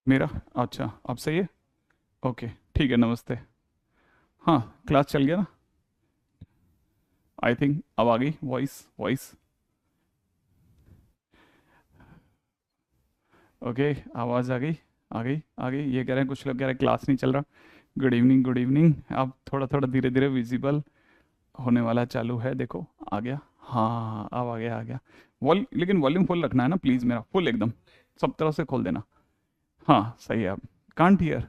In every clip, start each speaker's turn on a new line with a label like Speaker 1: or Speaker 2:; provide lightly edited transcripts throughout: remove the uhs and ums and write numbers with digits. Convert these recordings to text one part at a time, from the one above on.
Speaker 1: मेरा? अच्छा, अब सही है। ओके, ठीक है, नमस्ते। हाँ, क्लास चल गया ना? आई थिंक अब आ गई वॉइस वॉइस। ओके, आवाज़ आ गई आ गई आ गई। ये कह रहे हैं, कुछ लोग कह रहे हैं क्लास नहीं चल रहा। Good evening good evening. अब थोड़ा थोड़ा धीरे धीरे विजिबल होने वाला चालू है, देखो आ गया। हाँ, अब आ गया आ गया। लेकिन वॉल्यूम फुल रखना है ना प्लीज़, मेरा फुल एकदम सब तरह से खोल देना। हाँ सही है। अब कांट हियर।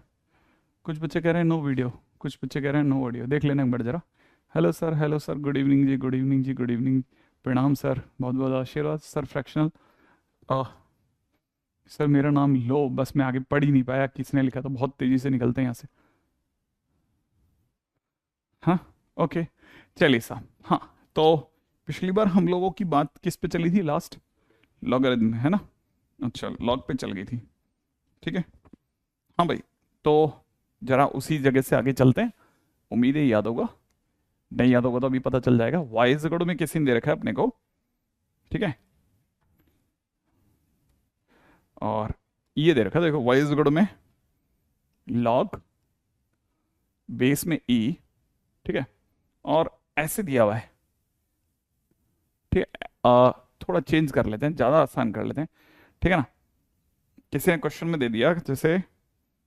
Speaker 1: कुछ बच्चे कह रहे हैं नो वीडियो, कुछ बच्चे कह रहे हैं नो ऑडियो। देख लेना एक बार जरा। हेलो सर, गुड इवनिंग जी, गुड इवनिंग जी, गुड इवनिंग। प्रणाम सर, बहुत बहुत आशीर्वाद सर। फ्रैक्शनल। सर मेरा नाम लो, बस मैं आगे पढ़ ही नहीं पाया, किसने लिखा था, बहुत तेज़ी से निकलते हैं यहाँ से। हाँ, ओके, चलिए साहब। हाँ, तो पिछली बार हम लोगों की बात किस पे चली थी लास्ट? लॉगरिथम है ना? अच्छा, लॉग पे चल गई थी। ठीक है। हाँ भाई, तो जरा उसी जगह से आगे चलते हैं। उम्मीद है याद होगा। नहीं याद होगा तो अभी पता चल जाएगा। वाई इज इक्वल टू में किसी ने दे रखा है अपने को। ठीक है। और ये दे रखा है, देखो, वाई इज इक्वल टू में लॉग बेस में ई। ठीक है। और ऐसे दिया हुआ है। ठीक है। थोड़ा चेंज कर लेते हैं, ज़्यादा आसान कर लेते हैं। ठीक है ना? किसी ने क्वेश्चन में दे दिया, जैसे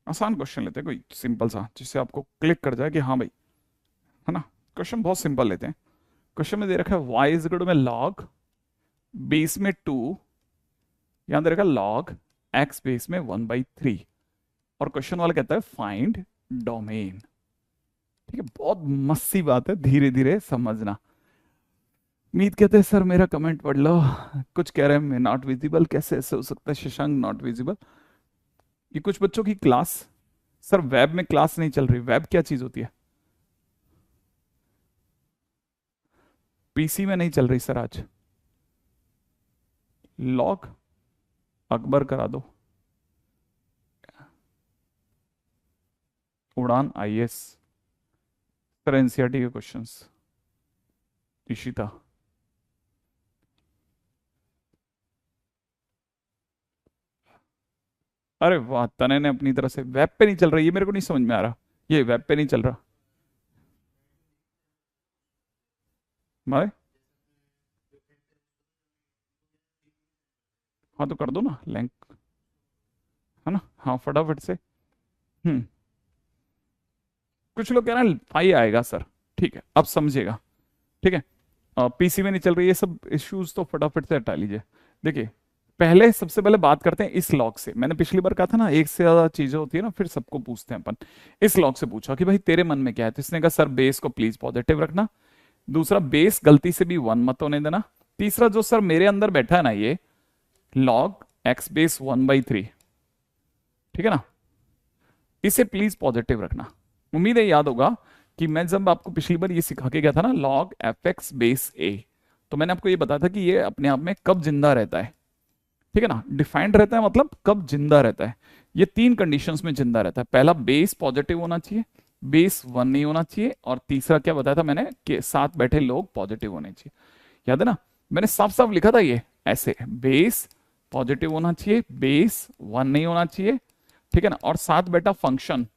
Speaker 1: आसान क्वेश्चन लेते हैं कोई सिंपल सा, जिससे आपको क्लिक कर जाए कि हाँ भाई, है ना? क्वेश्चन बहुत सिंपल लेते हैं। क्वेश्चन में दे रखा है वाई इज इक्वल टू में लॉग बेस में 2, यहां दे रखा है लॉग एक्स बेस में 1/3। और क्वेश्चन वाला कहता है फाइंड डोमेन। ठीक है, बहुत मस्त सी बात है, धीरे धीरे समझना। मीत कहते हैं सर मेरा कमेंट पढ़ लो। कुछ कह रहे हैं मैं नॉट विजिबल, कैसे ऐसे हो सकता है शशांक नॉट विजिबल? ये कुछ बच्चों की क्लास, सर वेब में क्लास नहीं चल रही। वेब क्या चीज होती है? पीसी में नहीं चल रही सर आज। लॉग अकबर करा दो। उड़ान आईएएस। सर एनसीईआरटी के क्वेश्चंस। इशिता। अरे वाह, तने ने अपनी तरह से वेब पे नहीं चल रहा, ये मेरे को नहीं समझ में आ रहा। ये वेब पे नहीं चल रहा भाई। हाँ तो कर दो ना लिंक, है ना? हाँ फटाफट से। हम्म। कुछ लोग कह रहे हैं फाई आएगा सर। ठीक है, अब समझिएगा। ठीक है। पीसी में नहीं चल रही, ये सब इश्यूज तो फटाफट से हटा लीजिए। देखिए, पहले सबसे पहले बात करते हैं इस लॉग से। मैंने पिछली बार कहा था ना, एक से ज्यादा चीजें होती है ना, फिर सबको पूछते हैं अपन। इस लॉग से पूछा कि भाई तेरे मन में क्या है, तो इसने कहा सर बेस को प्लीज पॉजिटिव रखना। दूसरा, बेस गलती से भी 1 मत होने देना। तीसरा, जो सर मेरे अंदर बैठा है ना, ये लॉग एक्स बेस 1/3, ठीक है ना, इसे प्लीज पॉजिटिव रखना। उम्मीद है याद होगा कि मैं जब आपको पिछली बार ये सिखा के गया था ना, लॉग एफ एक्स बेस ए, तो मैंने आपको ये बताया था कि ये अपने आप में कब जिंदा रहता है। ठीक है ना? डिफाइंड रहता है मतलब कब जिंदा रहता है। ये 3 कंडीशंस में जिंदा रहता है। पहला, बेस पॉजिटिव होना चाहिए, बेस 1 नहीं होना चाहिए, और तीसरा क्या बताया था मैंने कि साथ बैठे लोग पॉजिटिव होने चाहिए। याद है ना? मैंने साफ साफ लिखा था ये ऐसे, बेस पॉजिटिव होना चाहिए, बेस 1 नहीं होना चाहिए, ठीक है ना, और साथ बैठा फंक्शन,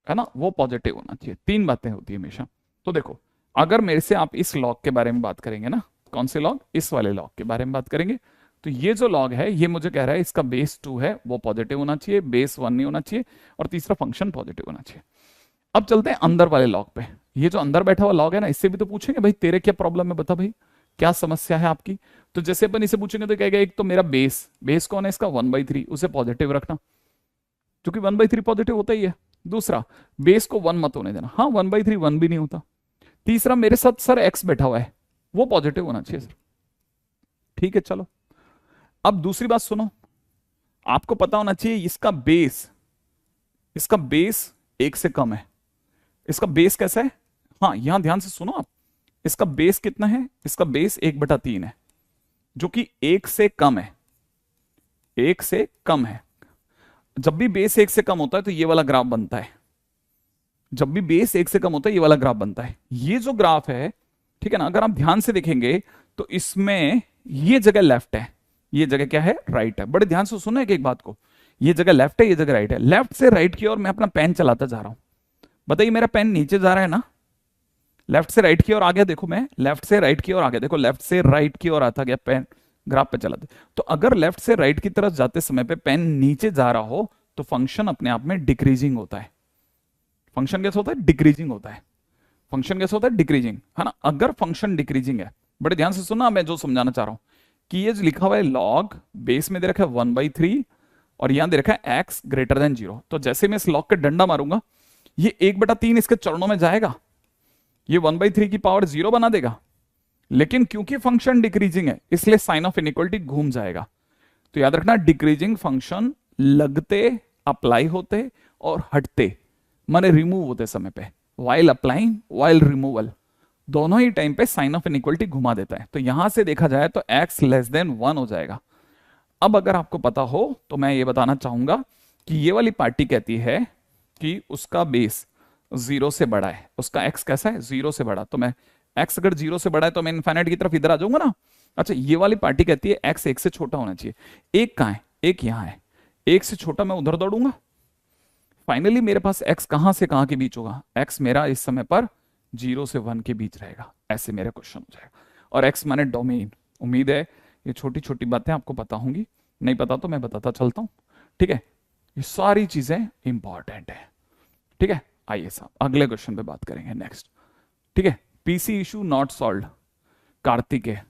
Speaker 1: है ना, वो पॉजिटिव होना चाहिए। 3 बातें होती है हमेशा। तो देखो, अगर मेरे से आप इस लॉग के बारे में बात करेंगे ना, कौन से लॉग? इस वाले लॉग के बारे में बात करेंगे, तो ये जो लॉग है ये मुझे कह रहा है इसका बेस 2 है, वो पॉजिटिव होना चाहिए, बेस 1 नहीं होना चाहिए, और तीसरा फंक्शन पॉजिटिव होना चाहिए। अब चलते हैं अंदर वाले लॉग पे। ये जो अंदर बैठा हुआ लॉग है ना, इससे भी तो पूछेंगे भाई तेरे क्या प्रॉब्लम है, बता भाई क्या समस्या है आपकी। तो जैसे अपन इसे पूछेंगे तो कहेगा एक तो मेरा बेस, बेस कौन है इसका? 1/3, उसे पॉजिटिव रखना, क्योंकि 1/3 पॉजिटिव होता ही है। दूसरा, बेस को 1 मत होने देना। हाँ, 1/3 1 भी नहीं होता। तीसरा, मेरे साथ सर एक्स बैठा हुआ है, वो पॉजिटिव होना चाहिए सर। ठीक है, चलो। अब दूसरी बात सुनो, आपको पता होना चाहिए इसका बेस 1 से कम है। इसका बेस कैसा है? हाँ, यहां ध्यान से सुनो आप। इसका बेस कितना है? इसका बेस 1/3 है, जो कि 1 से कम है। 1 से कम है। जब भी बेस 1 से कम होता है तो ये वाला ग्राफ बनता है। जब भी बेस 1 से कम होता है ये वाला ग्राफ बनता है। ये जो ग्राफ है, ठीक है ना, अगर आप ध्यान से देखेंगे तो इसमें ये जगह लेफ्ट है, ये जगह क्या है? राइट है। बड़े ध्यान से सुनो एक एक बात को। ये जगह लेफ्ट है, ये जगह राइट है। लेफ्ट से राइट की ओर मैं अपना पेन चलाता जा रहा हूं। बताइए मेरा पेन नीचे जा रहा है ना? लेफ्ट से राइट की ओर आ गया, देखो मैं लेफ्ट से राइट की ओर आ गया, देखो लेफ्ट से राइट की ओर आता गया पेन, ग्राफ पे चलाते। तो अगर लेफ्ट से राइट की तरफ जाते समय पे पेन नीचे जा रहा हो तो फंक्शन अपने आप में डिक्रीजिंग होता है। फंक्शन कैसे होता है? डिक्रीजिंग होता है। फंक्शन कैसे होता है? डिक्रीजिंग, है ना? अगर फंक्शन डिक्रीजिंग है, बड़े ध्यान से सुनना मैं जो समझाना चाह रहा हूं, कि ये जो लिखा हुआ है लॉग, बेस में दे रखा है 1/3 और यहां दे रखा है एक्स ग्रेटर देन 0, तो जैसे मैं इस लॉग का डंडा मारूंगा ये 1/3 इसके चरणों में जाएगा, ये 1/3 की पावर 0 बना देगा। लेकिन क्योंकि फंक्शन डिक्रीजिंग है इसलिए साइन ऑफ इनइक्वलिटी घूम जाएगा। तो याद रखना, डिक्रीजिंग फंक्शन लगते, अप्लाई होते और हटते, माने रिमूव होते समय पे, वाइल अप्लाइंग वाइल रिमूवल, दोनों ही टाइम पे साइन ऑफ इनइक्वलिटी घुमा देता है। तो यहां से देखा जाए तो x लेस देन 1 हो जाएगा। अब अगर आपको पता हो तो मैं ये बताना चाहूंगा कि ये वाली पार्टी कहती है कि उसका बेस 0 से बड़ा है, उसका x कैसा है? 0 से बड़ा। तो मैं x अगर 0 से बड़ा है तो मैं इनफाइनाइट की तरफ इधर आ जाऊंगा ना। अच्छा, ये वाली पार्टी कहती है x 1 से छोटा होना चाहिए। एक कहां है? एक यहां है। एक से छोटा मैं उधर दौड़ूंगा, फाइनली मेरे पास x कहां से कहां के बीच होगा? x मेरा इस समय पर 0 से 1 के बीच रहेगा। ऐसे मेरा क्वेश्चन हो जाएगा। और x माने डोमेन। उम्मीद है ये छोटी छोटी बातें आपको पता होंगी, नहीं पता तो मैं बताता चलता हूं। ठीक है, ये सारी चीजें इंपॉर्टेंट है। ठीक है, आइए साहब अगले क्वेश्चन पे बात करेंगे नेक्स्ट। ठीक है, PC issue not solve. Kartik है,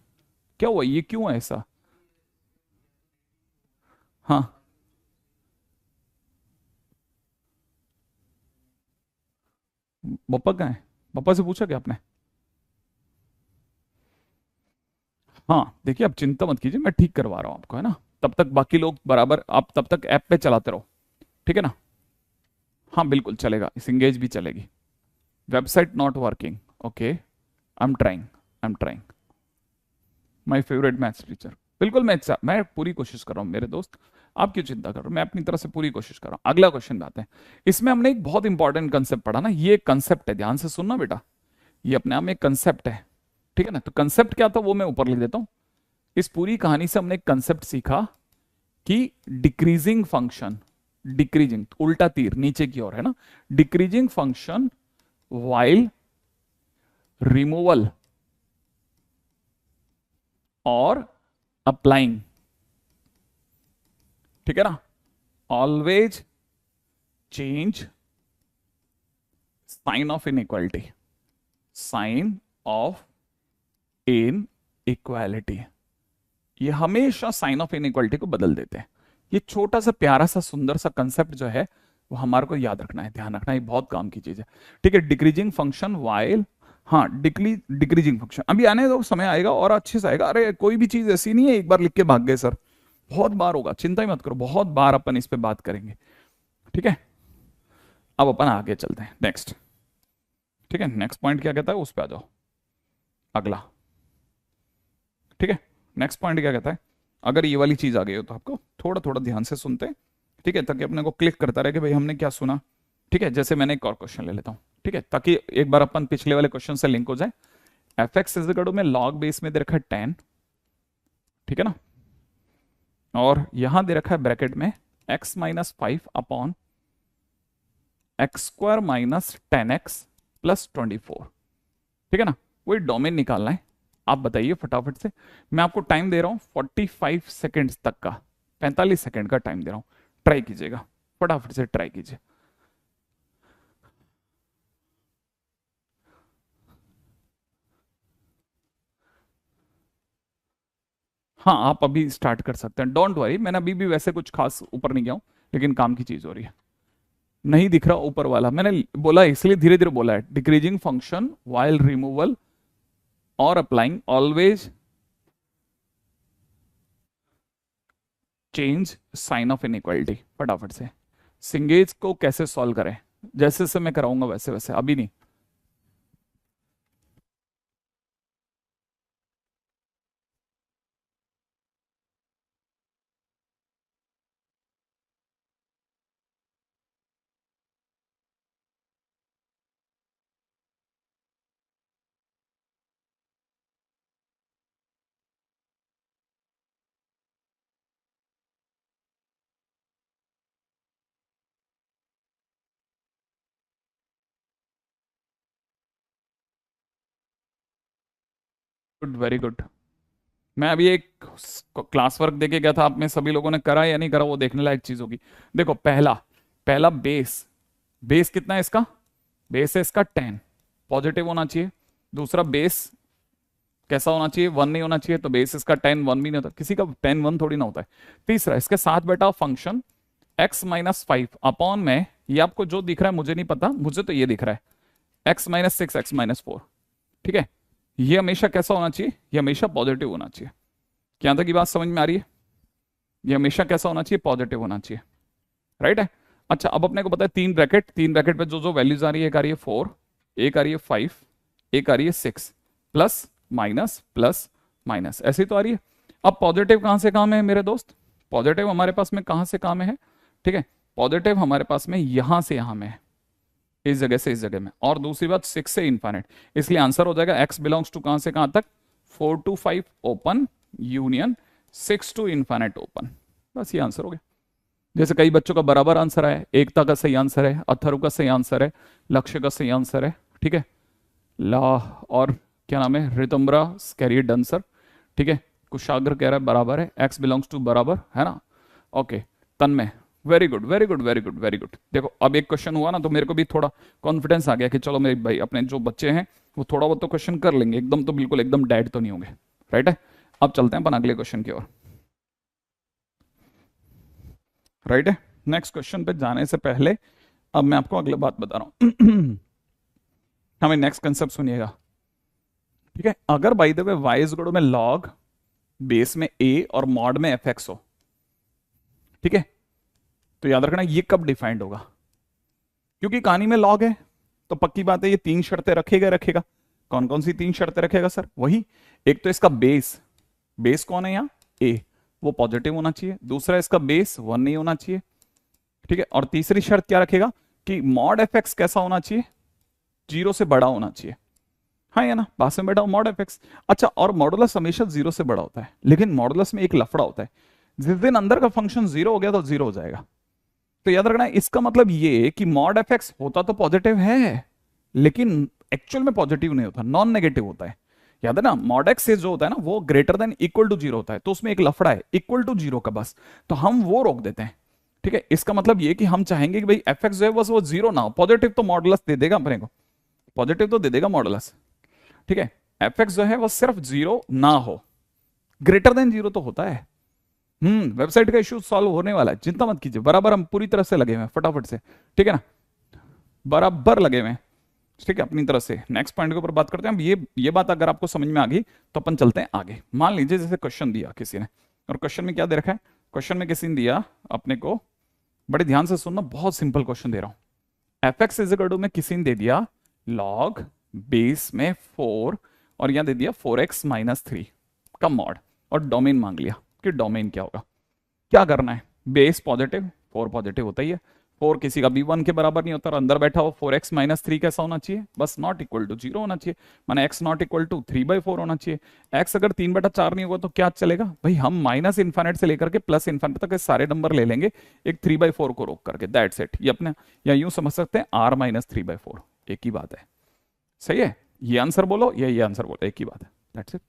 Speaker 1: क्या हुआ? ये क्यों है ऐसा? हाँ, पापा कहाँ है? पापा से पूछा क्या आपने? हाँ देखिए, आप चिंता मत कीजिए, मैं ठीक करवा रहा हूँ आपको, है ना? तब तक बाकी लोग बराबर, आप तब तक ऐप पे चलाते रहो, ठीक है ना? हाँ बिल्कुल चलेगा, इंगेज भी चलेगी। Website not working, okay, I am trying, I am trying. My favourite maths teacher, बिल्कुल मैं पूरी कोशिश कर रहा हूँ मेरे दोस्त, आप क्यों चिंता कर रहे हो? मैं अपनी तरफ से पूरी कोशिश कर रहा हूँ। अगला क्वेश्चन पे आते हैं। इसमें हमने एक बहुत इंपॉर्टेंट कंसेप्ट पढ़ा ना, ये कंसेप्ट है, ध्यान से सुनना बेटा, ये अपने आप में एक कंसेप्ट है, ठीक है ना? तो कंसेप्ट क्या था वो मैं ऊपर लिख देता हूँ। इस पूरी कहानी से हमने एक कंसेप्ट सीखा कि डिक्रीजिंग फंक्शन, डिक्रीजिंग उल्टा तीर नीचे की ओर है ना, डिक्रीजिंग फंक्शन वाइल रिमूवल और अप्लाइंग, ठीक है ना, always change sign of inequality, sign of inequality, ये हमेशा साइन ऑफ इनइक्वालिटी को बदल देते हैं। ये छोटा सा प्यारा सा सुंदर सा कंसेप्ट जो है वो हमारे को याद रखना है, ध्यान रखना है, ये बहुत काम की चीज है। ठीक है, डिक्रीजिंग फंक्शन वाइल, हाँ डिक्रीजिंग फंक्शन अभी आने दो, समय आएगा और अच्छे से आएगा। अरे कोई भी चीज ऐसी नहीं है एक बार लिख के भाग गए सर, बहुत बार होगा, चिंता ही मत करो, बहुत बार अपन इस पे बात करेंगे। ठीक है, अब अपन आगे चलते हैं नेक्स्ट। ठीक है, नेक्स्ट पॉइंट क्या कहता है उस पे आ जाओ, अगला। ठीक है, नेक्स्ट पॉइंट क्या कहता है? अगर ये वाली चीज आ गई हो तो आपको थोड़ा थोड़ा ध्यान से सुनते हैं, ठीक है, ताकि अपने को क्लिक करता रहे कि भाई हमने क्या सुना। ठीक है, जैसे मैंने एक और क्वेश्चन ले लेता हूं, ठीक है, ताकि एक बार अपन पिछले वाले क्वेश्चन से लिंक हो जाए। F x is equal to में लॉग बेस में दे रखा है 10, ठीक है ना, और यहां दे रखा है ब्रैकेट में x-5 upon x² minus 10x+24, ठीक है ना? वही डोमेन निकालना है। आप बताइए फटाफट से, मैं आपको टाइम दे रहा हूं 45 सेकेंड्स तक का, 45 सेकेंड का टाइम दे रहा हूं, ट्राई कीजिएगा, फटाफट से ट्राई कीजिए। हाँ आप अभी स्टार्ट कर सकते हैं, डोंट वरी, मैंने अभी भी वैसे कुछ खास ऊपर नहीं गया हूं, लेकिन काम की चीज हो रही है। नहीं दिख रहा ऊपर वाला, मैंने बोला इसलिए धीरे धीरे बोला है, डिक्रीजिंग फंक्शन वाइल रिमूवल और applying always change sign of inequality. फटाफट से सिंगेज को कैसे सॉल्व करें, जैसे से मैं कराऊंगा वैसे वैसे, अभी नहीं। Good, very good. मैं अभी एक क्लास वर्क देके गया था, आप में सभी लोगों ने करा या नहीं करा, वो देखने लायक चीज होगी। देखो, पहला पहला बेस, बेस कितना है इसका? बेस है इसका 10, पॉजिटिव होना चाहिए। दूसरा बेस कैसा होना चाहिए? 1 नहीं होना चाहिए, तो बेस इसका 10, 1 भी नहीं होता, किसी का 10 1 थोड़ी ना होता है। तीसरा, इसके साथ बैठा फंक्शन x-5 अपॉन में, ये आपको जो दिख रहा है मुझे नहीं पता, मुझे तो ये दिख रहा है x-6 x-4। ठीक है, ये हमेशा कैसा होना चाहिए? ये हमेशा पॉजिटिव होना चाहिए। क्या तक की बात समझ में आ रही है? ये हमेशा कैसा होना चाहिए? पॉजिटिव होना चाहिए, राइट है। अच्छा, अब अपने को पता है तीन ब्रैकेट, तीन ब्रैकेट पे जो जो वैल्यूज आ रही है, एक आ रही है 4, एक आ रही है 5, एक आ रही है 6, प्लस माइनस, ऐसी तो आ रही है। अब पॉजिटिव कहां से काम है मेरे दोस्त? पॉजिटिव हमारे पास में कहां से काम है? ठीक है, पॉजिटिव हमारे पास में यहां से यहां में है, इस जगह से इस जगह में। और दूसरी बात 6 से इन्फाइनाइट, इसलिए आंसर हो जाएगा x बिलोंग्स टू कहां से कहां तक? 4 to 5 open union 6 to infinite open. बस ये आंसर हो गया। जैसे कई बच्चों का बराबर आंसर है, एकता का सही आंसर है, अथर्व का सही आंसर है, लक्ष्य का सही आंसर है, ठीक है, ला, और क्या नाम है, रितुम्बरा कैरियर डन सर, ठीक है, कुशाग्र कह रहा है बराबर है, x बिलोंग्स टू बराबर है ना, okay. Tanmay, very good very good very good very good. देखो, अब एक क्वेश्चन हुआ ना, तो मेरे को भी थोड़ा कॉन्फिडेंस आ गया कि चलो मेरे भाई, अपने जो बच्चे हैं वो थोड़ा बहुत तो क्वेश्चन कर लेंगे, एकदम तो बिल्कुल एकदम डेड तो नहीं होंगे, राइट है। अब चलते हैं अपन अगले क्वेश्चन की ओर, राइट है। नेक्स्ट क्वेश्चन पे जाने से पहले अब मैं आपको अगले बात बता रहा हूं। हमें नेक्स्ट कंसेप्ट सुनिएगा, ठीक है। अगर by the way y is equal to में log बेस में a और मॉड में fx हो, ठीक है, तो याद रखना ये कब डिफाइंड होगा, क्योंकि कहानी में log है तो पक्की बात है ये तीन शर्तें रखेगा रखेगा। कौन कौन सी तीन शर्तें रखेगा सर? वही, एक तो इसका बेस, बेस कौन है यहाँ? a, वो पॉजिटिव होना चाहिए। दूसरा, इसका बेस 1 नहीं होना चाहिए, ठीक है। और तीसरी शर्त क्या रखेगा कि मॉड fx कैसा होना चाहिए? 0 से बड़ा होना चाहिए, हाँ या ना, पास में बैठा मॉड एफ एक्स। अच्छा, और मॉडुलस हमेशा 0 से बड़ा होता है, लेकिन मॉडुलस में एक लफड़ा होता है, जिस दिन अंदर का फंक्शन 0 हो गया तो 0 हो जाएगा। तो याद रखना, इसका मतलब ये कि मॉड एफ एक्स होता तो पॉजिटिव है, लेकिन एक्चुअल में पॉजिटिव नहीं होता, नॉन नेगेटिव होता है। याद है ना, मॉड एक्स से जो होता है ना, वो ग्रेटर देन इक्वल टू 0 होता है, तो उसमें एक लफड़ा है इक्वल टू 0 का, बस तो हम वो रोक देते हैं, ठीक है। इसका मतलब ये कि हम चाहेंगे कि भाई एफ एक्स जो है बस वो 0 ना हो, पॉजिटिव तो मॉडुलस दे देगा अपने को, पॉजिटिव तो दे देगा मॉडुलस, ठीक है। एफ एक्स जो है वो सिर्फ 0 ना हो, ग्रेटर देन 0 तो होता है। वेबसाइट का इश्यू सॉल्व होने वाला है, चिंता मत कीजिए, बराबर हम पूरी तरह से लगे हुए हैं, फटाफट से, ठीक है ना, बराबर लगे हुए हैं, ठीक है, अपनी तरफ से। नेक्स्ट पॉइंट के ऊपर बात करते हैं। अब ये बात अगर आपको समझ में आ गई तो अपन चलते हैं आगे। मान लीजिए जैसे क्वेश्चन दिया किसी ने, और क्वेश्चन में क्या दे रखा है? क्वेश्चन में किसी ने दिया अपने को, बड़े ध्यान से सुनना, बहुत सिंपल क्वेश्चन दे रहा हूं। F x is equal to में किसी ने दे दिया लॉग बेस में 4, और यहां दे दिया 4x-3 का मॉड, और डोमेन मांग लिया कि डोमेन क्या होगा। क्या करना है? बेस पॉजिटिव, 4 पॉजिटिव होता ही है, 4 किसी का भी 1 के बराबर नहीं होता, और अंदर बैठा हो 4x-3 कैसा होना चाहिए? बस नॉट इक्वल टू 0 होना चाहिए, माना x नॉट इक्वल टू 3/4 होना चाहिए। x अगर 3/4 नहीं होगा तो क्या चलेगा भाई? हम माइनस इन्फाइनाइट से लेकर के प्लस इन्फाइनाइट तक के सारे नंबर ले लेंगे, एक 3/4 को रोक करके, दैट्स इट। ये अपने, या यूं समझ सकते हैं r-3/4, एक ही बात है, सही है। ये आंसर बोलो या ये आंसर बोलो, एक ही बात है, दैट्स इट,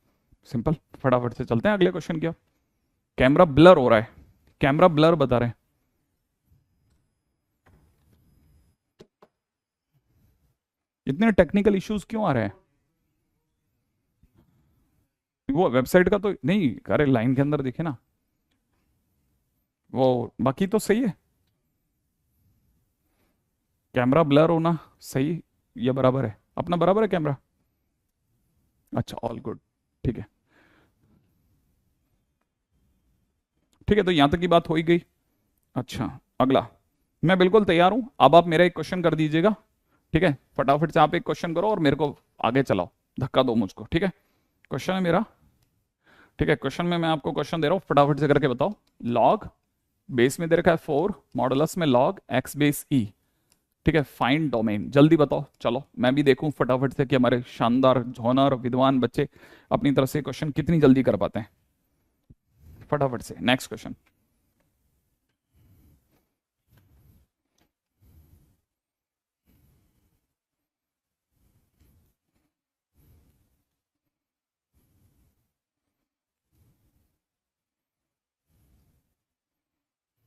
Speaker 1: सिंपल। फटाफट से चलते हैं अगले क्वेश्चन की ओर। कैमरा ब्लर हो रहा है, कैमरा ब्लर बता रहे हैं, इतने टेक्निकल इश्यूज क्यों आ रहे हैं? वो वेबसाइट का तो नहीं, अरे लाइन के अंदर दिखे ना, वो बाकी तो सही है। कैमरा ब्लर होना सही या बराबर है? अपना बराबर है कैमरा, अच्छा, ऑल गुड, ठीक है, ठीक है, तो यहां तक की बात हो ही गई। अच्छा, अगला, मैं बिल्कुल तैयार हूं, अब आप मेरा एक क्वेश्चन कर दीजिएगा, ठीक है, फटाफट से आप एक क्वेश्चन करो और मेरे को आगे चलाओ, धक्का दो मुझको, ठीक है। क्वेश्चन है मेरा, ठीक है, क्वेश्चन में मैं आपको क्वेश्चन दे रहा हूँ, फटाफट से करके बताओ। लॉग बेस में दे रखा है 4, मॉडुलस में लॉग x बेस e, ठीक है, फाइंड डोमेन, जल्दी बताओ, चलो मैं भी देखूं फटाफट से कि हमारे शानदार झोनर विद्वान बच्चे अपनी तरफ से क्वेश्चन कितनी जल्दी कर पाते हैं। फटाफट से नेक्स्ट क्वेश्चन।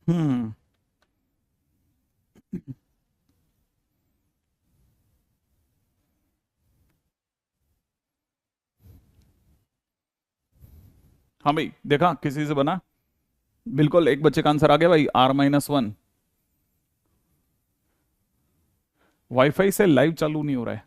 Speaker 1: हम्म। हाँ भाई, देखा किसी से बना? बिल्कुल एक बच्चे का आंसर आ गया भाई, R-1। वाईफाई से लाइव चालू नहीं हो रहा है।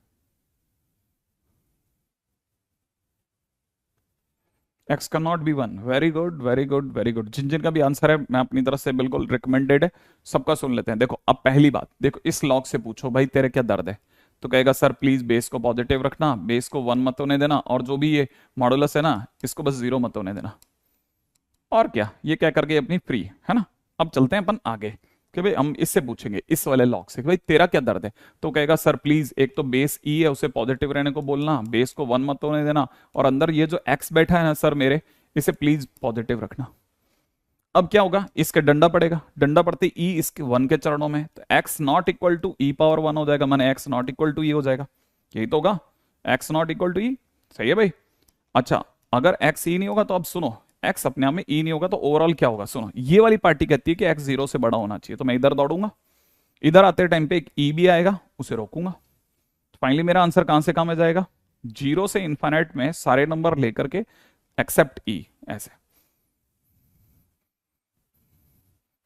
Speaker 1: एक्स का not be one. Very good very good very good. जिन जिन का भी आंसर है मैं अपनी तरफ से बिल्कुल रिकमेंडेड है, सबका सुन लेते हैं। देखो अब पहली बात, देखो इस लॉग से पूछो भाई तेरे क्या दर्द है, तो कहेगा सर प्लीज बेस को पॉजिटिव रखना, बेस को 1 मत होने देना, और जो भी ये मॉडुलस है ना इसको बस 0 मत होने देना। और क्या, ये क्या करके अपनी फ्री है ना। अब चलते हैं अपन आगे, कि भाई हम इससे पूछेंगे इस वाले लॉग से कि भाई तेरा क्या दर्द है, तो कहेगा सर प्लीज एक तो बेस ई है उसे पॉजिटिव रहने को बोलना, बेस को 1 मत होने देना, और अंदर ये जो एक्स बैठा है ना सर मेरे, इसे प्लीज पॉजिटिव रखना। अब क्या होगा, इसके डंडा पड़ेगा, डंडा पड़ते ई इसके 1 के चरणों में, तो x not equal to e power 1 हो जाएगा, माने x not equal to e हो जाएगा। यही तो होगा, x not equal to e. सही है भाई। अच्छा, अगर एक्स ई नहीं होगा तो अब सुनो, एक्स अपने आप में ई नहीं होगा तो ओवरऑल क्या होगा, सुनो ये वाली पार्टी कहती है कि एक्स 0 से बड़ा होना चाहिए, तो मैं इधर दौड़ूंगा, इधर आते टाइम पे एक ई भी आएगा, उसे रोकूंगा। फाइनली मेरा आंसर कहां से कहां में जाएगा, 0 से इन्फाइनाइट में सारे नंबर लेकर के एक्सेप्ट ई, ऐसे।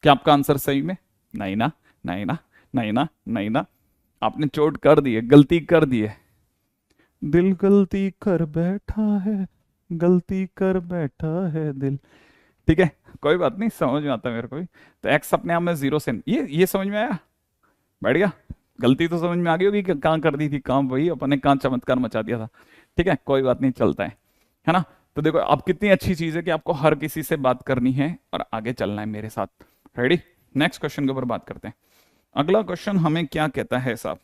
Speaker 1: क्या आपका आंसर सही में? नहीं ना, नहीं ना, नहीं ना, नहीं ना। आपने चोट कर दी है, गलती कर दी है। दिल गलती कर बैठा है, गलती कर बैठा है दिल। ठीक है, कोई बात नहीं, समझ में आता है मेरे को भी। तो एक्स अपने आप में 0 से, ये समझ में आया? बैठ गया। गलती तो समझ में आ गई होगी कि कहाँ कर दी थी काम, वही अपन ने कहाँ चमत्कार मचा दिया था। ठीक है, कोई बात नहीं, चलता है ना। तो देखो अब कितनी अच्छी चीज है कि आपको हर किसी से बात करनी है और आगे चलना है मेरे साथ। रेडी? नेक्स्ट क्वेश्चन के ऊपर बात करते हैं। अगला क्वेश्चन हमें क्या कहता है साहब?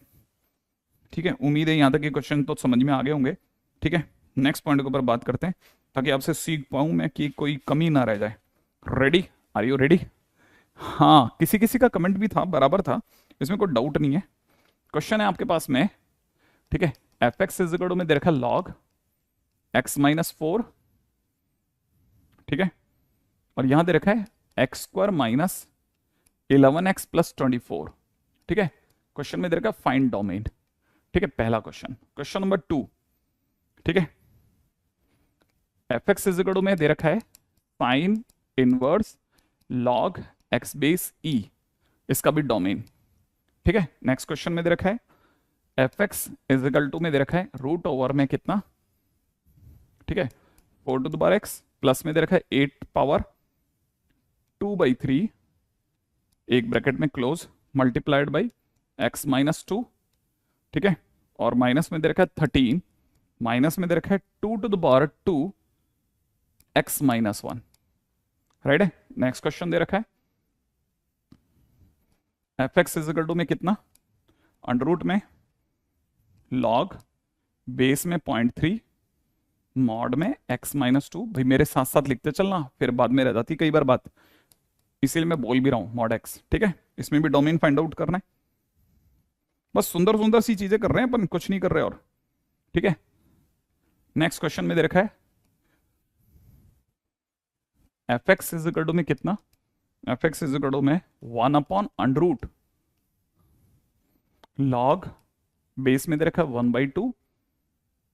Speaker 1: ठीक है, उम्मीद है यहाँ तक ये क्वेश्चन तो समझ में आ गए होंगे। ठीक है, नेक्स्ट पॉइंट के ऊपर बात करते हैं, ताकि आपसे सीख पाऊं मैं कि कोई कमी ना रह जाए। रेडी? Are you ready? हाँ, किसी किसी का कमेंट भी था, बराबर था, इसमें कोई डाउट नहीं है। क्वेश्चन है आपके पास में, ठीक है, f x is equal to में दे रखा लॉग x-4, ठीक है, और यहां दे रखा है x² माइनस 11x+24। ठीक है, क्वेश्चन में दे रखा फाइंड डोमेन। ठीक है, पहला क्वेश्चन। क्वेश्चन नंबर 2, ठीक है, f x is equal to में दे रखा है sine inverse log x base e, इसका भी डोमेन। ठीक है, नेक्स्ट क्वेश्चन में दे रखा है f x is equal to में दे रखा है रूट ओवर में कितना, ठीक है, 4x प्लस में दे रखा है 8 पावर 2/3, एक ब्रैकेट में क्लोज, मल्टीप्लाइड बाई x-2। ठीक है, और माइनस में दे रखा है 13, माइनस में दे रखा है 2x-1। राइट है। नेक्स्ट क्वेश्चन दे रखा है एफ एक्स इजिकल टू में कितना, अंडर रूट में लॉग बेस में 0.3 मॉड में x-2। भाई मेरे साथ साथ लिखते चलना, फिर बाद में रह जाती कई बार बात, इसीलिए मैं बोल भी रहा हूं मॉड x। ठीक है, इसमें भी डोमेन फाइंड आउट करना है। बस सुंदर सुंदर सी चीजें कर रहे हैं अपन, कुछ नहीं कर रहे और। ठीक है, नेक्स्ट क्वेश्चन में दे रखा है एफ एक्स इजिकल टू में कितना, एफ एक्स इजिकल टू में 1/√, लॉग बेस में दे रखा है 1/2,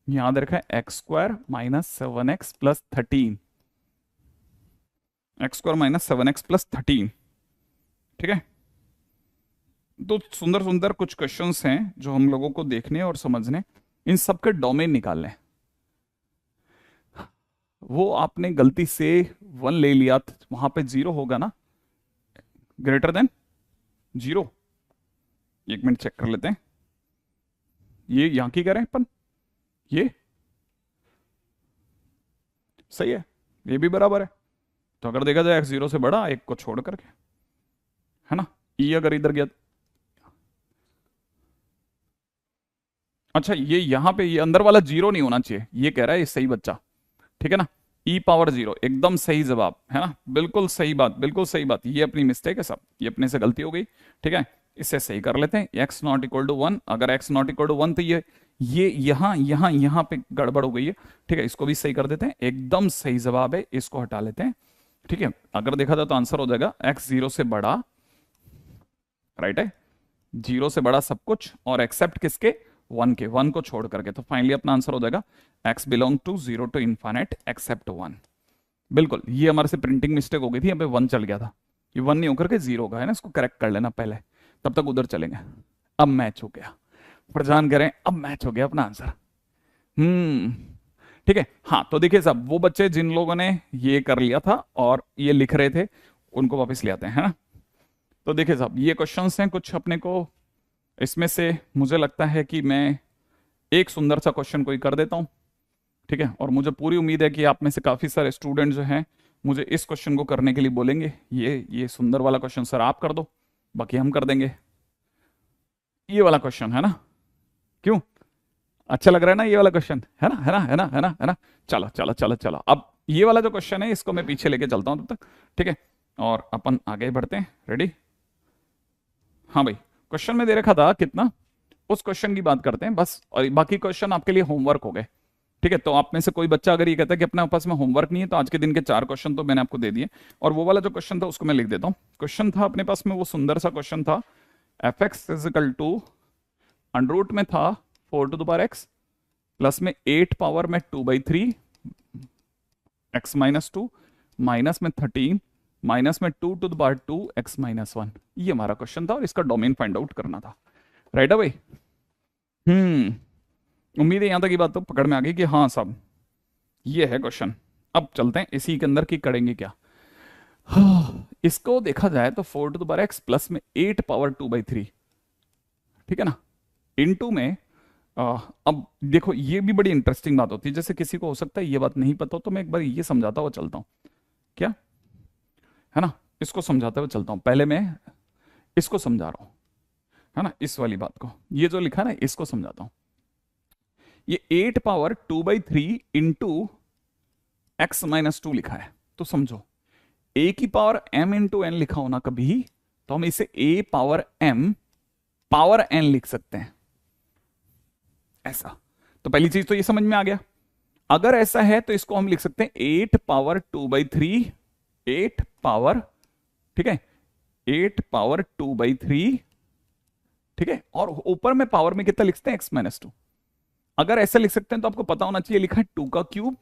Speaker 1: यहां दे रखा है x² minus 7x+13, x² minus 7x+13। ठीक है, तो सुंदर सुंदर कुछ क्वेश्चंस हैं जो हम लोगों को देखने और समझने, इन सब के डोमेन निकालने। वो आपने गलती से 1 ले लिया, वहां पे 0 होगा ना, ग्रेटर देन 0। एक मिनट चेक कर लेते हैं, ये यहां की कह रहे हैं अपन, ये सही है, ये भी बराबर है। तो अगर देखा जाए x 0 से बड़ा, एक को छोड़ करके, है ना, ई अगर इधर गया, अच्छा ये यहां पे ये अंदर वाला 0 नहीं होना चाहिए, ये कह रहा है ये सही बच्चा। ठीक है ना, e⁻0 एकदम सही जवाब है ना, बिल्कुल सही बात, बिल्कुल सही बात। ये अपनी मिस्टेक है सब, ये अपने से गलती हो गई। ठीक है, इसे सही कर लेते हैं, x ≠ 1, अगर x ≠ 1 तो ये यहाँ पे गड़बड़ हो गई है। ठीक है, इसको भी सही कर देते हैं, एकदम सही जवाब है, इसको हटा लेते हैं। ठीक है, अगर देखा जाए तो आंसर हो जाएगा x 0 से बड़ा, राइट है, 0 से बड़ा सब कुछ, और एक्सेप्ट किसके, 1 के, 1 को छोड़ करके। तो फाइनली अपना आंसर हो जाएगा x belong to 0 to infinite except 1। बिल्कुल, ये हमारे से प्रिंटिंग मिस्टेक हो गई थी, यहाँ पे 1 चल गया था, ये 1 नहीं होकर के 0 का है ना, इसको करेक्ट कर लेना पहले, तब तक उधर चलेंगे। अब मैच हो गया, प्रजान करें, अब मैच हो गया अपना आंसर। ठीक है। हाँ, तो देखिए साहब, वो बच्चे जिन लोगों ने ये कर लिया था और ये लिख रहे थे, उनको वापस ले आते हैं, है ना। तो देखिए साहब, ये क्वेश्चंस हैं कुछ अपने को, इसमें से मुझे लगता है कि मैं एक सुंदर सा क्वेश्चन कोई कर देता हूँ, ठीक है, और मुझे पूरी उम्मीद है कि आप में से काफी सारे स्टूडेंट जो हैं मुझे इस क्वेश्चन को करने के लिए बोलेंगे, ये सुंदर वाला क्वेश्चन सर आप कर दो, बाकी हम कर देंगे। ये वाला क्वेश्चन है ना, क्यों अच्छा लग रहा है ना ये वाला क्वेश्चन, है ना, है ना, है ना, है ना, है ना। चलो चलो चलो चलो, अब ये वाला जो क्वेश्चन है इसको मैं पीछे लेके चलता हूं तब तक, ठीक है, और अपन आगे बढ़ते हैं। रेडी? हाँ भाई, क्वेश्चन में दे रखा था कितना, उस क्वेश्चन की बात करते हैं बस, और बाकी क्वेश्चन आपके लिए होमवर्क हो गए, ठीक है। तो आप में से कोई बच्चा अगर ये कहता है कि अपने पास में होमवर्क नहीं है, तो आज के दिन के 4 क्वेश्चन तो मैंने आपको दे दिए, और वो वाला जो क्वेश्चन था उसको मैं लिख देता हूँ। क्वेश्चन था अपने पास में वो सुंदर सा क्वेश्चन था, f x is equal to under root में था 4 to the power x, plus में 8 पावर में 2/3 x माइनस 2, माइनस में 13, माइनस में 2 to the power 2 x minus 1। ये हमारा क्वेश्चन था और इसका डोमेन फाइंड आउट करना था, राइट है भाई। उम्मीद है यहां तक की बात तो पकड़ में आ गई कि हाँ साहब ये है क्वेश्चन। अब चलते हैं इसी के अंदर की करेंगे क्या। इसको देखा जाए तो 4 to the power x plus में 8 पावर 2/3, ठीक है ना, इनटू में अब देखो ये भी बड़ी इंटरेस्टिंग बात होती है, जैसे किसी को हो सकता है ये बात नहीं पता हो, तो मैं एक बार ये समझाता हुआ चलता हूं, क्या है ना, इसको समझाते हुए चलता हूं। पहले मैं इसको समझा रहा हूं, है ना, इस वाली बात को, ये जो लिखा है ना इसको समझाता हूं। ये 8 पावर 2/3 इंटू एक्स माइनस 2 लिखा है, तो समझो a की पावर m इंटू एन लिखा होना कभी, तो हम इसे a power m power n लिख सकते हैं, ऐसा। तो पहली चीज तो ये समझ में आ गया। अगर ऐसा है तो इसको हम लिख सकते हैं 8 पावर 2/3, 8 पावर, ठीक है, 8 पावर 2/3, ठीक है, और ऊपर में पावर में कितना लिखते हैं x माइनस 2। अगर ऐसा लिख सकते हैं तो आपको पता होना चाहिए लिखा है 2 का क्यूब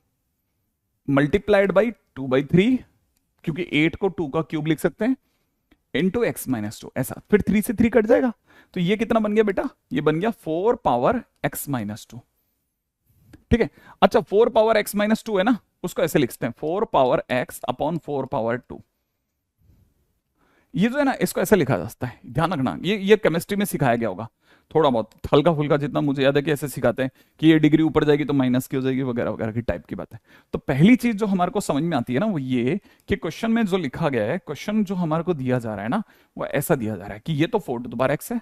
Speaker 1: मल्टीप्लाइड बाई 2/3, क्योंकि 8 को 2 का क्यूब लिख सकते हैं, इंटू एक्स माइनस 2, ऐसा। फिर 3 से 3 कट जाएगा, तो ये कितना बन गया बेटा, ये बन गया 4 पावर x माइनस 2, ठीक है। अच्छा 4 पावर x माइनस 2 है ना, उसको ऐसे लिखते हैं 4 पावर x अपॉन 4 पावर 2। ये जो है ना इसको ऐसे लिखा जा सकता है, ध्यान रखना, ये केमिस्ट्री में सिखाया गया होगा थोड़ा बहुत, हल्का फुल्का जितना मुझे याद है कि ऐसे सिखाते हैं कि ये डिग्री ऊपर जाएगी तो माइनस की हो जाएगी वगैरह वगैरह की टाइप की बात है। तो पहली चीज जो हमारे को समझ में आती है ना वो ये कि क्वेश्चन में जो लिखा गया है, क्वेश्चन जो हमारे को दिया जा रहा है ना, वो ऐसा दिया जा रहा है कि ये तो 4 टू द पावर x है,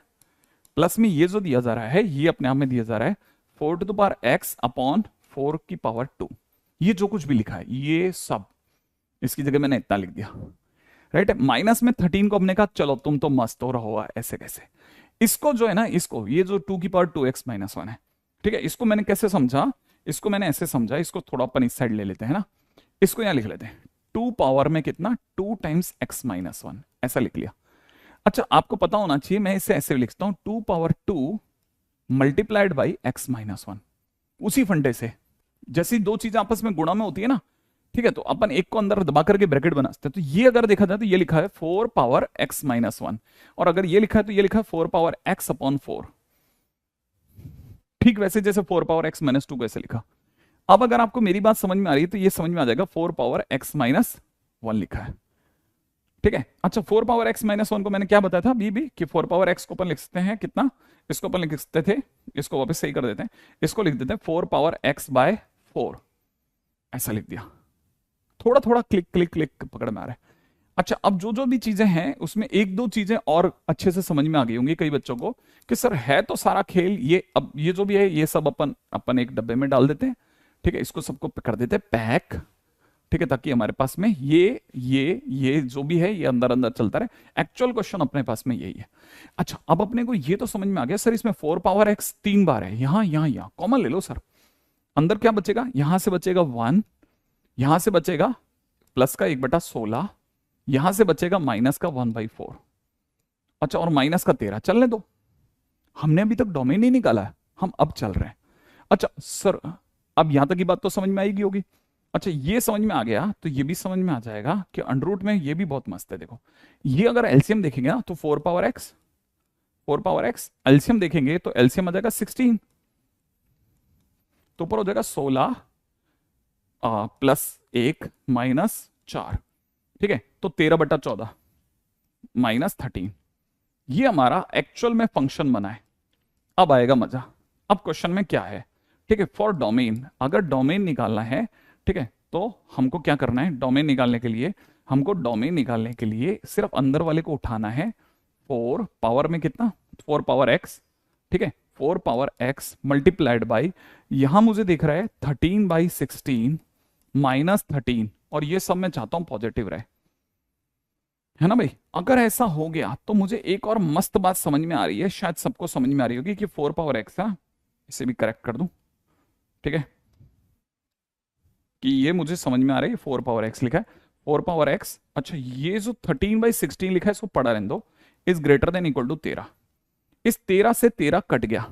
Speaker 1: प्लस में ये जो दिया जा रहा है ये अपने आप में दिया जा रहा है 4 to the power x upon 4 की पावर 2। ये जो कुछ भी लिखा है ये सब इसकी जगह मैंने इतना लिख दिया, राइट है। माइनस में 13 को हमने कहा चलो तुम तो मस्त हो रहो, ऐसे कैसे, इसको जो है ना, इसको ये जो 2 की पावर 2x माइनस 1 है, ठीक है, इसको मैंने कैसे समझा, इसको मैंने ऐसे समझा, इसको थोड़ा अपन इस साइड ले लेते हैं ना, इसको यहां लिख लेते हैं 2 पावर में कितना 2 टाइम्स x माइनस 1, ऐसा लिख लिया। अच्छा आपको पता होना चाहिए मैं इसे ऐसे लिखता हूं 2 power 2 multiplied by x minus 1, उसी फंडे से जैसी दो चीजें आपस में गुणा में होती है ना, ठीक है, तो अपन एक को अंदर दबा करके ब्रैकेट बना सकते हैं। तो ये अगर देखा जाए तो ये लिखा है 4 पावर x माइनस 1, और अगर ये लिखा है तो ये लिखा है 4 पावर x अपॉन 4, ठीक वैसे जैसे 4 पावर x माइनस 2 को ऐसे लिखा। अब अगर आपको मेरी बात समझ में आ रही है तो ये समझ में आ जाएगा 4 पावर x माइनस 1 लिखा है, ठीक है। अच्छा 4 पावर x माइनस 1 को मैंने क्या बताया था अभी भी कि 4 पावर x को अपन लिख सकते हैं कितना, इसको अपन लिख सकते थे, इसको वापस सही कर देते हैं, इसको लिख देते हैं 4 पावर x बाय 4, ऐसा लिख दिया। थोड़ा थोड़ा क्लिक क्लिक क्लिक पकड़ में आ रहा है। अच्छा अब जो जो भी चीजें हैं उसमें एक दो चीजें और अच्छे से समझ में आ गई होंगी कई बच्चों को कि सर है तो सारा खेल ये, अब ये जो भी है ये सब अपन एक डब्बे में डाल देते हैं, ठीक है, इसको सबको कर देते हैं पैक, ठीक है, ताकि हमारे पास में ये जो भी है ये अंदर अंदर चलता रहे। एक्चुअल क्वेश्चन अपने पास में यही है। अच्छा अब अपने को ये तो समझ में आ गया सर इसमें 4 पावर x 3 बार है, यहां कॉमन ले लो सर, अंदर क्या बचेगा, यहां से बचेगा 1, यहां से बचेगा प्लस का 1/16, यहां से बचेगा माइनस का 1/4। अच्छा, और माइनस का 13 चलने दो, हमने अभी तक डोमेन नहीं निकाला है, हम अब चल रहे हैं। अच्छा सर, अब यहां तक की बात तो समझ में आएगी होगी। अच्छा, ये समझ में आ गया तो ये भी समझ में आ जाएगा कि अंडर रूट में ये भी बहुत मस्त है। देखो, ये अगर एलसीएम देखेंगे ना तो 4 पावर एक्स एलसीएम देखेंगे तो एलसीएम आ जाएगा 16, तो ऊपर हो जाएगा 16 +1 -4, ठीक है, तो 13/14 -13। ये हमारा एक्चुअल में फंक्शन बना है। अब आएगा मजा। अब क्वेश्चन में क्या है, ठीक है, फॉर डोमेन, अगर डोमेन निकालना है, ठीक है, तो हमको क्या करना है, डोमेन निकालने के लिए सिर्फ अंदर वाले को उठाना है। 4 पावर में कितना, 4 पावर एक्स, ठीक है, 4 पावर एक्स मल्टीप्लाइड बाई, यहां मुझे दिख रहा है 13/16 -13, और ये सब मैं चाहता हूं पॉजिटिव रहे, है ना भाई। अगर ऐसा हो गया तो मुझे एक और मस्त बात समझ में आ रही है, शायद सबको समझ में आ रही होगी, कि 4 पावर एक्स है, इसे भी करेक्ट कर दूं, ठीक है, कि ये मुझे समझ में आ रहा है, 4 पावर एक्स लिखा है, 4 पावर एक्स। अच्छा, ये जो 13/16 लिखा है इसको पढ़ा रहने दो, is greater than equal to 13, इस 13 से 13 कट गया,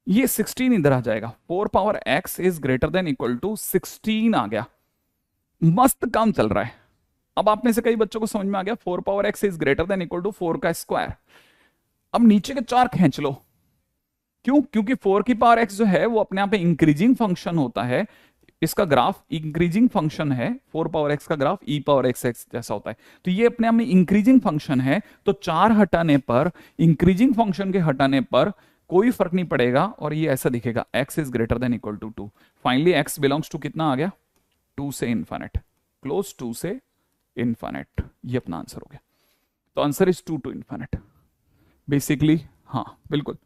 Speaker 1: ये 16 इधर आ जाएगा, 4 power x is greater than equal to 16 आ गया। मस्त काम चल रहा है। अब आप में से कई बच्चों को समझ में आ गया 4 power x is greater than equal to 4 का स्क्वायर। अब नीचे के 4 खींच लो, क्यों, क्योंकि 4 की पावर एक्स जो है वो अपने आप में इंक्रीजिंग फंक्शन होता है, इसका ग्राफ इंक्रीजिंग फंक्शन है, 4 पावर एक्स का ग्राफ ई पावर एक्स एक्स जैसा होता है, तो ये अपने आप में इंक्रीजिंग फंक्शन है, तो 4 हटाने पर, इंक्रीजिंग फंक्शन के हटाने पर कोई फर्क नहीं पड़ेगा, और ये ऐसा दिखेगा, x is greater than equal to 2। Finally x belongs to कितना आ गया, 2 से इन्फिनिट, क्लोज 2 से इन्फिनिट, ये अपना आंसर हो गया। तो answer is 2 to infinite basically, हाँ बिल्कुल,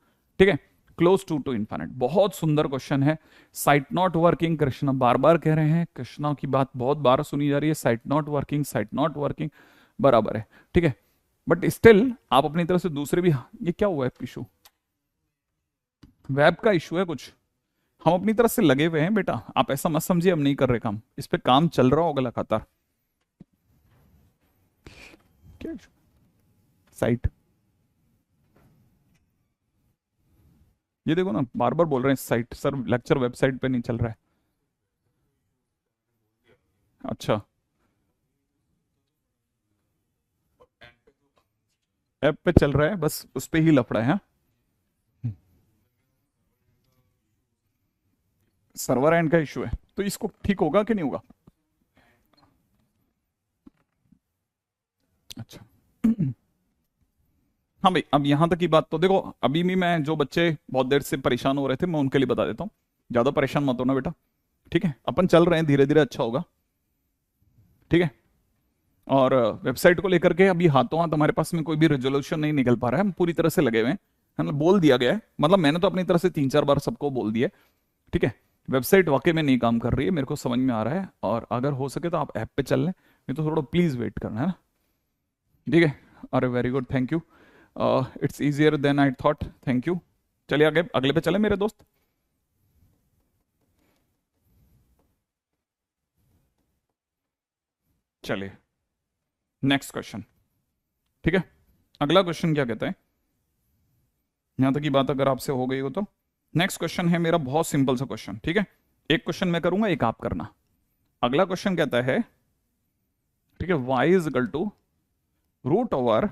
Speaker 1: ठीक है, क्लोज 2 to इन्फिनिट। बहुत सुंदर क्वेश्चन है। साइट नॉट वर्किंग, कृष्णा बार बार कह रहे हैं, कृष्णा की बात बहुत बार सुनी जा रही है, साइट नॉट वर्किंग बराबर है, ठीक है, बट स्टिल आप अपनी तरफ से दूसरे भी, ये क्या हुआ है इशू, वेब का इशू है कुछ, हम अपनी तरफ से लगे हुए हैं बेटा, आप ऐसा मत समझिए हम नहीं कर रहे काम, इस पे काम चल रहा होगा लगातार। क्या साइट, ये देखो ना, बार बार बोल रहे हैं साइट, सर लेक्चर वेबसाइट पे नहीं चल रहा है। अच्छा, ऐप पे चल रहा है, बस उस पे ही लफड़ा है, हाँ? सर्वर एंड का इशू है, तो इसको ठीक होगा कि नहीं होगा। अच्छा हाँ भाई, अब यहां तक की बात तो देखो, अभी भी मैं जो बच्चे बहुत देर से परेशान हो रहे थे मैं उनके लिए बता देता हूँ, ज्यादा परेशान मत होना बेटा, ठीक है, अपन चल रहे हैं धीरे धीरे, अच्छा होगा, ठीक है। और वेबसाइट को लेकर के अभी हाथों हाथ हमारे पास में कोई भी रेजोल्यूशन नहीं निकल पा रहा है, हम पूरी तरह से लगे हुए हैं, है ना, बोल दिया गया है, मतलब मैंने तो अपनी तरफ से 3-4 बार सबको बोल दिया है, ठीक है। वेबसाइट वाकई में नहीं काम कर रही है, मेरे को समझ में आ रहा है, और अगर हो सके तो आप ऐप पे चल लें, नहीं तो थोड़ा प्लीज वेट करना, है ना, ठीक है। अरे very good, thank you, it's easier than I thought, thank you. चलिए आगे, अगले पे चले मेरे दोस्त। चलिए नेक्स्ट क्वेश्चन, ठीक है। अगला क्वेश्चन क्या कहता है, यहां तक की बात अगर आपसे हो गई हो तो नेक्स्ट क्वेश्चन है मेरा बहुत सिंपल सा क्वेश्चन, ठीक है, एक क्वेश्चन मैं करूंगा, एक आप करना। अगला क्वेश्चन कहता है, ठीक है, y is equal to √/,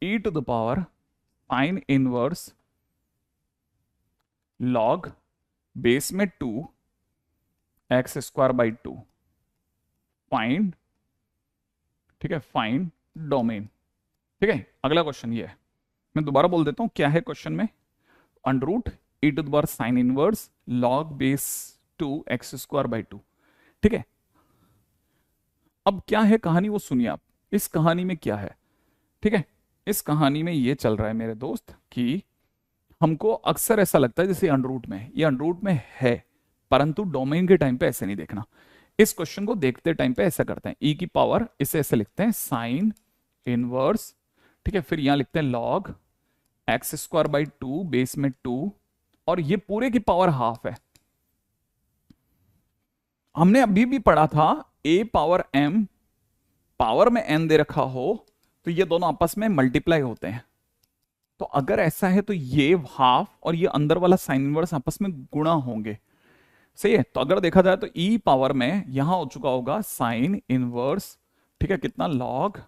Speaker 1: e to the power sin inverse log base में 2 x²/2 फाइंड, ठीक है, फाइंड डोमेन, ठीक है। अगला क्वेश्चन ये है, मैं दोबारा बोल देता हूं क्या है क्वेश्चन में, √e to the power sin inverse log base 2 x²/2, ठीक है। अब क्या है कहानी वो सुनिए आप, इस कहानी में क्या है, ठीक है, इस कहानी में ये चल रहा है मेरे दोस्त कि हमको अक्सर ऐसा लगता है जैसे अंडर में, ये अंडर में है, परंतु डोमेन के टाइम पे ऐसे नहीं देखना। इस क्वेश्चन को देखते टाइम पे ऐसा करते हैं, e की पावर इसे ऐसे लिखते हैं साइन इनवर्स, ठीक है, फिर यहां लिखते हैं लॉग x² बेस में 2, और ये पूरे की पावर हाफ है। हमने अभी भी पढ़ा था a पावर m पावर में n दे रखा हो तो ये दोनों आपस में मल्टीप्लाई होते हैं। तो अगर ऐसा है तो ये हाफ और ये अंदर वाला साइन इनवर्स आपस में गुणा होंगे। सही है। तो अगर देखा जाए तो e पावर में यहां हो चुका होगा साइन इनवर्स, ठीक है, कितना log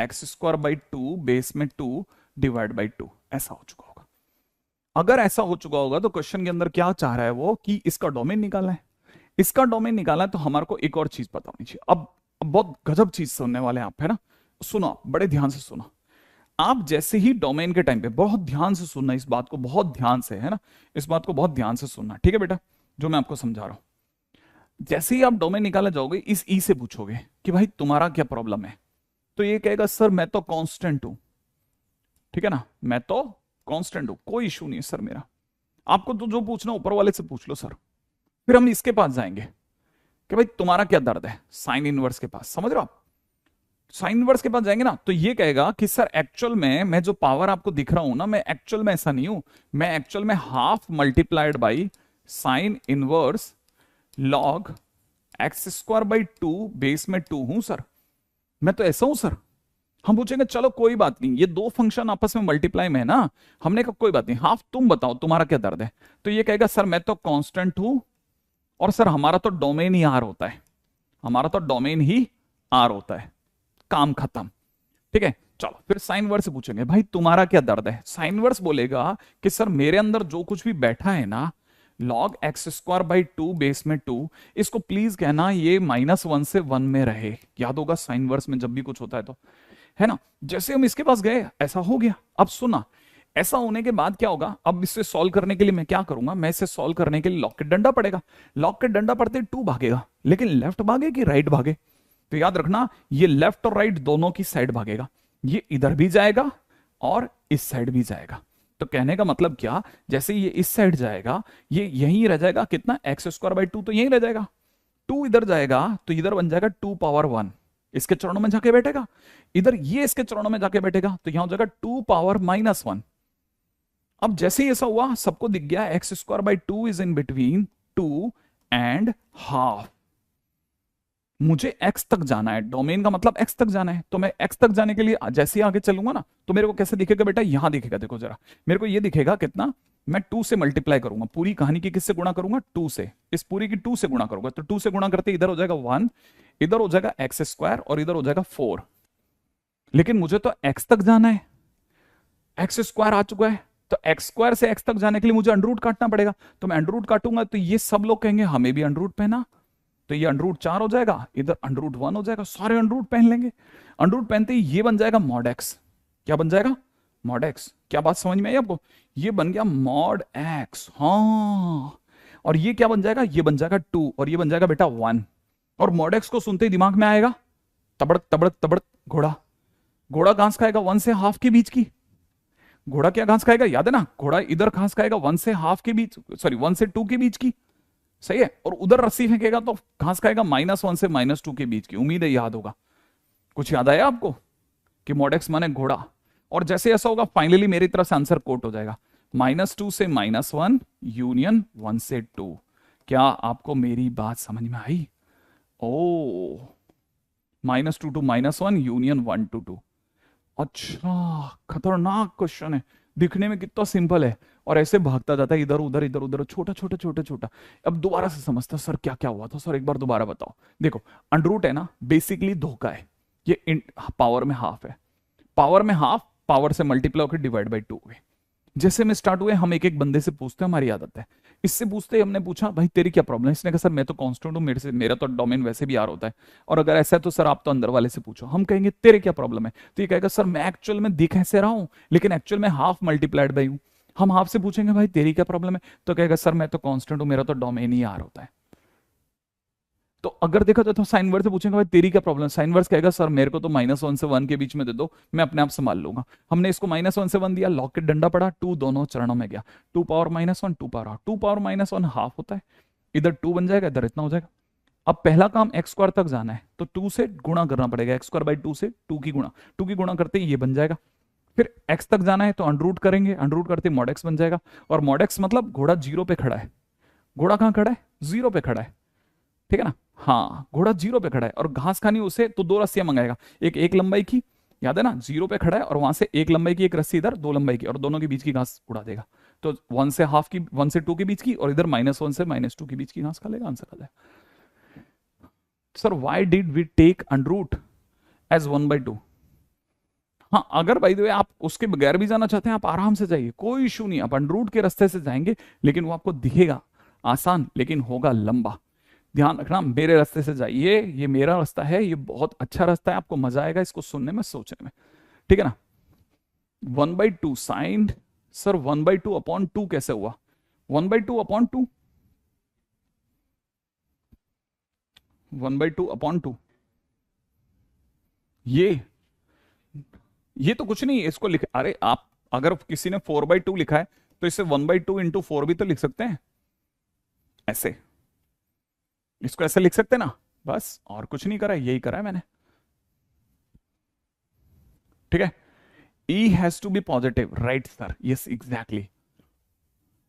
Speaker 1: x square by 2 base में 2 डिवाइड बाई 2, ऐसा हो चुका होगा। अगर ऐसा हो चुका होगा तो क्वेश्चन के अंदर क्या चाह रहा है वो कि इसका डोमेन निकालना है। इसका डोमेन निकालना है तो हमारे को एक और चीज पता होनी चाहिए। अब बहुत गजब चीज सुनने वाले हैं आप, है ना। सुनो, बड़े ध्यान से सुनो। आप जैसे ही डोमेन के टाइम पे बहुत ध्यान से सुनना, इस बात को बहुत ध्यान से, है ना, इस बात को बहुत ध्यान से सुनना, ठीक है बेटा, जो मैं आपको समझा रहा हूं। जैसे ही आप डोमेन निकाले जाओगे, इस ई से पूछोगे कि भाई तुम्हारा क्या प्रॉब्लम है, तो ये कहेगा सर मैं तो कांस्टेंट हूं, ठीक है ना, मैं तो कांस्टेंट हूं, कोई इशू नहीं है सर मेरा। आपको तो जो पूछना ऊपर वाले से पूछ लो सर। फिर हम इसके पास जाएंगे कि भाई तुम्हारा क्या दर्द है, साइन इनवर्स के पास, समझ रहे हो आप। साइन इनवर्स के पास जाएंगे ना तो ये कहेगा कि सर एक्चुअल में मैं जो पावर आपको दिख रहा हूं ना, मैं एक्चुअल में ऐसा नहीं हूं, मैं एक्चुअल में half multiplied by sine inverse log x square by 2 base में 2 हूं सर, मैं तो ऐसा हूं सर। हम पूछेंगे चलो कोई बात नहीं, ये दो फंक्शन आपस में मल्टीप्लाई में है ना, हमने कहा कोई बात नहीं, हाफ तुम बताओ तुम्हारा क्या दर्द है। तो ये कहेगा सर मैं तो कांस्टेंट हूं और सर हमारा तो डोमेन ही आर होता है, हमारा तो डोमेन ही आर होता है, काम खत्म, ठीक है। चलो फिर साइन वर्स से पूछेंगे भाई तुम्हारा क्या दर्द है। साइन वर्स बोलेगा कि सर मेरे अंदर जो कुछ भी बैठा है ना, log x square by 2 base में 2, इसको प्लीज कहना ये -1 से 1 में रहे। याद होगा साइन वर्स में जब भी कुछ होता है तो, है ना। जैसे हम इसके पास गए ऐसा हो गया। अब सुना, ऐसा होने के बाद क्या होगा, अब इससे सॉल्व करने के लिए मैं क्या करूंगा, मैं इसे सॉल्व करने के लिए लॉग के डंडा पड़ेगा। लॉग के डंडा पड़ते 2 भागेगा, लेकिन लेफ्ट भागे कि राइट भागे, तो याद रखना ये लेफ्ट और राइट दोनों की साइड भागेगा, ये इधर भी जाएगा और इस साइड भी जाएगा। तो कहने का मतलब क्या, जैसे ये इस साइड जाएगा ये यहीं रह जाएगा, कितना एक्स स्क्वायर बाई 2 तो यहीं रह जाएगा, 2 इधर जाएगा तो इधर बन जाएगा 2 पावर 1, इसके चरणों में जाके बैठेगा, इधर ये इसके चरणों में जाके बैठेगा तो यहां हो जाएगा 2 पावर -1। अब जैसे ही ऐसा हुआ सबको दिख गया x square by 2 is in between 2 and half. मुझे x तक जाना है, डोमेन का मतलब x तक जाना है, तो मैं x तक जाने के लिए जैसे ही आगे चलूंगा ना तो मेरे को कैसे दिखेगा बेटा, यहां दिखेगा, देखो जरा, मेरे को ये दिखेगा कितना, मैं 2 से मल्टीप्लाई करूंगा, पूरी कहानी की किससे गुणा करूंगा, 2 से, इस पूरी की 2 से गुणा करूंगा, तो 2 से गुणा करते इधर हो जाएगा 1, इधर हो जाएगा एक्स स्क्वायर और इधर हो जाएगा 4। लेकिन मुझे तो x तक जाना है, एक्स स्क्वायर आ चुका है, तो एक्स स्क्वायर से x तक जाने के लिए मुझे अंडर रूट काटना पड़ेगा, तो मैं अंडर रूट काटूंगा तो ये सब लोग कहेंगे हमें भी अंडर रूट पहना, तो ये अंडर रूट 4 हो जाएगा, इधर अंडर रूट 1 हो जाएगा, सारे अंडर रूट पहन लेंगे। अंडर रूट पहनते ही ये बन जाएगा मॉड एक्स। क्या बन जाएगा, मॉड एक्स। क्या बात समझ में आई आपको, ये बन गया मॉड एक्स, हाँ। और ये क्या बन जाएगा, ये बन जाएगा 2 और ये बन जाएगा बेटा 1। और मॉड एक्स को सुनते ही दिमाग में आएगा तबड़क तबड़क तबड़क घोड़ा, घोड़ा घास खाएगा 1 से हाफ के बीच की, घोड़ा क्या घास खाएगा, याद है ना, घोड़ा इधर घास खाएगा 1 से हाफ के बीच, सॉरी 1 से 2 के बीच की, सही है। और उधर रस्सी फेंकेगा तो घास खाएगा -1 से -2 के बीच की। उम्मीद है याद होगा। कुछ याद आया आपको कि मॉड एक्स माने घोड़ा। और जैसे ऐसा होगा फाइनली मेरी तरफ से आंसर कोट हो जाएगा, -2 से -1 यूनियन 1 से 2। क्या आपको मेरी बात समझ में आई? ओ, -2 to -1 यूनियन 1 to 2। अच्छा, खतरनाक क्वेश्चन है, दिखने में कितना सिंपल है और ऐसे भागता जाता है इधर उधर इधर उधर, छोटा छोटा छोटा छोटा। अब दोबारा से समझता, सर क्या क्या हुआ था सर, एक बार दोबारा बताओ। देखो अंडर रूट है ना, बेसिकली धोखा है, ये पावर में हाफ है, पावर में हाफ पावर से मल्टीप्लाई होकर डिवाइड बाई 2 हुए। जैसे में स्टार्ट हुए हम एक एक बंदे से पूछते हैं, हमारी आदत है, इससे पूछते ही हमने पूछा भाई तेरी क्या प्रॉब्लम है, इसने कहा सर मैं तो कांस्टेंट हूं, मेरा तो डोमेन वैसे भी आर होता है, और अगर ऐसा है तो सर आप तो अंदर वाले से पूछो। हम कहेंगे तेरे क्या प्रॉब्लम है, तो ये कहेगा सर मैं एक्चुअल में दिख ऐसे रहा हूं लेकिन एक्चुअल में हाफ मल्टीप्लाइड बाई हूं। हम हाफ से पूछेंगे भाई तेरी क्या प्रॉब्लम है, तो कहेगा सर मैं तो कांस्टेंट हूं, मेरा तो डोमेन ही आर होता है। तो अगर देखा जाए तो साइन वर्स से पूछेंगे भाई तेरी क्या प्रॉब्लम, साइन वर्स कहेगा सर मेरे को तो -1 से 1 के बीच में दे दो, मैं अपने आप संभाल लूंगा। हमने इसको -1 से 1 दिया, लॉग के डंडा पड़ा, 2 दोनों चरणों में गया, 2 power -1 2 power half, 2 power -1 half होता है, इधर 2 बन जाएगा, इधर इतना हो जाएगा। अब पहला काम एक्स स्क्वायर तक जाना है तो 2 से गुणा करना पड़ेगा, एक्स स्क्वायर बाई 2 से 2 की गुणा करते ही ये बन जाएगा। फिर एक्स तक जाना है तो अंडर रूट करेंगे, अंडर रूट करते मॉड एक्स बन जाएगा। और मॉड एक्स मतलब घोड़ा 0 पे खड़ा है, घोड़ा कहां खड़ा है, 0 पे खड़ा है, ठीक है ना। हाँ, घोड़ा 0 पे खड़ा है और घास खानी उसे, तो 2 रस्सियां मंगाएगा, एक लंबाई की, याद है ना, 0 पे खड़ा है और वहां से 1 लंबाई की एक रस्सी इधर, 2 लंबाई की, और दोनों के बीच की घास उड़ा देगा। तो 1 से हाफ की, 1 से 2 के बीच की, और इधर -1 से -2 के बीच की घास खा लेगा, आंसर आ जाएगा। Sir why did we take under root as 1/2? हाँ, अगर बाय द वे आप उसके बगैर भी जाना चाहते हैं, आप आराम से जाइए, कोई इशू नहीं, आप अंडर रूट के रास्ते से जाएंगे, लेकिन वो आपको दिखेगा आसान, लेकिन होगा लंबा। ध्यान रखना, मेरे रास्ते से जाइए, ये मेरा रास्ता है, ये बहुत अच्छा रास्ता है, आपको मजा आएगा इसको सुनने में, सोचने में, ठीक है ना। 1/2 साइन, सर 1/2/2 कैसे हुआ? 1/2/2, 1/2/2, ये तो कुछ नहीं, इसको लिख, अरे आप अगर किसी ने 4/2 लिखा है तो इसे 1/2 इंटू 4 भी तो लिख सकते हैं, ऐसे, इसको ऐसे लिख सकते हैं ना, बस, और कुछ नहीं करा है, यही करा है मैंने, ठीक है। E has to be positive, right sir, yes exactly.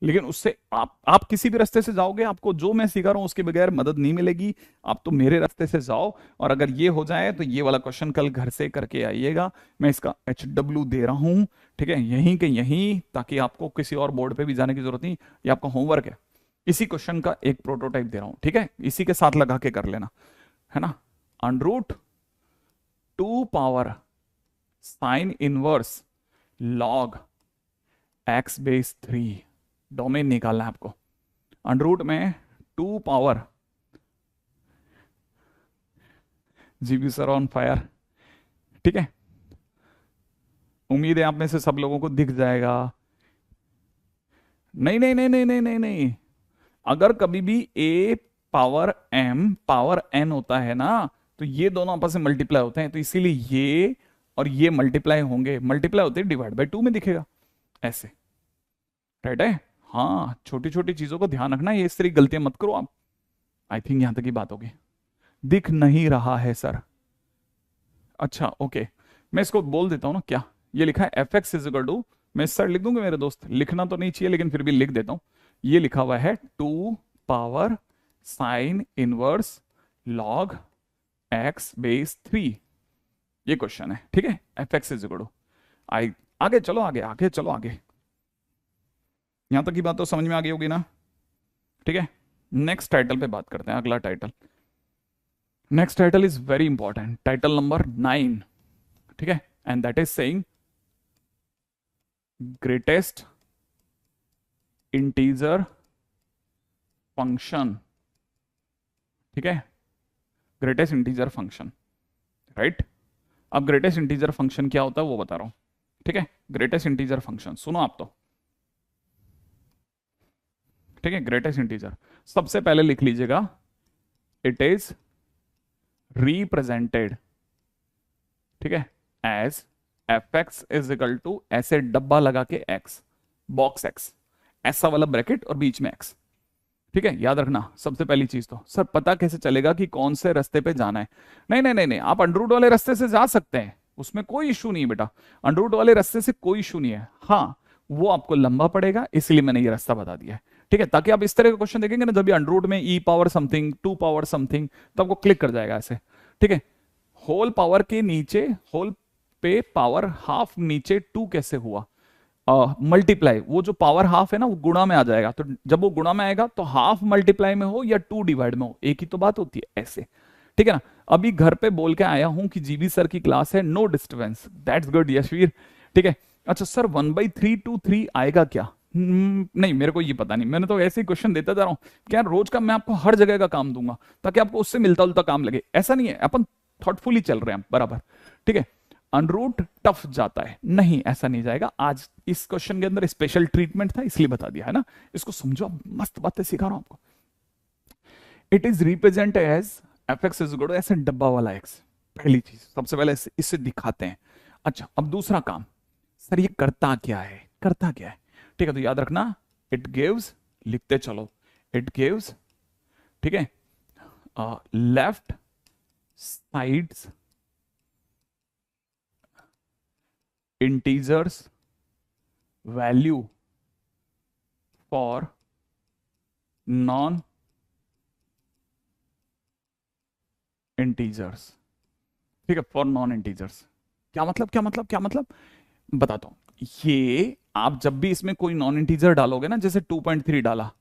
Speaker 1: लेकिन उससे आप किसी भी रास्ते से जाओगे, आपको जो मैं सिखा रहा हूं उसके बगैर मदद नहीं मिलेगी, आप तो मेरे रास्ते से जाओ। और अगर ये हो जाए तो ये वाला क्वेश्चन कल घर से करके आइएगा, मैं इसका HW दे रहा हूं, ठीक है, यहीं के यहीं, ताकि आपको किसी और बोर्ड पे भी जाने की जरूरत नहीं, ये आपका होमवर्क है, इसी क्वेश्चन का एक प्रोटोटाइप दे रहा हूं, ठीक है, इसी के साथ लगा के कर लेना, है ना। √2 power sine inverse log x/3, domain निकालना है आपको। अंडर रूट में 2 power, GB sir on fire, ठीक है, उम्मीद है आप में से सब लोगों को दिख जाएगा। नहीं नहीं नहीं नहीं नहीं नहीं नहीं, अगर कभी भी a power m power n होता है ना, तो ये दोनों आपस में मल्टीप्लाई होते हैं, तो इसीलिए ये और ये मल्टीप्लाई होंगे, मल्टीप्लाई होते हैं /2 में दिखेगा, ऐसे, राइट है। हाँ, छोटी छोटी चीजों को ध्यान रखना, ये इस तरह की गलतियां मत करो आप। आई थिंक यहां तक की बात होगी। दिख नहीं रहा है सर, अच्छा ओके, मैं इसको बोल देता हूँ ना, क्या ये लिखा है, f(x) इज इक्वल टू, मैं सर लिख दूंगा मेरे दोस्त, लिखना तो नहीं चाहिए लेकिन फिर भी लिख देता हूँ, ये लिखा हुआ है 2 power sine inverse log x/3, ये क्वेश्चन है, ठीक है, f(x) इज इक्वल टू, आई, आगे चलो, आगे आगे चलो, आगे यहां तक की बात तो समझ में आ गई होगी ना, ठीक है। नेक्स्ट टाइटल पे बात करते हैं, अगला title, next title is very important, title number 9, ठीक है, and that is saying greatest integer function, ठीक है, ग्रेटेस्ट इंटीजर फंक्शन, राइट। अब ग्रेटेस्ट इंटीजर फंक्शन क्या होता है वो बता रहा हूं, ठीक है, ग्रेटेस्ट इंटीजर फंक्शन सुनो आप तो, ठीक है, ग्रेटेस्ट इंटीजर, सबसे पहले लिख लीजिएगा, इट इज रिप्रेजेंटेड, ठीक है, as f(x) is equal to, ऐसे डब्बा लगा के x, बॉक्स x, ऐसा वाला ब्रैकेट और बीच में x, ठीक है, याद रखना। सबसे पहली चीज तो सर पता कैसे चलेगा कि कौन से रास्ते पे जाना है? नहीं नहीं नहीं नहीं, आप अंडरवुड वाले रास्ते से जा सकते हैं, उसमें कोई इशू नहीं है बेटा, अंडरवुड वाले रास्ते से कोई इशू नहीं है, हाँ वो आपको लंबा पड़ेगा, इसलिए मैंने ये रास्ता बता दिया है, ठीक है, ताकि आप इस तरह का क्वेश्चन देखेंगे ना, जब भी अंडरवुड में e power something 2 power something, तो आपको क्लिक कर जाएगा ऐसे, ठीक है। होल पावर के नीचे, होल पे पावर हाफ नीचे 2 कैसे हुआ? मल्टीप्लाई, वो जो पावर हाफ है ना वो गुणा में आ जाएगा, तो जब वो गुणा में आएगा तो हाफ मल्टीप्लाई में हो या 2 डिवाइड में हो, एक ही तो बात होती है, ऐसे, ठीक है ना। अभी घर पे बोल के आया हूं कि जीबी सर की क्लास है, no disturbance, that's good Yashveer, ठीक है। अच्छा सर 1/3 to 3 आएगा क्या? नहीं, मेरे को ये पता नहीं, मैंने तो ऐसे ही क्वेश्चन देता जा रहा हूँ, क्या रोज का मैं आपको हर जगह का काम दूंगा ताकि आपको उससे मिलता जुलता काम लगे, ऐसा नहीं है, अपन थॉटफुली चल रहे हैं बराबर, ठीक है। अनरूट टफ जाता है, नहीं ऐसा नहीं जाएगा, आज इस क्वेश्चन के अंदर स्पेशल ट्रीटमेंट था इसलिए बता दिया है ना, इसको समझो, मस्त बातें सिखा रहा हूं आपको। It is represent as f(x) is equal to, ऐसे डब्बा वाला x, पहली चीज सबसे पहले इसे दिखाते हैं। अच्छा अब दूसरा काम, सर ये करता क्या है, करता क्या है, ठीक है, तो याद रखना, इट गिव्स, लिखते चलो, इट गिव्स, ठीक है, left sides integers value for non integers, ठीक है, फॉर नॉन इंटीजर्स। क्या मतलब, क्या मतलब, क्या मतलब, बताता हूं। ये आप जब भी इसमें कोई नॉन इंटीजर डालोगे ना, जैसे 2.3 डाला,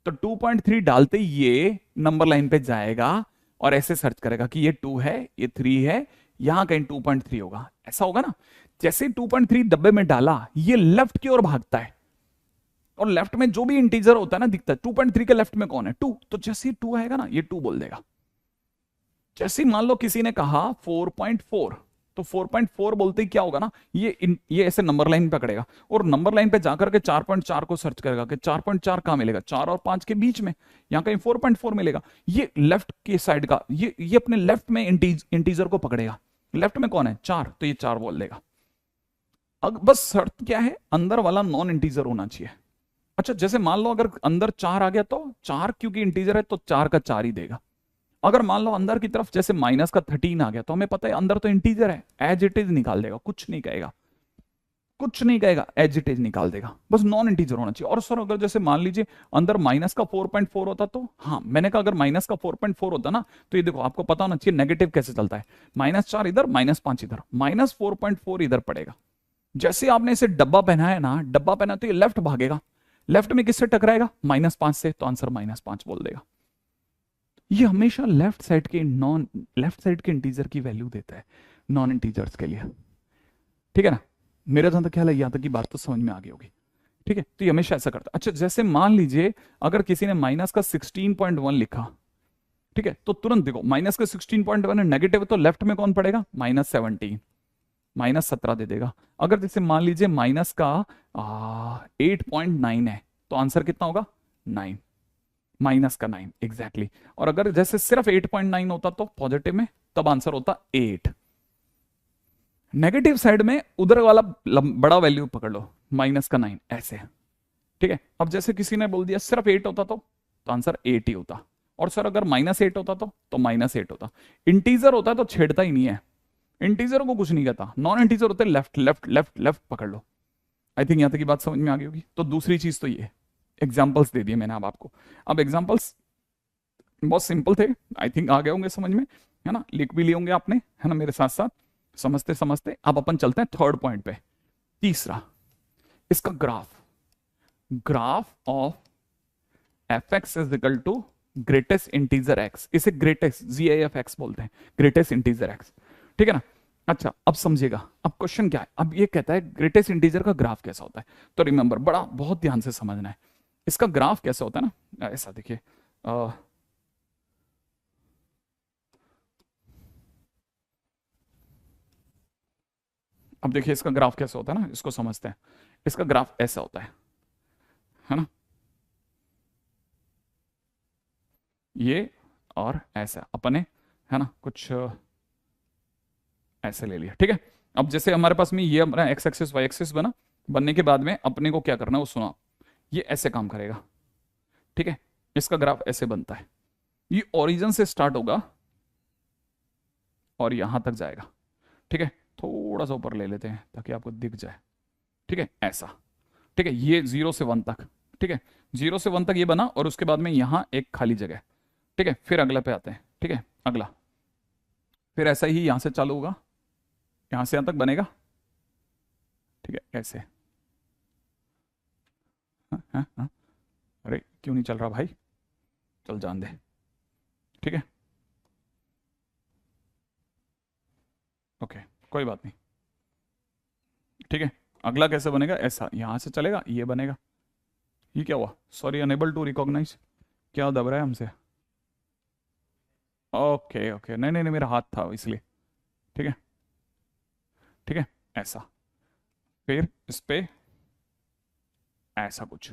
Speaker 1: तो 2.3 डालते ही ये नंबर लाइन पे जाएगा और ऐसे सर्च करेगा कि ये 2 है, ये 3 है, यहां कहीं 2.3 होगा, ऐसा होगा ना। जैसे 2.3 डब्बे में डाला, ये लेफ्ट की ओर भागता है, और लेफ्ट में जो भी इंटीजर होता है ना दिखता है, 2.3 के लेफ्ट में कौन है, 2, तो जैसे 2 आएगा ना, ये 2 बोल देगा। जैसे मान लो किसी ने कहा 4.4, तो 4.4 बोलते ही क्या होगा ना, ये ऐसे नंबर लाइन पकड़ेगा और नंबर लाइन पे जाकर के 4.4 को सर्च करेगा कि 4.4 कहां मिलेगा, 4 और 5 के बीच में, यहां कहीं 4.4 मिलेगा। ये लेफ्ट की साइड का, ये अपने लेफ्ट में इंटीजर को पकड़ेगा। लेफ्ट में कौन है, 4, तो ये 4 बोल देगा। अब बस शर्त क्या है, अंदर वाला नॉन इंटीजर होना चाहिए। अच्छा, जैसे मान लो अगर अंदर 4 आ गया, तो 4 क्योंकि इंटीजर है तो 4 का 4 ही देगा। अगर मान लो अंदर की तरफ जैसे माइनस का 13 आ गया, तो हमें पता है अंदर तो इंटीजर है, एज इट इज निकाल देगा, कुछ नहीं कहेगा, कुछ नहीं कहेगा, एज इट इज निकाल देगा, बस नॉन इंटीजर होना चाहिए। और सर अगर जैसे मान लीजिए अंदर माइनस का 4.4 होता, तो हाँ, मैंने कहा अगर माइनस का 4.4 होता ना, तो ये देखो आपको पता होना चाहिए नेगेटिव कैसे चलता है, -4 इधर, -5 इधर, -4.4 इधर पड़ेगा। जैसे आपने इसे डब्बा पहना है ना, डब्बा पहना तो ये लेफ्ट भागेगा, लेफ्ट में किससे टकराएगा, -5 से, तो आंसर -5 बोल देगा। ये हमेशा लेफ्ट साइड के इंटीजर की वैल्यू देता है नॉन इंटीजर्स के लिए, ठीक है ना। मेरा जहां तक ख्याल है, यहां तक की बात तो समझ में आ गई होगी, ठीक है। तो ये हमेशा ऐसा करता है। अच्छा, जैसे मान लीजिए अगर किसी ने माइनस का 16.1 लिखा, ठीक है, तो तुरंत देखो माइनस का 16.1 है, नेगेटिव, तो लेफ्ट में कौन पड़ेगा, -17, -17 दे देगा। अगर जैसे मान लीजिए माइनस का 8.9 है, तो आंसर कितना होगा, 9, माइनस का 9 एग्जैक्टली। और अगर जैसे सिर्फ 8.9 होता तो पॉजिटिव में, तब आंसर होता 8। नेगेटिव साइड में उधर वाला बड़ा वैल्यू पकड़ लो, माइनस का 9, ऐसे, ठीक है। अब जैसे किसी ने बोल दिया सिर्फ 8 होता तो आंसर 8 ही होता। और सर अगर -8 होता तो -8 होता। इंटीजर होता है तो छेड़ता ही नहीं है, इंटीजर को कुछ नहीं कहता, नॉन इंटीजर होते लेफ्ट लेफ्ट लेफ्ट लेफ्ट पकड़ लो। आई थिंक यहां तक की बात समझ में आ गई होगी। तो दूसरी चीज तो ये एग्जाम्पल्स दे दिए मैंने अब आपको। अब एग्जाम्पल्स बहुत सिंपल थे, आई थिंक आ गए होंगे समझ में, है ना, लिख भी लिए होंगे आपने, है ना, मेरे साथ साथ समझते समझते। अब अपन चलते हैं थर्ड पॉइंट पे, तीसरा, इसका graph of f x is equal to greatest integer x. इसे ग्रेटेस्ट GIF बोलते हैं, ग्रेटेस्ट इंटीजर एक्स, ठीक है ना। अच्छा, अब समझिएगा, अब क्वेश्चन क्या है, अब ये कहता है ग्रेटेस्ट इंटीजर का ग्राफ कैसा होता है। तो रिमेंबर, बड़ा बहुत ध्यान से समझना है, इसका ग्राफ कैसा होता है ना, ऐसा देखिए, अब देखिए इसका ग्राफ कैसा होता है ना, इसको समझते हैं। इसका ग्राफ ऐसा होता है ना, ये और ऐसा अपने, है ना, कुछ ऐसे ले लिया, ठीक है। अब जैसे हमारे पास में ये अपना एक्स एक्सिस वाई एक्सिस बना, बनने के बाद में अपने को क्या करना है वो सुना, ये ऐसे काम करेगा, ठीक है। इसका ग्राफ ऐसे बनता है, ये ओरिजिन से स्टार्ट होगा और यहां तक जाएगा, ठीक है। थोड़ा सा ऊपर ले लेते हैं ताकि आपको दिख जाए, ठीक है, ऐसा, ठीक है। ये 0 से 1 तक, ठीक है, 0 से 1 तक ये बना, और उसके बाद में यहां एक खाली जगह, ठीक है। फिर अगला पे आते हैं, ठीक है, अगला, फिर ऐसा ही यहां से चालू होगा, यहां से यहां तक बनेगा, ठीक है, ऐसे। हाँ, अरे क्यों नहीं चल रहा भाई, चल जान दे, ठीक है, ओके, कोई बात नहीं, ठीक है। अगला कैसे बनेगा, ऐसा यहां से चलेगा, ये बनेगा। ये क्या हुआ, सॉरी, अनेबल टू रिकॉग्नाइज, क्या दब रहा है हमसे, ओके ओके, नहीं नहीं नहीं, मेरा हाथ था इसलिए, ठीक है, ठीक है, ऐसा। फिर इस पे ऐसा कुछ,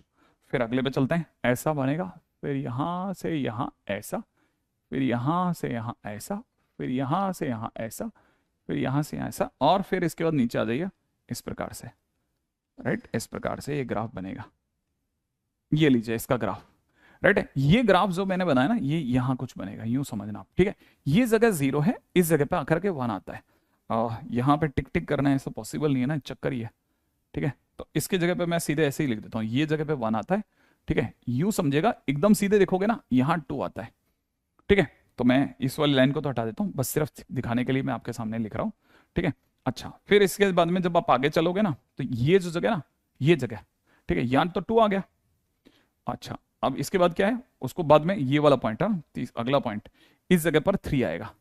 Speaker 1: फिर अगले पे चलते हैं, ऐसा बनेगा, फिर यहां से यहां ऐसा, फिर यहां से यहां ऐसा, फिर यहां से यहां ऐसा, फिर यहां से यहां ऐसा, और फिर इसके बाद नीचे आ जाइए इस प्रकार से, राइट, इस प्रकार से ये ग्राफ बनेगा। ये लीजिए इसका ग्राफ, राइट है। ये ग्राफ जो मैंने बनाया ना, ये यहां कुछ बनेगा, यूं समझना आप, ठीक है। ये जगह 0 है, इस जगह पे आकर के 1 आता है, यहां पे टिक टिक करना है, ऐसा पॉसिबल नहीं है ना, चक्कर ही है, ठीक है। तो इसकी जगह पे मैं सीधे ऐसे ही लिख देता हूँ, ये जगह पे 1 आता है, ठीक है। यूं समझेगा, एकदम सीधे देखोगे ना, यहाँ 2 आता है, ठीक है। तो मैं इस वाली लाइन को तो हटा देता हूँ, बस सिर्फ दिखाने के लिए मैं आपके सामने लिख रहा हूँ, ठीक है। अच्छा, फिर इसके बाद में जब आप आगे चलोगे ना, तो ये जो जगह ना, ये जगह, ठीक है, यहाँ तो 2 आ गया। अच्छा, अब इसके बाद क्या है, उसको बाद में ये वाला पॉइंट है, अगला पॉइंट, इस जगह पर 3 आएगा,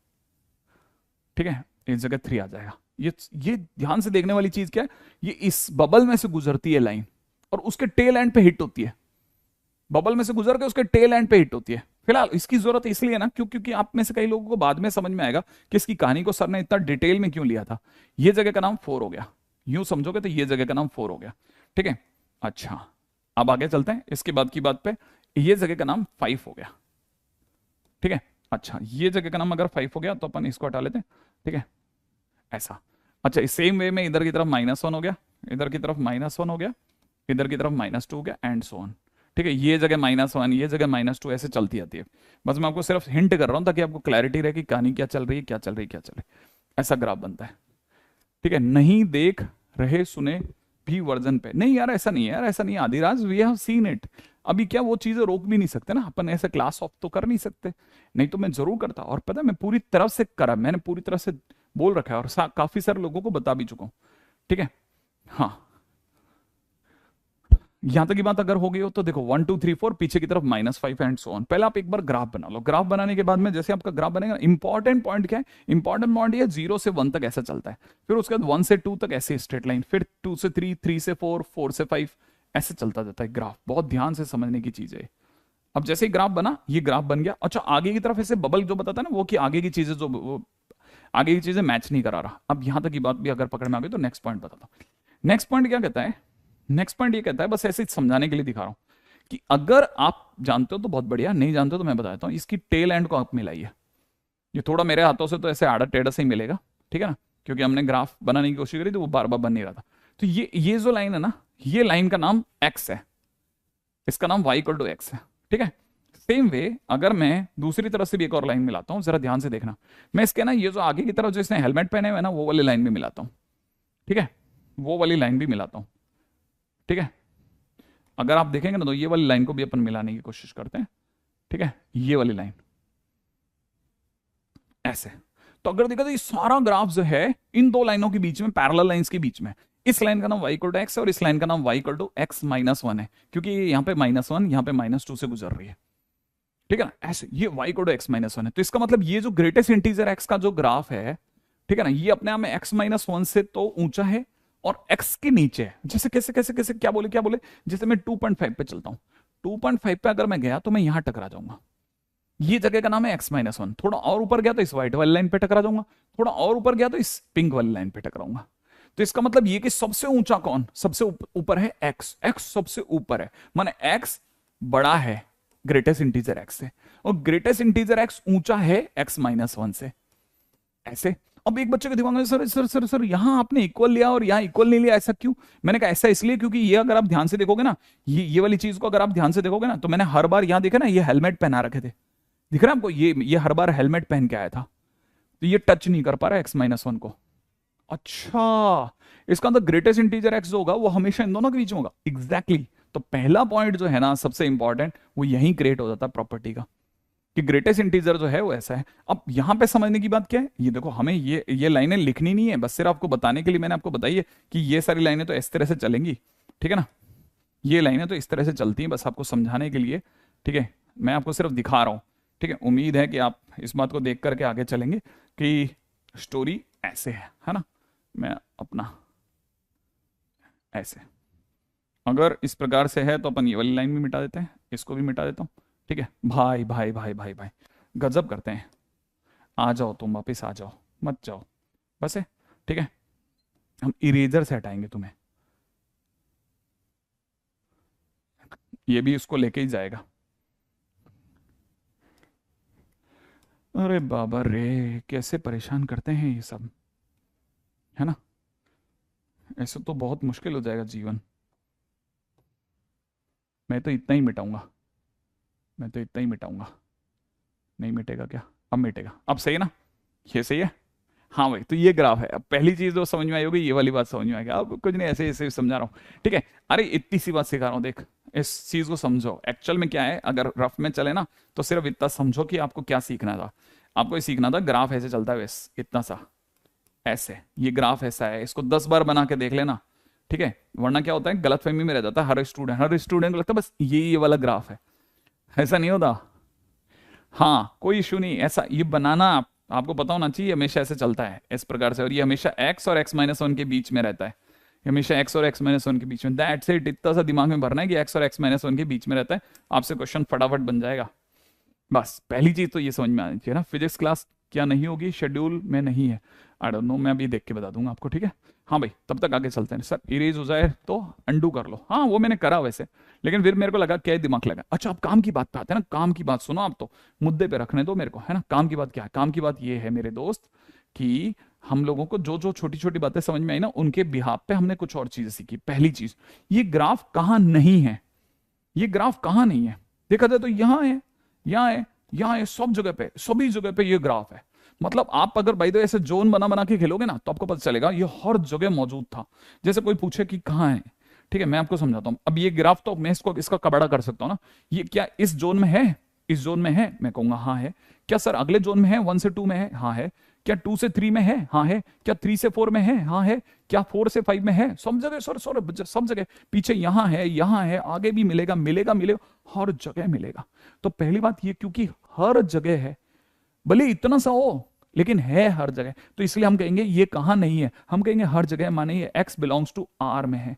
Speaker 1: ठीक है, इस जगह 3 आ जाएगा। ये ध्यान से देखने वाली चीज क्या है, ये इस बबल में से गुजरती है लाइन, और उसके टेल एंड पे हिट होती है, बबल में से गुजर के उसके टेल एंड पे हिट होती है। फिलहाल इसकी जरूरत इसलिए ना, क्योंकि आप में से कई लोगों को बाद में समझ में आएगा कि इसकी कहानी को सर ने इतना डिटेल में क्यों लिया था। ये जगह का नाम 4 हो गया, यूं समझोगे तो ये जगह का नाम 4 हो गया, ठीक है। अच्छा, अब आगे चलते हैं इसके बाद की बात पे, ये जगह का नाम 5 हो गया, ठीक है। अच्छा, ये जगह का नाम अगर 5 हो गया तो अपन इसको हटा लेते हैं, ठीक है, ऐसा। अच्छा, इस सेम वे में इधर की तरफ -1 हो गया, इधर की तरफ -1 हो गया, इधर की तरफ -2 हो गया, एंड सो ऑन, ठीक है। ये जगह -1, ये जगह -2, ऐसे चलती जाती है। बस मैं आपको सिर्फ हिंट कर रहा हूं ताकि आपको क्लैरिटी रहे कि कहानी क्या चल रही है, क्या चल रही है, क्या चल रही है। ऐसा ग्राफ बनता है, ठीक है। नहीं देख रहे सुने भी वर्जन पे, नहीं यार ऐसा नहीं है, यार ऐसा नहीं है Adiraj, we have seen it. अभी क्या वो चीजें रोक भी नहीं सकते ना अपन, ऐसे क्लास ऑफ तो कर नहीं सकते, नहीं तो मैं जरूर करता। और पता है मैं पूरी तरफ से करा, मैंने पूरी तरह से बोल रखा है, और काफी सारे लोगों को बता भी चुका हूं, ठीक है। हाँ, यहां तक की बात अगर हो गई हो तो देखो 1 2 3 4, पीछे की तरफ -5 एंड सो ऑन। पहले आप एक बार ग्राफ बना लो, ग्राफ बनाने के बाद में जैसे आपका ग्राफ बनेगा, इंपॉर्टेंट पॉइंट क्या है, इंपॉर्टेंट पॉइंट ये 0 से 1 तक ऐसा चलता है, फिर उसके बाद 1 से 2 तक ऐसे स्ट्रेट लाइन, फिर 2 से 3, 3 से 4, 4 से 5, ऐसे चलता जाता है ग्राफ। बहुत ध्यान से समझने की चीज है। अब जैसे ही ग्राफ बना, ये ग्राफ बन गया। अच्छा, आगे की तरफ ऐसे बबल जो बताता है ना, वो कि आगे की चीजें जो वो आगे की चीजें मैच नहीं करा रहा। अब यहां तक की बात भी अगर पकड़ में आ गई तो नेक्स्ट पॉइंट बताता हूं। नेक्स्ट पॉइंट क्या कहता है, नेक्स्ट पॉइंट ये कहता है, बस ऐसे ही समझाने के लिए दिखा रहा हूं कि अगर आप जानते हो तो बहुत बढ़िया, नहीं जानते हो तो मैं बता देता हूं। इसकी टेल एंड को आप मिलाइए, ये थोड़ा मेरे हाथों से तो ऐसे आड़ा टेढ़ा से ही मिलेगा, ठीक है ना, क्योंकि हमने ग्राफ बनाने की कोशिश करी तो वो बार बार बन नहीं रहा था। तो ये जो लाइन है ना, ये लाइन का नाम x है, इसका नाम y = x है, ठीक है। सेम वे अगर मैं दूसरी तरफ से भी एक और लाइन मिलाता हूं, जरा ध्यान से देखना, मैं इसके ना ये जो आगे की तरफ जो इसने हेलमेट पहने हुए ना, वो वाली लाइन भी मिलाता हूं, ठीक है, वो वाली लाइन भी मिलाता हूं, ठीक है। अगर आप देखेंगे ना तो ये वाली लाइन को भी अपन मिलाने की कोशिश करते हैं, ठीक है, ये वाली लाइन ऐसे। तो अगर देखा तो ये सारा ग्राफ जो है इन दो लाइनों के बीच में, पैरेलल लाइंस के बीच में, इस लाइन का नाम y = x है और इस लाइन का नाम y = x - 1 है, क्योंकि यहाँ पे -1 यहाँ पे -2 से गुजर रही है, ठीक है ना। ऐसे ये y = x - 1 है, तो इसका मतलब ये जो ग्रेटेस्ट इंटीजर x का जो ग्राफ है, ठीक है ना, ये अपने आप में x - 1 से तो ऊंचा है और x के नीचे है। जैसे कैसे कैसे कैसे क्या बोले, जैसे मैं 2.5 पे चलता हूं, 2.5 पे अगर मैं गया तो मैं यहां टकरा जाऊंगा, ये जगह का नाम है x - 1। थोड़ा और ऊपर गया तो इस व्हाइट वाली लाइन पे टकरा जाऊंगा, थोड़ा और ऊपर गया तो इस पिंक वाली लाइन पे टकराऊंगा। तो इसका मतलब ये कि सबसे ऊंचा कौन, सबसे ऊपर है x, x सबसे ऊपर है, माने x बड़ा है ग्रेटेस्ट इंटीजर x से, और ग्रेटेस्ट इंटीजर x ऊंचा है x - 1 से, ऐसे। अब एक बच्चे के दिमाग में सर सर सर सर यहां आपने इक्वल लिया और यहां इक्वल नहीं लिया, ऐसा क्यों? मैंने कहा ऐसा इसलिए क्योंकि ये अगर आप ध्यान से देखोगे ना, ये वाली चीज को अगर आप ध्यान से देखोगे ना, तो मैंने हर बार यहां देखा ना, ये हेलमेट पहना रखे थे, दिख रहा है आपको, ये हर बार हेलमेट पहन के आया था, तो ये टच नहीं कर पा रहा x - 1 को। अच्छा, इसका मतलब ग्रेटेस्ट इंटीजर x जो होगा वो हमेशा इन दोनों के बीच में होगा, एग्जैक्टली। तो पहला पॉइंट जो है ना सबसे इंपॉर्टेंट, वो यही क्रिएट हो जाता है प्रॉपर्टी का, कि ग्रेटेस्ट इंटीजर जो है वो ऐसा है। अब यहां पे समझने की बात क्या है, ये देखो हमें ये लाइनें लिखनी नहीं है, बस सिर्फ आपको बताने के लिए मैंने आपको बताई है कि ये सारी लाइनें तो इस तरह से चलेंगी, ठीक है ना, ये लाइनें तो इस तरह से चलती हैं, बस आपको समझाने के लिए, ठीक है, मैं आपको सिर्फ दिखा रहा हूं, ठीक है। उम्मीद है कि आप इस बात को देख करके आगे चलेंगे कि स्टोरी ऐसे है ना। मैं अपना ऐसे, अगर इस प्रकार से है तो अपन ये वाली लाइन भी मिटा देते हैं, इसको भी मिटा देता हूं, ठीक है। भाई भाई भाई भाई भाई गजब करते हैं, आ जाओ तुम वापिस आ जाओ, मत जाओ, बस है, ठीक है। हम इरेजर से हटाएंगे तुम्हें, ये भी उसको लेके ही जाएगा। अरे बाबा रे, कैसे परेशान करते हैं ये सब, है ना, ऐसे तो बहुत मुश्किल हो जाएगा जीवन। मैं तो इतना ही मिटाऊंगा, मैं तो इतना ही मिटाऊंगा, नहीं मिटेगा क्या? अब मिटेगा, अब सही है ना, ये सही है। हाँ भाई, तो ये ग्राफ है। अब पहली चीज जो समझ में आई होगी, ये वाली बात समझ में आएगी। अब कुछ नहीं, ऐसे ऐसे समझा रहा हूँ, ठीक है। अरे इतनी सी बात सिखा रहा हूँ, देख इस चीज को समझो। एक्चुअल में क्या है, अगर रफ में चले ना तो सिर्फ इतना समझो कि आपको क्या सीखना था। आपको ये सीखना था ग्राफ ऐसे चलता है, बस इतना सा, ऐसे ये ग्राफ ऐसा है, इसको 10 बार बना के देख लेना, ठीक है। वरना क्या होता है, गलतफहमी में रह जाता है हर स्टूडेंट को लगता है बस ये वाला ग्राफ है, ऐसा नहीं होता। हाँ कोई इशू नहीं, ऐसा ये बनाना आपको पता होना चाहिए, हमेशा ऐसे चलता है इस प्रकार से, और ये हमेशा x और x-1 के बीच में रहता है, ये हमेशा x और x-1 के बीच में। दैट्स इट, इतना सा दिमाग में भरना है कि x और x-1 के बीच में रहता है, आपसे क्वेश्चन फटाफट बन जाएगा। बस पहली चीज तो ये समझ में आनी चाहिए ना। फिजिक्स क्लास क्या नहीं होगी, शेड्यूल में नहीं है, आई डोंट नो, मैं अभी देख के बता दूंगा आपको, ठीक है। हाँ भाई तब तक आगे चलते हैं। सर इरेज हो जाए तो अंडू कर लो, हाँ वो मैंने करा वैसे, लेकिन फिर मेरे को लगा क्या दिमाग लगा। अच्छा अब काम की बात पे आते हैं ना, काम की बात सुनो आप, तो मुद्दे पे रखने दो मेरे को, है ना। काम की बात क्या है, काम की बात ये है मेरे दोस्त कि हम लोगों को जो जो छोटी छोटी बातें समझ में आई ना, उनके बिहाफ पे हमने कुछ और चीजें सीखी। पहली चीज, ये ग्राफ कहाँ नहीं है, ये ग्राफ कहाँ नहीं है, देखा जाए तो यहाँ है, यहाँ है, यहाँ है, सब जगह पे, सभी जगह पे ये ग्राफ है। मतलब आप अगर भाई तो ऐसे जोन बना बना के खेलोगे ना तो आपको पता चलेगा ये हर जगह मौजूद था। जैसे कोई पूछे कि कहाँ है, ठीक है मैं आपको समझाता हूँ। अब ये ग्राफ तो मैं इसका कबाड़ा कर सकता हूँ ना, ये क्या इस जोन में है, इस जोन में है, मैं कहूंगा हाँ है। क्या सर अगले जोन में है, 1 से 2 में है, हाँ है। क्या 2 से 3 में है, हाँ है। क्या 3 से 4 में है, हाँ है। क्या 4 से 5 में है, सब जगह सर सर सब जगह, पीछे यहाँ है, आगे भी मिलेगा मिलेगा मिलेगा, हर जगह मिलेगा। तो पहली बात ये, क्योंकि हर जगह है, भले इतना सा हो लेकिन है हर जगह, तो इसलिए हम कहेंगे ये कहां नहीं है, हम कहेंगे हर जगह, माने ये x बिलोंग्स टू r में है,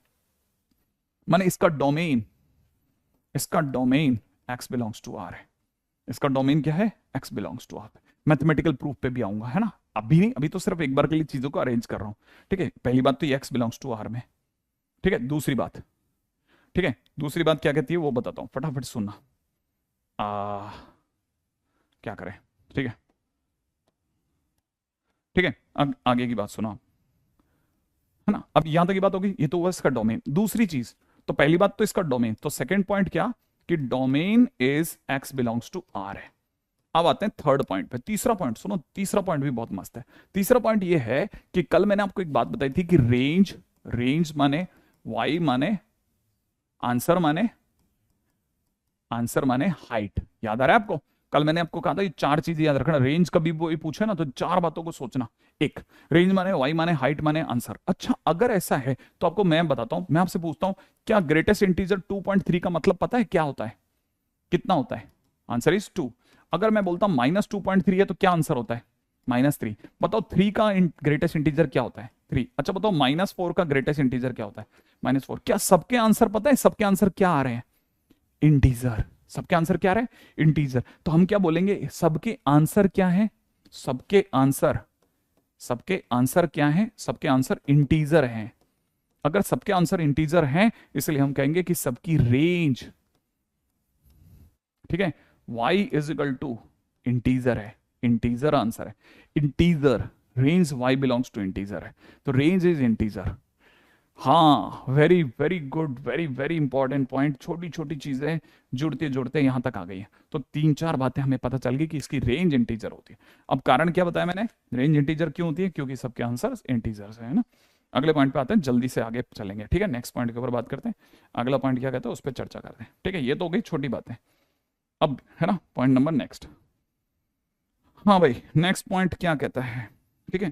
Speaker 1: माने इसका domain x belongs to r है, इसका डोमेन क्या है, x belongs to r। Mathematical proof पे भी आऊंगा, है ना, अभी नहीं, अभी तो सिर्फ एक बार के लिए चीजों को अरेंज कर रहा हूं, ठीक है। पहली बात तो ये x बिलोंग्स टू r में, ठीक है। दूसरी बात, ठीक है, दूसरी बात क्या कहती है वो बताता हूं, फटाफट सुनना। क्या करें, ठीक है, ठीक है। अब आगे की बात सुनो, है ना। अब यहां तक की बात होगी, ये तो हुआ इसका डोमेन। दूसरी चीज, तो पहली बात तो इसका डोमेन, तो सेकंड पॉइंट क्या कि domain is x belongs to r है। अब आते हैं थर्ड पॉइंट पे। तीसरा पॉइंट सुनो, तीसरा पॉइंट भी बहुत मस्त है। तीसरा पॉइंट ये है कि कल मैंने आपको एक बात बताई थी कि रेंज माने y माने आंसर माने हाइट, याद आ रहा है आपको। कल मैंने आपको कहा था ये 4 चीजें याद रखना, रेंज कभी कोई पूछे ना तो 4 बातों को सोचना। एक, रेंज माने वाई माने हाइट माने आंसर। अच्छा अगर ऐसा है तो आपको मैं बताता हूं, मैं आपसे पूछता हूं, क्या ग्रेटेस्ट इंटीजर 2.3 का मतलब पता है क्या होता है, कितना होता है, आंसर इज 2। अगर मैं बोलता हूं -2.3 है तो क्या आंसर होता है, -3। बताओ 3 का ग्रेटेस्ट इंटीजर क्या होता है, 3। अच्छा बताओ -4 का ग्रेटेस्ट इंटीजर क्या होता है, -4। क्या सबके आंसर पता है, सबके आंसर क्या आ रहे हैं, इंटीजर। सबके आंसर क्या आ रहे हैं, इंटीजर। तो हम क्या बोलेंगे, सबके आंसर क्या है, सबके आंसर क्या है, सबके आंसर इंटीजर हैं। अगर सबके आंसर इंटीजर हैं इसलिए हम कहेंगे कि सबकी रेंज, ठीक है, y is equal to integer है, इंटीजर आंसर है, integer range y belongs to integer है, तो रेंज इज इंटीजर। हाँ very very good, very very important point. छोटी छोटी चीजें जुड़ते जुड़ते यहां तक आ गई है, तो 3-4 बातें हमें पता चल गई कि इसकी रेंज इंटीजर होती है। अब कारण क्या बताया मैंने, रेंज इंटीजर क्यों होती है, क्योंकि सबके आंसर इंटीजर्स है ना। अगले पॉइंट पे आते हैं, जल्दी से आगे चलेंगे, ठीक है। नेक्स्ट पॉइंट के ऊपर बात करते हैं, अगला पॉइंट क्या कहता है उस पर चर्चा करते हैं, ठीक है। ये तो हो गई छोटी बातें, अब है ना पॉइंट नंबर नेक्स्ट। हाँ भाई नेक्स्ट पॉइंट क्या कहता है, ठीक है।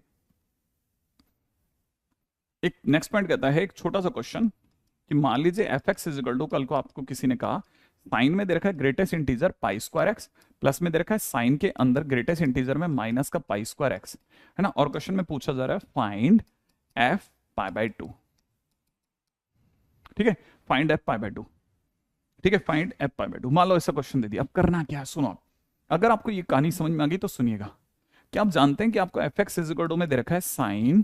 Speaker 1: एक नेक्स्ट पॉइंट कहता है, एक छोटा सा क्वेश्चन कि मान लीजिए f x is equal to, कल को आपको किसी ने कहा साइन में दे रखा है ग्रेटेस्ट इंटीजर π²x, प्लस में दे रखा है साइन के अंदर ग्रेटेस्ट इंटीजर में माइनस का π²x, है ना। और क्वेश्चन में पूछा जा रहा है फाइंड f π/2, ठीक है, फाइंड f π/2, ठीक है, फाइंड f π/2। मान लो ऐसा क्वेश्चन दे दिया, अब करना क्या है सुनो। अगर आपको ये कहानी समझ में आ गई तो सुनिएगा। क्या आप जानते हैं कि आपको f x is equal to में दे रखा है साइन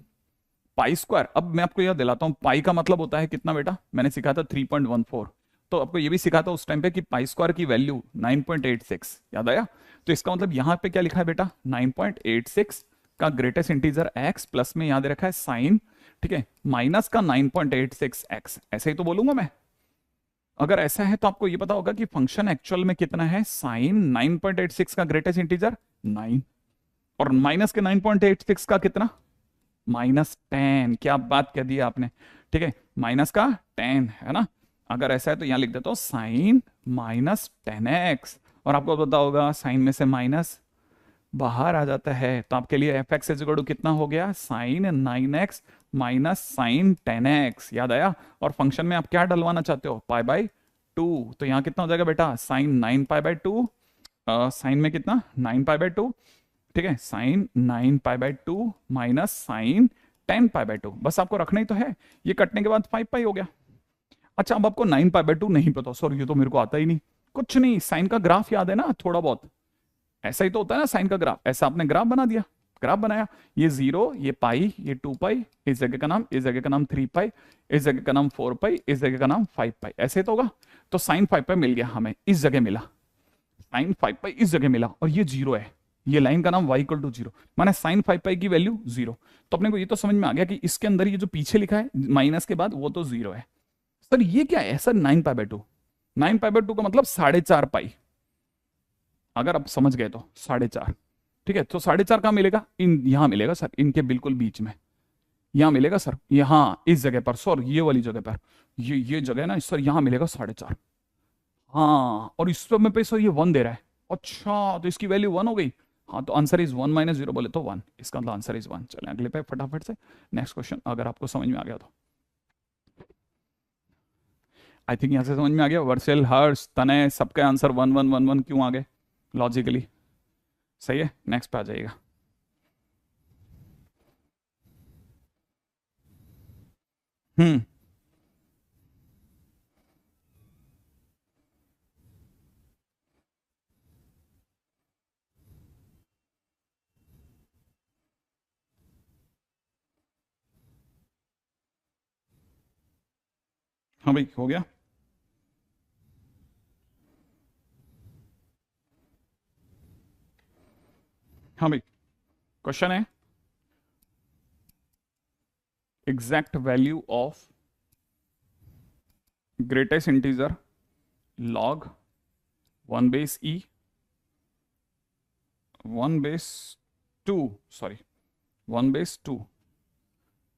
Speaker 1: π²। अब मैं आपको यह दिलाता हूं, पाई का मतलब होता है कितना बेटा, मैंने सिखा था 3.14। तो आपको यह भी सिखा था उस टाइम पे कि π² की वैल्यू 9.86, याद आया। तो इसका मतलब यहां पे क्या लिखा है बेटा, 9.86 का ग्रेटेस्ट इंटीजर x, प्लस में यहां दे रखा है साइन, ठीक है, माइनस का 9.86x, ऐसे ही तो बोलूंगा मैं। अगर ऐसा है तो आपको यह पता होगा कि फंक्शन एक्चुअल में कितना है, साइन 9.86 का ग्रेटेस्ट इंटीजर 9, और माइनस के 9.86 का कितना, -10। क्या बात कह दी आपने, ठीक है, माइनस का 10, है ना। अगर ऐसा है तो यहां लिख देता हूं साइन माइनस 10x, और आपको पता होगा साइन में से माइनस बाहर आ जाता है, तो आपके लिए एफ एक्स इज कितना हो गया, sign 9x minus sign 10x, याद आया। और फंक्शन में आप क्या डलवाना चाहते हो, पाई बाई 2, तो यहाँ कितना हो जाएगा बेटा, साइन 9 पाई बाई 2, साइन में कितना 9 पाई बाई 2, ठीक है, sine 9 pi by 2 minus sine 10 pi by 2, बस आपको रखना ही तो है। ये कटने के बाद 5 पाई हो गया। अच्छा अब आपको 9 पाई बाई 2 नहीं पता, सॉरी ये तो मेरे को आता ही नहीं, कुछ नहीं, साइन का ग्राफ याद है ना थोड़ा बहुत, ऐसा ही तो होता है ना साइन का ग्राफ, ऐसा आपने ग्राफ बना दिया, ग्राफ बनाया, ये 0, ये पाई, ये 2 पाई, इस जगह का नाम, इस जगह का नाम 3 पाई, इस जगह का नाम 4 पाई, इस जगह का नाम 5 पाई, ऐसे तो होगा। तो साइन 5 पाई मिल गया हमें, इस जगह मिला, साइन 5 पाई इस जगह मिला, और ये 0 है, ये लाइन का नाम y इक्वल टू 0, माने साइन 5 पाई की वैल्यू 0। तो अपने को ये तो समझ में आ गया कि इसके अंदर ये जो पीछे लिखा है माइनस के बाद वो तो 0 है। सर ये क्या है sir, 9 pi by 2, 9 pi by 2 का मतलब 4.5 पाई, अगर आप समझ गए तो 4.5, ठीक है। तो 4.5 कहाँ मिलेगा, इन यहां मिलेगा सर, इनके बिल्कुल बीच में, यहां मिलेगा सर, यहाँ इस जगह पर, सर ये वाली जगह पर, ये जगह है ना सर, यहां मिलेगा 4.5, हाँ, और इस समय पे सर ये 1 दे रहा है, अच्छा तो इसकी वैल्यू 1 हो गई, हाँ तो आंसर इज 1 माइनस 0 बोले तो 1, इसका मतलब आंसर इज 1। चलें अगले पे फटाफट से, नेक्स्ट क्वेश्चन, अगर आपको समझ में आ गया तो, आई थिंक यहां से समझ में आ गया, वर्सेल हर्ष तनय सबके आंसर 1 1 1 1 क्यों आ गए, लॉजिकली सही है। नेक्स्ट पे आ जाइएगा। हम्म, हाँ भाई हो गया। हाँ भाई क्वेश्चन है, exact value of greatest integer log 1 base E 1 base 2, sorry 1 base 2,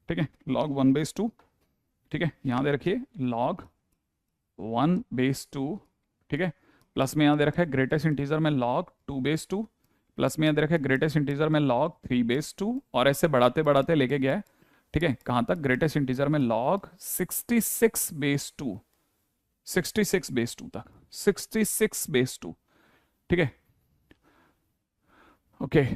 Speaker 1: ठीक है, लॉग 1 बेस 2, ठीक है, यहां दे रखिए लॉग 1 बेस 2, ठीक है, प्लस में यहां दे रखा है ग्रेटेस्ट इंटीजर में लॉग 2 बेस 2, प्लस में यहां दे रखा है ग्रेटेस्ट इंटीजर में लॉग 3 बेस 2, और ऐसे बढ़ाते बढ़ाते लेके गया है, ठीक है, कहां तक, ग्रेटेस्ट इंटीजर में लॉग 66 बेस 2, 66 बेस 2 तक, 66 बेस 2, ठीक है, ओके।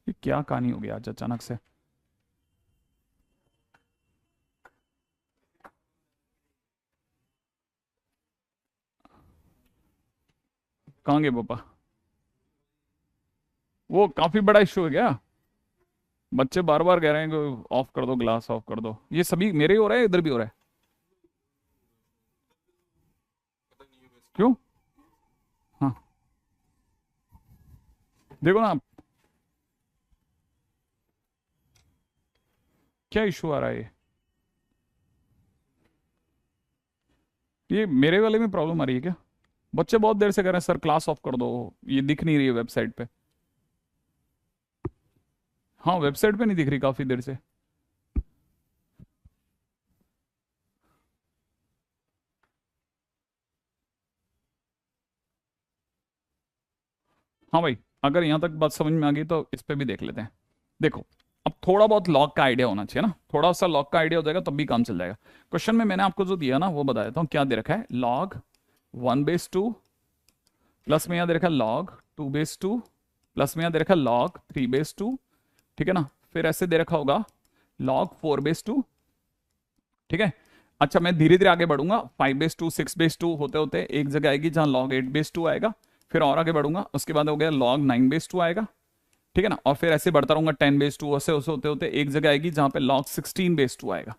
Speaker 1: ये क्या कहानी हो गया आज अचानक से, कहाँ गए पापा, वो काफी बड़ा इशू है क्या, बच्चे बार बार कह रहे हैं कि ऑफ कर दो, ग्लास ऑफ कर दो, ये सभी मेरे ही हो रहा है, इधर भी हो रहा है, क्यों, हाँ देखो ना आप, क्या इशू आ रहा है, ये मेरे वाले में प्रॉब्लम आ रही है क्या, बच्चे बहुत देर से कह रहे हैं सर क्लास ऑफ कर दो, ये दिख नहीं रही है वेबसाइट पे, हाँ वेबसाइट पे नहीं दिख रही काफी देर से, हाँ भाई अगर यहाँ तक बात समझ में आ गई तो इस पे भी देख लेते हैं। देखो अब थोड़ा बहुत लॉग का आइडिया होना चाहिए ना, थोड़ा सा लॉग का आइडिया हो जाएगा तब भी काम चल जाएगा। क्वेश्चन में मैंने आपको जो दिया ना वो बता देता हूँ, क्या दे रखा है, लॉग 1 बेस 2, प्लस में यहाँ दे रखा है लॉग 2 बेस 2, प्लस में यहाँ दे रखा है लॉग 3 बेस 2, ठीक है ना, फिर ऐसे दे रखा होगा लॉग 4 बेस 2, ठीक है। अच्छा मैं धीरे धीरे आगे बढ़ूंगा, 5 बेस 2 6 बेस 2 होते होते एक जगह आएगी जहां लॉग 8 बेस 2 आएगा, फिर और आगे बढ़ूंगा, उसके बाद हो गया लॉग 9 बेस 2 आएगा, ठीक है ना, और फिर ऐसे बढ़ता रहूंगा 10 बेस 2, ऐसे ऐसे होते होते एक जगह आएगी जहां पे लॉग 16 बेस 2 आएगा,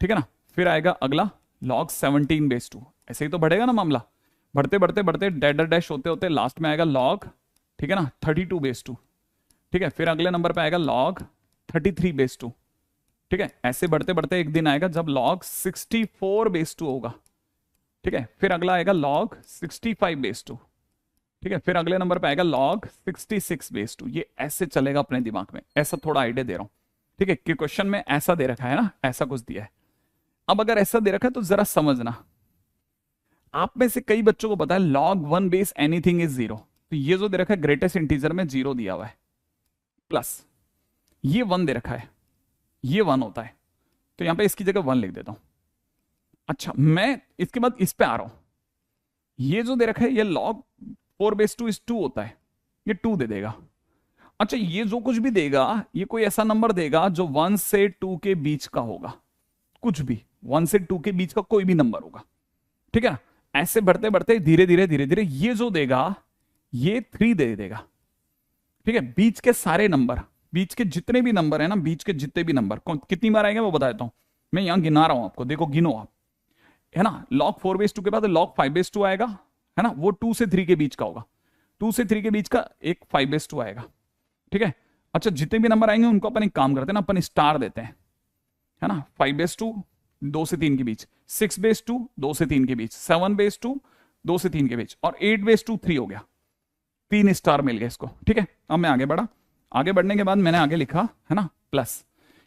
Speaker 1: ठीक है ना, फिर आएगा अगला लॉग 17 बेस 2, ऐसे ही तो बढ़ेगा ना मामला, बढ़ते बढ़ते बढ़ते डैडर डैश होते होते लास्ट में आएगा लॉग, ठीक है ना, 32 बेस 2, ठीक है, फिर अगले नंबर पे आएगा लॉग 33 बेस 2, ठीक है, ऐसे बढ़ते बढ़ते एक दिन आएगा जब लॉग 64 बेस 2 होगा, ठीक है, फिर अगला आएगा लॉग 65 बेस 2, ठीक है, फिर अगले नंबर पे आएगा log 66/2। ये ऐसे चलेगा अपने दिमाग में, ऐसा थोड़ा आइडिया दे रहा हूं। ठीक है, कि क्वेश्चन में ऐसा दे रखा है ना, ऐसा कुछ दिया है। अब अगर ऐसा दे रखा है तो जरा समझना, आप में से कई बच्चों को पता है log 1 बेस एनीथिंग इज 0। तो ये जो दे रखा है ग्रेटेस्ट इंटीजर में 0 दिया हुआ है, प्लस ये 1 दे रखा है, ये 1 होता है, तो यहां पे इसकी जगह 1 लिख देता हूं। अच्छा, मैं इसके बाद इस पे आ रहा हूं, ये जो दे रखा है ये log 4/2 इज 2 होता है, ये 2 दे देगा। अच्छा, ये जो कुछ भी देगा ये कोई ऐसा नंबर देगा जो 1 से 2 के बीच का होगा, कुछ भी 1 से 2 के बीच का कोई भी नंबर होगा। ठीक है ना, ऐसे बढ़ते बढ़ते धीरे धीरे धीरे धीरे ये जो देगा ये 3 दे देगा। ठीक है, बीच के सारे नंबर, बीच के जितने भी नंबर है ना, बीच के जितने भी नंबर कितनी बार आएंगे वो बता देता हूं, मैं यहां गिना रहा हूं आपको, देखो गिनो आप, है ना। log 4/2 के बाद log 5/2 आएगा, है ना, वो 2 से 3 के बीच का होगा, 2 से 3 के बीच का एक 5/2 आएगा। ठीक है, अच्छा जितने भी नंबर आएंगे उनको अपन एक काम करते हैं ना, अपन स्टार देते हैं, है ना। 5/2 2 से 3 के बीच, 6/2 2 से 3 के बीच, 7/2 2 से 3 के बीच, और 8/2 3 हो गया, 3 स्टार मिल गया इसको। ठीक है, अब मैं आगे बढ़ा, आगे बढ़ने के बाद मैंने आगे लिखा, है ना, प्लस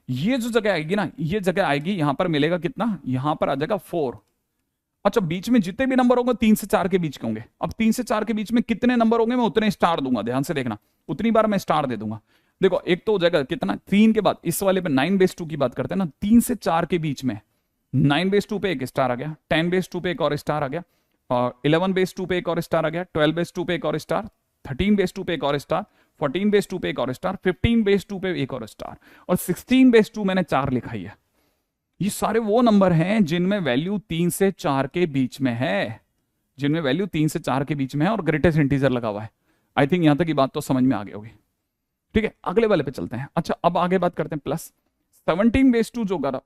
Speaker 1: ये जो जगह आएगी ना, ये जगह आएगी, यहां पर मिलेगा कितना, यहां पर आ जाएगा 4। अच्छा, बीच में जितने भी नंबर होंगे 3 से 4 के बीच के होंगे। अब 3 से 4 के बीच में कितने नंबर होंगे मैं उतने स्टार दूंगा, ध्यान से देखना, उतनी बार मैं स्टार दे दूंगा। देखो एक तो हो जाएगा कितना, 3 के बाद इस वाले पे 9/2 की बात करते हैं ना, 3 से 4 के बीच में 9/2 पे एक स्टार आ गया, 10/2 पे एक और स्टार आ गया, और 11/2 पे एक और स्टार आ गया, 12/2 पे एक और स्टार, 13/2 पे एक और स्टार, 14/2 पे एक और स्टार, 15/2 पे एक और स्टार, और 16/2 मैंने 4 लिखा ही है। ये सारे वो नंबर हैं जिनमें वैल्यू 3 से 4 के बीच में है, जिनमें वैल्यू 3 से 4 के बीच में है और ग्रेटेस्ट इंटीजर लगा हुआ है। आई थिंक यहां तक की बात तो समझ में आ गई होगी। ठीक है, अगले वाले पे चलते हैं। अच्छा, अब आगे बात करते हैं प्लस 17/2 जो होगा,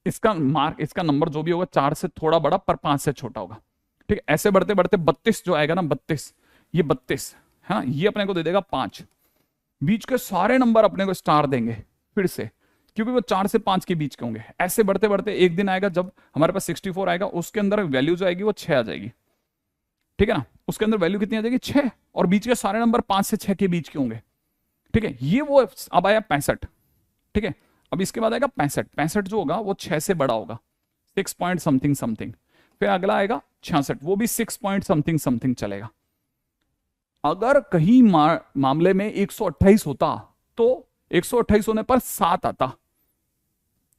Speaker 1: इसका मार्क, इसका नंबर जो भी होगा 4 से थोड़ा बड़ा पर 5 से छोटा होगा। ठीक है, ऐसे बढ़ते बढ़ते 32 जो आएगा ना, 32, ये 32 है ना, ये अपने को दे देगा 5। बीच के सारे नंबर अपने को स्टार देंगे फिर से, क्योंकि वो 4 से 5 के बीच के होंगे। ऐसे बढ़ते बढ़ते एक दिन आएगा जब हमारे पास 64 आएगा, उसके अंदर वैल्यू जो आएगी वो 6 आ जाएगी। ठीक है ना, उसके अंदर वैल्यू कितनी आ जाएगी, 6, और बीच के सारे नंबर 5 से 6 के बीच के होंगे। ठीक है, ये वो अब आया 65। ठीक है, अब इसके बाद आएगा 65, 65 जो होगा वो 6 से बड़ा होगा, 6 पॉइंट समथिंग समथिंग। फिर अगला आएगा 66, वो भी 6 पॉइंट समथिंग समथिंग चलेगा। अगर कहीं मामले में 128 होता तो 128 होने पर 7 आता।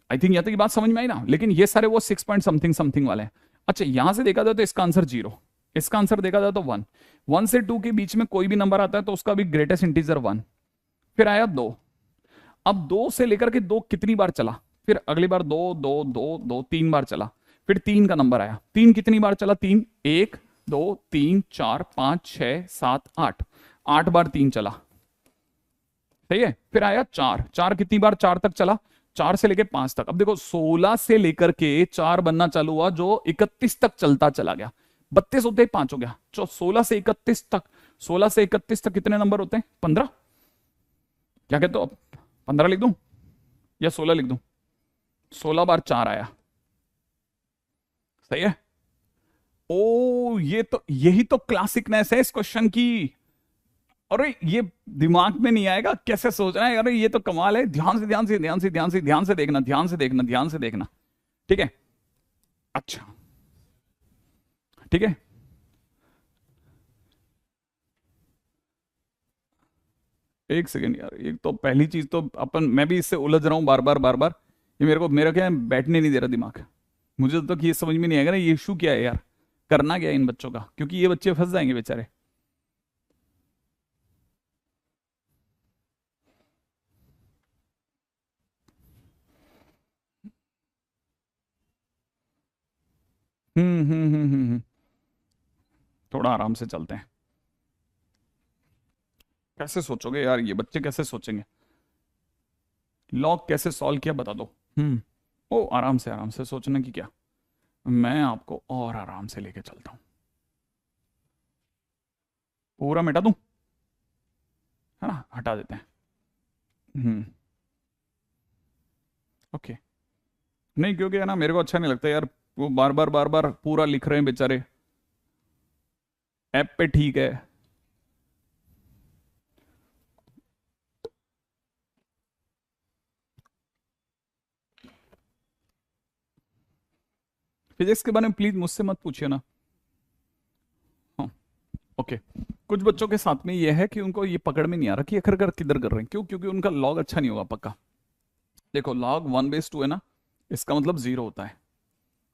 Speaker 1: आई थिंक यहां तक की बात समझ में आई ना, लेकिन ये सारे वो 6 पॉइंट समथिंग समथिंग वाले हैं। अच्छा, यहां से देखा जाए तो इसका आंसर 0, इसका आंसर देखा जाए तो 1, 1 से 2 के बीच में कोई भी नंबर आता है तो उसका भी ग्रेटेस्ट इंटीजर 1। फिर आया 2, अब 2 से लेकर के 2 कितनी बार चला, फिर अगली बार 2 2 2 2 3 बार चला, फिर 3 का नंबर आया, 3 कितनी बार चला, 3 1 2 3 4 5 6 7 8, 8 बार 3 चला, सही है। फिर आया 4, 4 कितनी बार 4 तक चला, 4 से लेके 5 तक। अब देखो 16 से लेकर के 4 बनना चालू हुआ जो 31 तक चलता चला गया, 32 होते ही 5 हो गया, 16 से 31 तक, 16 से 31 तक कितने नंबर होते हैं, 15। क्या कहते हो, 15 लिख दूं या 16 लिख दूं, 16 बार 4 आया, सही है। ओ, ये तो यही तो क्लासिकनेस है इस क्वेश्चन की। अरे ये दिमाग में नहीं आएगा, कैसे सोचना है, अरे ये तो कमाल है। ध्यान से ध्यान से ध्यान से ध्यान से ध्यान से देखना, ध्यान से देखना, ध्यान से देखना। ठीक है, अच्छा, ठीक है, एक सेकेंड यार, एक तो पहली चीज तो अपन, मैं भी इससे उलझ रहा हूं बार बार बार बार, ये मेरे को, मेरा क्या है, बैठने नहीं दे रहा दिमाग। मुझे तो तक ये समझ में नहीं आएगा ना, ये इशू क्या है यार, करना क्या है इन बच्चों का, क्योंकि ये बच्चे फंस जाएंगे बेचारे। थोड़ा आराम से चलते हैं। कैसे सोचोगे यार, ये बच्चे कैसे सोचेंगे, लॉग कैसे सॉल्व किया बता दो। ओ, आराम से सोचने की क्या, मैं आपको और आराम से लेके चलता हूं, पूरा मिटा दूं, है ना, हटा देते हैं। ओके, नहीं क्योंकि है ना, मेरे को अच्छा नहीं लगता यार, वो बार बार पूरा लिख रहे हैं बेचारे। ऐप पे ठीक है, फिजिक्स के बारे में प्लीज मुझसे मत पूछिए ना। हाँ, ओके। कुछ बच्चों के साथ में ये है कि उनको ये पकड़ में नहीं आ रहा कि आखिर किधर कर रहे हैं, क्यों? क्योंकि उनका लॉग अच्छा नहीं होगा पक्का। देखो लॉग 1/2 है ना, इसका मतलब 0 होता है,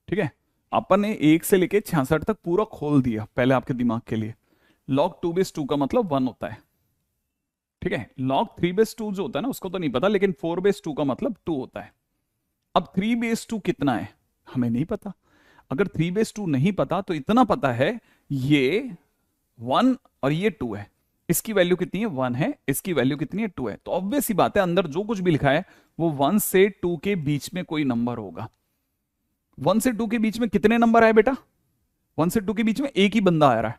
Speaker 1: ठीक है। अपन ने 1 से लेके 66 तक पूरा खोल दिया पहले आपके दिमाग के लिए। लॉग 2/2 का मतलब 1 होता है, ठीक है। लॉग 3/2 जो होता है ना उसको तो नहीं पता, लेकिन 4/2 का मतलब 2 होता है। अब 3/2 कितना है हमें नहीं पता। अगर 3/2 नहीं पता तो इतना पता है ये 1 और ये 2 है। इसकी वैल्यू कितनी है? 1 है। इसकी वैल्यू कितनी है? 2 है। तो ऑब्वियस सी बात है अंदर जो कुछ भी लिखा है वो 1 से 2 के बीच में कोई नंबर होगा। 1 से 2 के बीच में कितने नंबर आए बेटा? 1 से 2 के बीच में एक ही बंदा आ रहा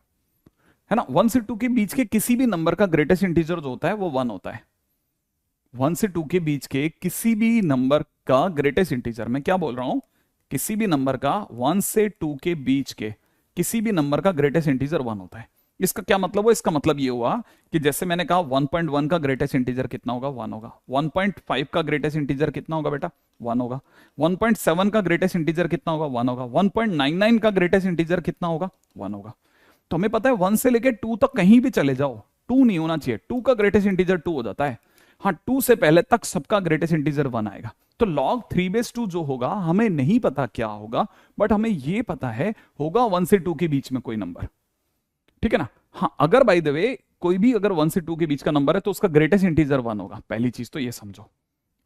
Speaker 1: है ना। 1 से 2 के बीच के किसी भी नंबर का ग्रेटेस्ट इंटीजर जो होता है वो 1 होता है। 1 से 2 के बीच के किसी भी नंबर का ग्रेटेस्ट इंटीजर, मैं क्या बोल रहा हूं, किसी भी नंबर का 1 से 2 के बीच के किसी भी नंबर का ग्रेटेस्ट इंटीजर 1 होता है। इसका क्या मतलब हुआ? इसका मतलब ये हुआ कि जैसे मैंने कहा 1.1 का ग्रेटेस्ट इंटीजर कितना होगा? 1 होगा। 1.5 का ग्रेटेस्ट इंटीजर कितना होगा बेटा? 1 होगा। 1.7 का ग्रेटेस्ट इंटीजर कितना होगा? 1 होगा। 1.99 का ग्रेटेस्ट इंटीजर कितना होगा? 1 होगा। तो हमें पता है 1 से लेके 2 तक कहीं भी चले जाओ 2 नहीं होना चाहिए। 2 का ग्रेटेस्ट इंटीजर 2 हो जाता है। हाँ, 2 से पहले तक सबका ग्रेटेस्ट इंटीजर 1 आएगा। तो log 3/2 जो होगा हमें नहीं पता क्या होगा, बट हमें यह पता है होगा 1 से 2 के बीच में कोई नंबर, ठीक है ना। हाँ, अगर बाय द वे कोई भी अगर 1 से 2 के बीच का नंबर है तो उसका ग्रेटेस्ट इंटीजर 1 होगा। पहली चीज तो ये समझो।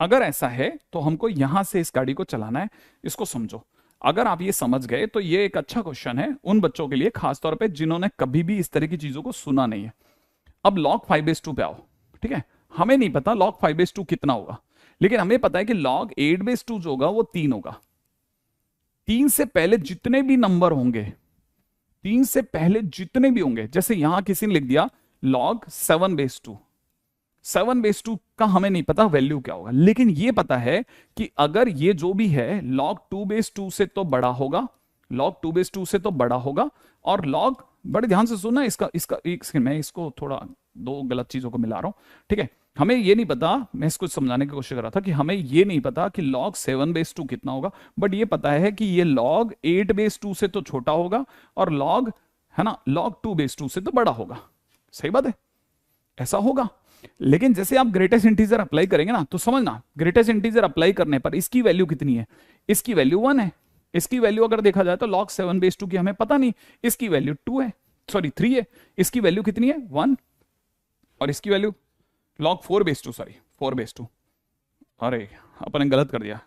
Speaker 1: अगर ऐसा है तो हमको यहां से इस गाड़ी को चलाना है, इसको समझो। अगर आप ये समझ गए तो ये एक अच्छा क्वेश्चन है उन बच्चों के लिए खासतौर पे जिन्होंने कभी भी इस तरह की चीजों को सुना नहीं है। अब log 5/2 पे आओ, ठीक है। हमें नहीं पता log 5/2 कितना होगा, लेकिन हमें पता है कि log 8/2 जो होगा वो 3 होगा। 3 से पहले जितने भी नंबर होंगे, 3 से पहले जितने भी होंगे, जैसे यहां किसी ने लिख दिया log 7/2, 7/2 का हमें नहीं पता वैल्यू क्या होगा, लेकिन ये पता है कि अगर ये जो भी है log 2/2 से तो बड़ा होगा, log 2/2 से तो बड़ा होगा। और log, बड़े ध्यान से सुनना, इसका इसका एक सेकंड, मैं इसको थोड़ा दो गलत चीजों को मिला रहा हूं, ठीक है। हमें ये नहीं पता, मैं इसको समझाने की कोशिश कर रहा था कि हमें ये नहीं पता कि log 7/2 कितना होगा, बट ये पता है कि ये log 8/2 से तो छोटा होगा और log, है ना, log 2/2 से तो बड़ा होगा। सही बात है, ऐसा होगा। लेकिन जैसे आप ग्रेटेस्ट इंटीजर अप्लाई करेंगे ना तो समझना, ग्रेटेस्ट इंटीजर अप्लाई करने पर इसकी वैल्यू कितनी है? इसकी वैल्यू 1 है। इसकी वैल्यू अगर देखा जाए तो log 7/2 की हमें पता नहीं, इसकी वैल्यू 2 है, सॉरी 3 है। इसकी वैल्यू कितनी है? 1। और इसकी वैल्यू log 4/2, सॉरी 4/2। अरे अपन ने गलत कर दिया।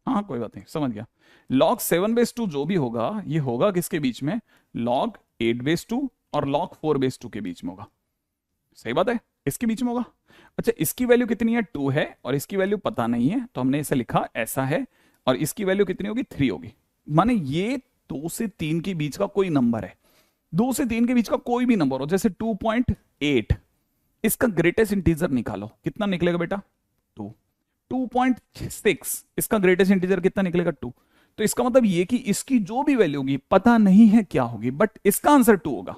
Speaker 1: हाँ कोई बात नहीं, समझ गया। log 7/2 जो भी होगा ये होगा किसके बीच में? log 8/2 और log 4/2 के बीच में होगा। सही बात है, इसके बीच में होगा। अच्छा, इसकी वैल्यू कितनी है? 2 है, और इसकी वैल्यू पता नहीं है तो हमने इसे लिखा ऐसा है। और इसकी वैल्यू कितनी होगी? 3 होगी। माने ये 2 से 3 के बीच का कोई नंबर है, 2 से 3 के बीच का कोई भी नंबर हो, जैसे 2.8, इसका ग्रेटेस्ट इंटीजर निकालो, कितना निकलेगा बेटा? 2। 2.6, इसका ग्रेटेस्ट इंटीजर कितना निकलेगा? 2। तो इसका मतलब ये कि इसकी जो भी वैल्यू होगी पता नहीं है क्या होगी, बट इसका आंसर 2 होगा।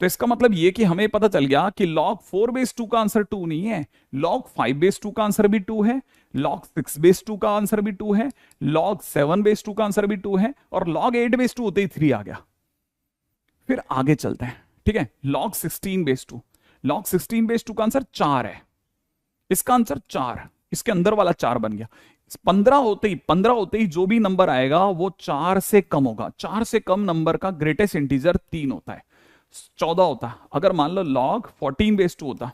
Speaker 1: तो इसका मतलब ये कि हमें पता चल गया कि log 4/2 का आंसर 2 नहीं है, log 5/2 का आंसर भी 2 है, log 6/2 का आंसर भी 2 है, log 7/2 का आंसर भी 2 है, और log 8/2 होते ही 3 आ गया। फिर आगे चलते हैं, ठीक है। log 16/2, log 16/2 का आंसर 4 है, इसका आंसर 4, इसके अंदर वाला 4 बन गया। 15 होते ही जो भी नंबर आएगा वो 4 से कम होगा। 4 से कम नंबर का ग्रेटेस्ट इंटीजर 3 होता है, 14 होता। अगर मान लो log 14/2 होता,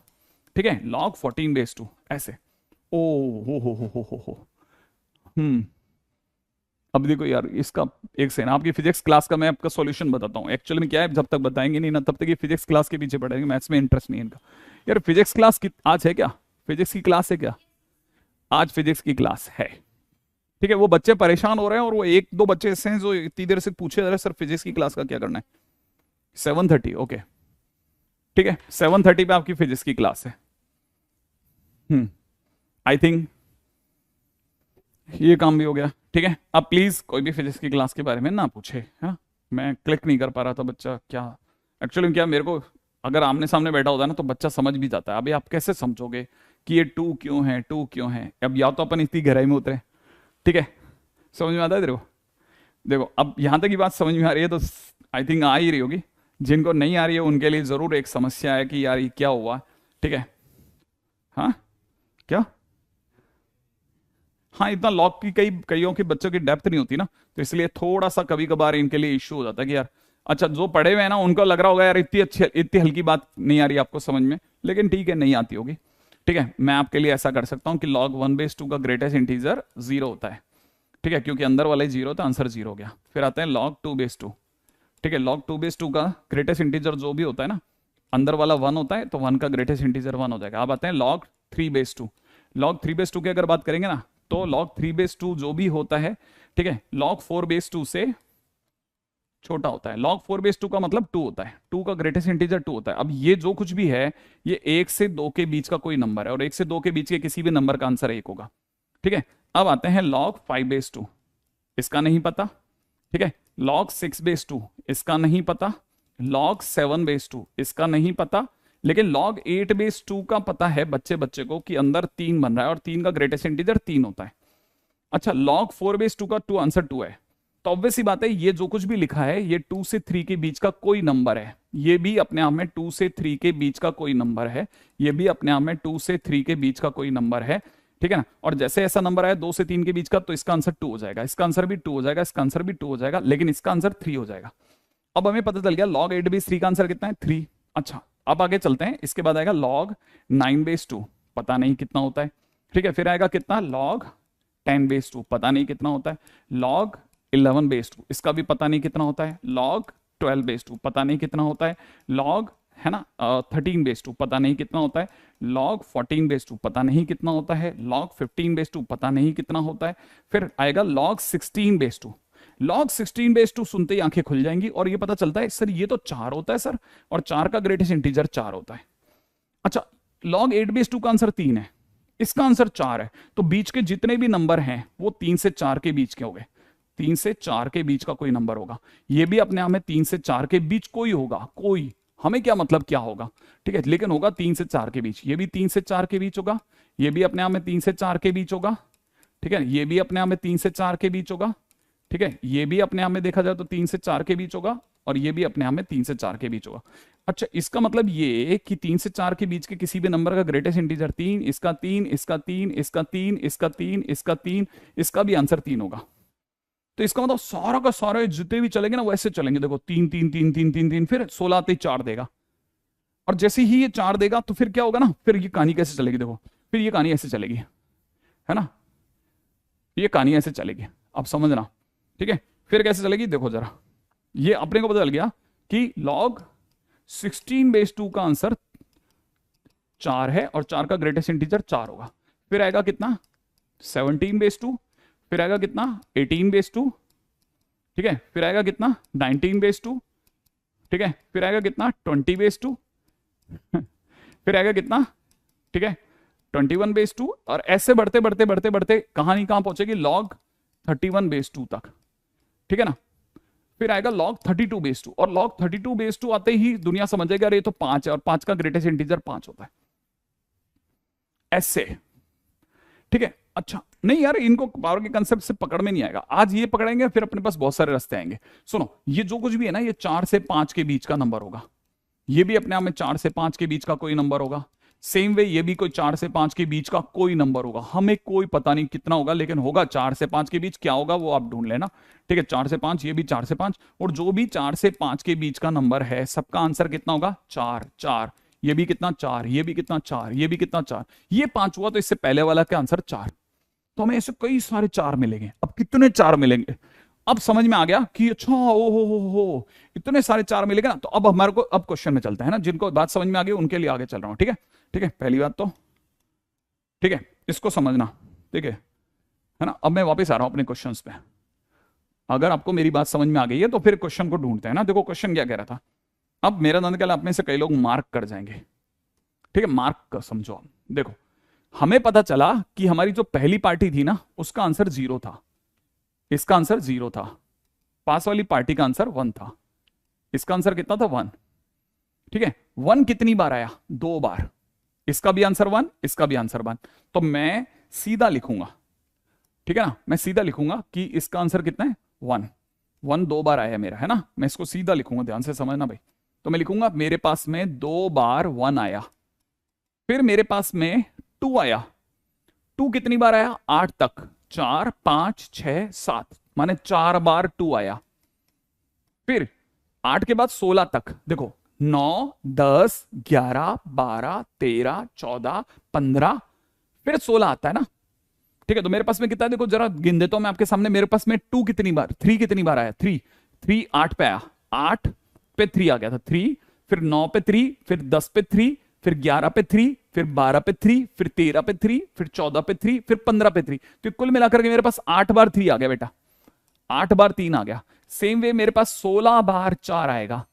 Speaker 1: ठीक है, log 14/2 ऐसे, ओ हो। अब देखो यार, इसका एक सेकंड, आपकी फिजिक्स क्लास का मैं आपका सॉल्यूशन बताता हूँ। एक्चुअली में क्या है, जब तक बताएंगे नहीं ना तब तक ये फिजिक्स क्लास के पीछे पड़ेंगे, मैथ्स में इंटरेस्ट नहीं है इनका। यार फिजिक्स क्लास की आज है क्या? फिजिक्स की क्लास है क्या? आज फिजिक्स की क्लास है, ठीक है। वो बच्चे परेशान हो रहे हैं और वो 1-2 बच्चे ऐसे हैं जो इतनी देर से पूछे जा रहे हैं सर फिजिक्स की क्लास का क्या करना है। 7:30, ओके ठीक है, 7:30 पे आपकी फिजिक्स की क्लास है। आई थिंक ये काम भी हो गया, ठीक है। अब प्लीज कोई भी फिजिक्स की क्लास के बारे में ना पूछे, हाँ। मैं क्लिक नहीं कर पा रहा था, बच्चा क्या एक्चुअली क्या, मेरे को अगर आमने सामने बैठा होता है ना तो बच्चा समझ भी जाता है। अभी आप कैसे समझोगे कि ये 2 क्यों है, 2 क्यों है। अब या तो अपन इतनी गहराई में उतरे, ठीक है, समझ में आता है तेरे को। देखो अब यहां तक की बात समझ में आ रही है तो आई थिंक आ ही रही होगी। जिनको नहीं आ रही है उनके लिए जरूर एक समस्या है कि यार ये क्या हुआ, ठीक है। हाँ क्या, हाँ इतना लॉग की कईयों के बच्चों की डेप्थ नहीं होती ना, तो इसलिए थोड़ा सा कभी कभार इनके लिए इश्यू हो जाता है कि यार, अच्छा जो पढ़े हुए हैं ना उनको लग रहा होगा यार इतनी अच्छी इतनी हल्की बात नहीं आ रही आपको समझ में, लेकिन ठीक है नहीं आती होगी, ठीक है। मैं आपके लिए ऐसा कर सकता हूँ कि log 1/2 का ग्रेटेस्ट इंटीजर 0 होता है, ठीक है, क्योंकि अंदर वाला ही 0 था, आंसर 0 हो गया। फिर आते हैं log 2/2, ठीक है। log 2/2 का ग्रेटेस्ट इंटीजर जो भी होता है ना, अंदर वाला 1 होता है तो 1 का ग्रेटेस्ट इंटीजर 1 हो जाएगा। अब आते हैं log 3/2। log 3/2 की अगर बात करेंगे ना तो log 3/2 जो भी होता है, ठीक है, log 4/2 से छोटा होता है। log 4/2 का मतलब 2 होता है, 2 का ग्रेटेस्ट इंटीजर 2 होता है। अब ये जो कुछ भी है ये 1 से 2 के बीच का कोई नंबर है, और 1 से 2 के बीच के किसी भी नंबर का आंसर 1 होगा, ठीक है। अब आते हैं log 5/2, इसका नहीं पता, ठीक है। log 6/2 इसका नहीं पता, log 7/2 इसका नहीं पता, लेकिन log 8/2 का पता है बच्चे बच्चे को कि अंदर 3 बन रहा है और 3 का ग्रेटेस्ट इंटीजर 3 होता है। अच्छा log 4/2 का 2 आंसर 2 है, तो ऑब्वियस सी बात है ये जो कुछ भी लिखा है ये 2 से 3 के बीच का कोई नंबर है, ये भी अपने आप में 2 से 3 के बीच का कोई नंबर है, ये भी अपने आप में 2 से 3 के बीच का कोई नंबर है, ठीक है ना। और जैसे ऐसा नंबर है 2 से 3 के बीच का तो इसका आंसर 2 हो जाएगा, इसका आंसर भी 2 हो जाएगा, इसका आंसर भी 2 हो जाएगा, लेकिन इसका आंसर 3 हो जाएगा। अब हमें पता चल गया log 8/3 का आंसर कितना है, 3। अच्छा अब आगे चलते हैं, इसके बाद आएगा log 9/2, पता नहीं कितना होता है, ठीक है। फिर आएगा कितना log 10/2, पता नहीं कितना होता है। log 11/2 इसका भी पता नहीं कितना होता है। log 12/2 पता नहीं कितना होता है। log है ना 13/2 पता नहीं कितना होता है। log 14/2 पता नहीं कितना होता है। log 15/2 पता नहीं कितना होता है। फिर आएगा log 16/2। log 16/2 सुनते ही आंखें खुल जाएंगी और ये पता चलता है सर ये तो 4 होता है सर, और 4 का ग्रेटेस्ट इंटीजर 4 होता है। अच्छा log 8/2 का आंसर 3 है, इसका आंसर 4 है, तो बीच के जितने भी नंबर हैं वो 3 से 4 के बीच के हो गए, 3 से 4 के बीच का कोई नंबर होगा। ये भी अपने आप में 3 से 4 के बीच कोई होगा, कोई, हमें क्या मतलब क्या होगा, ठीक है, लेकिन होगा 3 से 4 के बीच। ये भी 3 से 4 के बीच होगा, ये भी अपने आप में 3 से 4 के बीच होगा, ठीक है, ये भी अपने आप में 3 से 4 के बीच होगा, ठीक है, ये भी अपने आप में देखा जाए तो 3 से 4 के बीच होगा, और ये भी अपने आप में 3 से 4 के बीच होगा। अच्छा इसका मतलब ये कि 3 से 4 के बीच के किसी भी नंबर का ग्रेटेस्ट इंटीजर 3, इसका 3, इसका 3, इसका 3, इसका 3, इसका 3, इसका भी आंसर 3 होगा। तो इसका मतलब सारा का सारा जितने भी चलेंगे ना वैसे चलेंगे, देखो 3 3 3 3 3 3, फिर 16 आते ही 4 देगा, और जैसे ही ये 4 देगा तो फिर क्या होगा ना, फिर ये कहानी कैसे चलेगी, देखो फिर ये कहानी ऐसे चलेगी, है ना, ये कहानी ऐसे चलेगी, अब समझना, ठीक है। फिर कैसे चलेगी देखो जरा, ये अपने को पता चल गया कि log 16/2 का आंसर 4 है और 4 का ग्रेटेस्ट इंटीजर 4 होगा। फिर आएगा कितना 17/2, फिर आएगा कितना 18/2, ठीक है, फिर आएगा कितना 19/2, ठीक है, फिर आएगा कितना 20/2, फिर आएगा कितना, ठीक है 21/2, और ऐसे बढ़ते बढ़ते बढ़ते बढ़ते कहानी कहां पहुंचेगी log 31/2 तक, ठीक है ना। फिर आएगा log 32/2, और log 32/2 आते ही दुनिया समझ जाएगी अरे ये तो 5 है और 5 का ग्रेटेस्ट इंटीजर 5 होता है, ऐसे, ठीक है। अच्छा नहीं यार इनको पावर के कंसेप्ट से पकड़ में नहीं आएगा, आज ये पकड़ेंगे फिर अपने पास बहुत सारे रास्ते आएंगे। सुनो ये जो कुछ भी है ना ये 4 से 5 के बीच का नंबर होगा, ये भी अपने आप में 4 से 5 के बीच का कोई नंबर होगा, सेम वे ये भी कोई 4 से 5 के बीच का कोई नंबर होगा, हमें कोई पता नहीं कितना होगा लेकिन होगा 4 से 5 के बीच, क्या होगा वो आप ढूंढ लेना, ठीक है। 4 से 5, ये भी 4 से 5, और जो भी 4 से 5 के बीच का नंबर है सबका आंसर कितना होगा 4 4, ये भी कितना 4, ये भी कितना 4, ये भी कितना 4, ये 5 हुआ तो इससे पहले वाला का आंसर 4, तो हमें ऐसे कई सारे 4 मिलेंगे। अब कितने 4 मिलेंगे, अब समझ में आ गया कि अच्छा ओ हो इतने सारे 4 मिलेंगे ना, तो अब हमारे को अब क्वेश्चन में चलता है ना, जिनको बात समझ में आ गई उनके लिए आगे चल रहा हूं, ठीक है, ठीक है। पहली बात तो ठीक है इसको समझना, ठीक है ना। अब मैं वापस आ रहा हूं अपने क्वेश्चंस पे, अगर आपको मेरी बात समझ में आ गई है तो फिर क्वेश्चन को ढूंढते हैं ना। देखो क्वेश्चन क्या कह रहा था, अब मेरा नंद आप में से कई लोग मार्क कर जाएंगे, ठीक है, मार्क कर समझो। आप देखो हमें पता चला कि हमारी जो पहली पार्टी थी ना उसका आंसर 0 था, इसका आंसर 0 था, पास वाली पार्टी का आंसर 1 था, इसका आंसर कितना था 1, ठीक है। 1 कितनी बार आया 2 बार, इसका भी आंसर 1, इसका भी आंसर 1। तो मैं सीधा लिखूंगा, ठीक है ना, मैं सीधा लिखूंगा कि इसका आंसर कितना है 1। 1 2 बार आया मेरा, है ना, मैं इसको सीधा लिखूंगा, ध्यान से समझना भाई। तो मैं लिखूंगा मेरे पास में 2 बार 1 आया, फिर मेरे पास में 2 आया। 2 कितनी बार आया, 8 तक, 4 5 6 7, माने 4 बार 2 आया। फिर 8 के बाद 16 तक, देखो 9 10 11 12 13 14 15, फिर 16 आता है ना, ठीक है। तो मेरे पास में कितना है, देखो जरा गिन देता हूं मैं आपके सामने। मेरे पास में 2 कितनी बार, 3 कितनी बार आया, 3 3 8 पे आया, 8 पे 3 आ गया था 3, फिर 9 पे 3, फिर 10 पे 3, फिर 11 पे 3, फिर 12 पे 3, फिर 13 पे 3, फिर 14 पे 3, फिर 15 पे 3। तो कुल मिलाकर के मेरे पास 8 बार 3 आ गया बेटा, 8 बार 3 आ गया। सेम वे मेरे पास 16 बार 4 आएगा,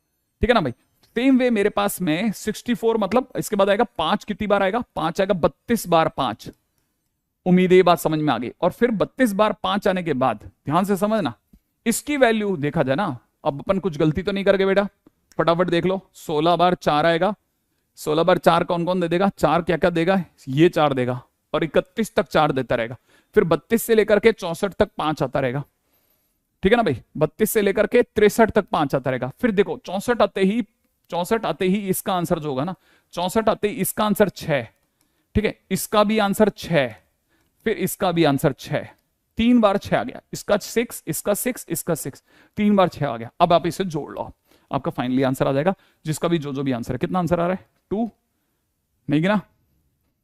Speaker 1: ठीक है ना भाई। सेम वे मेरे पास में 64, मतलब इसके बाद आएगा 5, कितनी बार आएगा, 5 आएगा, 32 बार 5। उम्मीद है ये बात समझ में आ गई। और फिर 32 बार 5 आने के बाद ध्यान से समझना, इसकी वैल्यू देखा जाए ना, अब अपन कुछ गलती तो नहीं कर गए बेटा, फटाफट देख लो। 16 बार 4 आएगा, 16 बार 4 कौन कौन दे देगा, 4 क्या क्या देगा, ये 4 देगा, और 31 तक 4 देता रहेगा। फिर 32 से लेकर के 64 तक 5 आता रहेगा, ठीक है ना भाई। 32 से लेकर के 63 तक 5 आता रहेगा। फिर देखो 64 आते ही इसका आंसर जो होगा ना, 64 आते ही इसका आंसर 6, ठीक है, इसका भी आंसर 6, फिर इसका भी आंसर 6, 3 बार 6 आ गया, इसका 6, इसका 6, इसका 6, 3 बार 6 आ गया। अब आप इसे जोड़ लो, आपका फाइनली आंसर आ जाएगा, जिसका भी जो भी आंसर है। कितना आंसर आ रहा है, 2, नहीं गिना,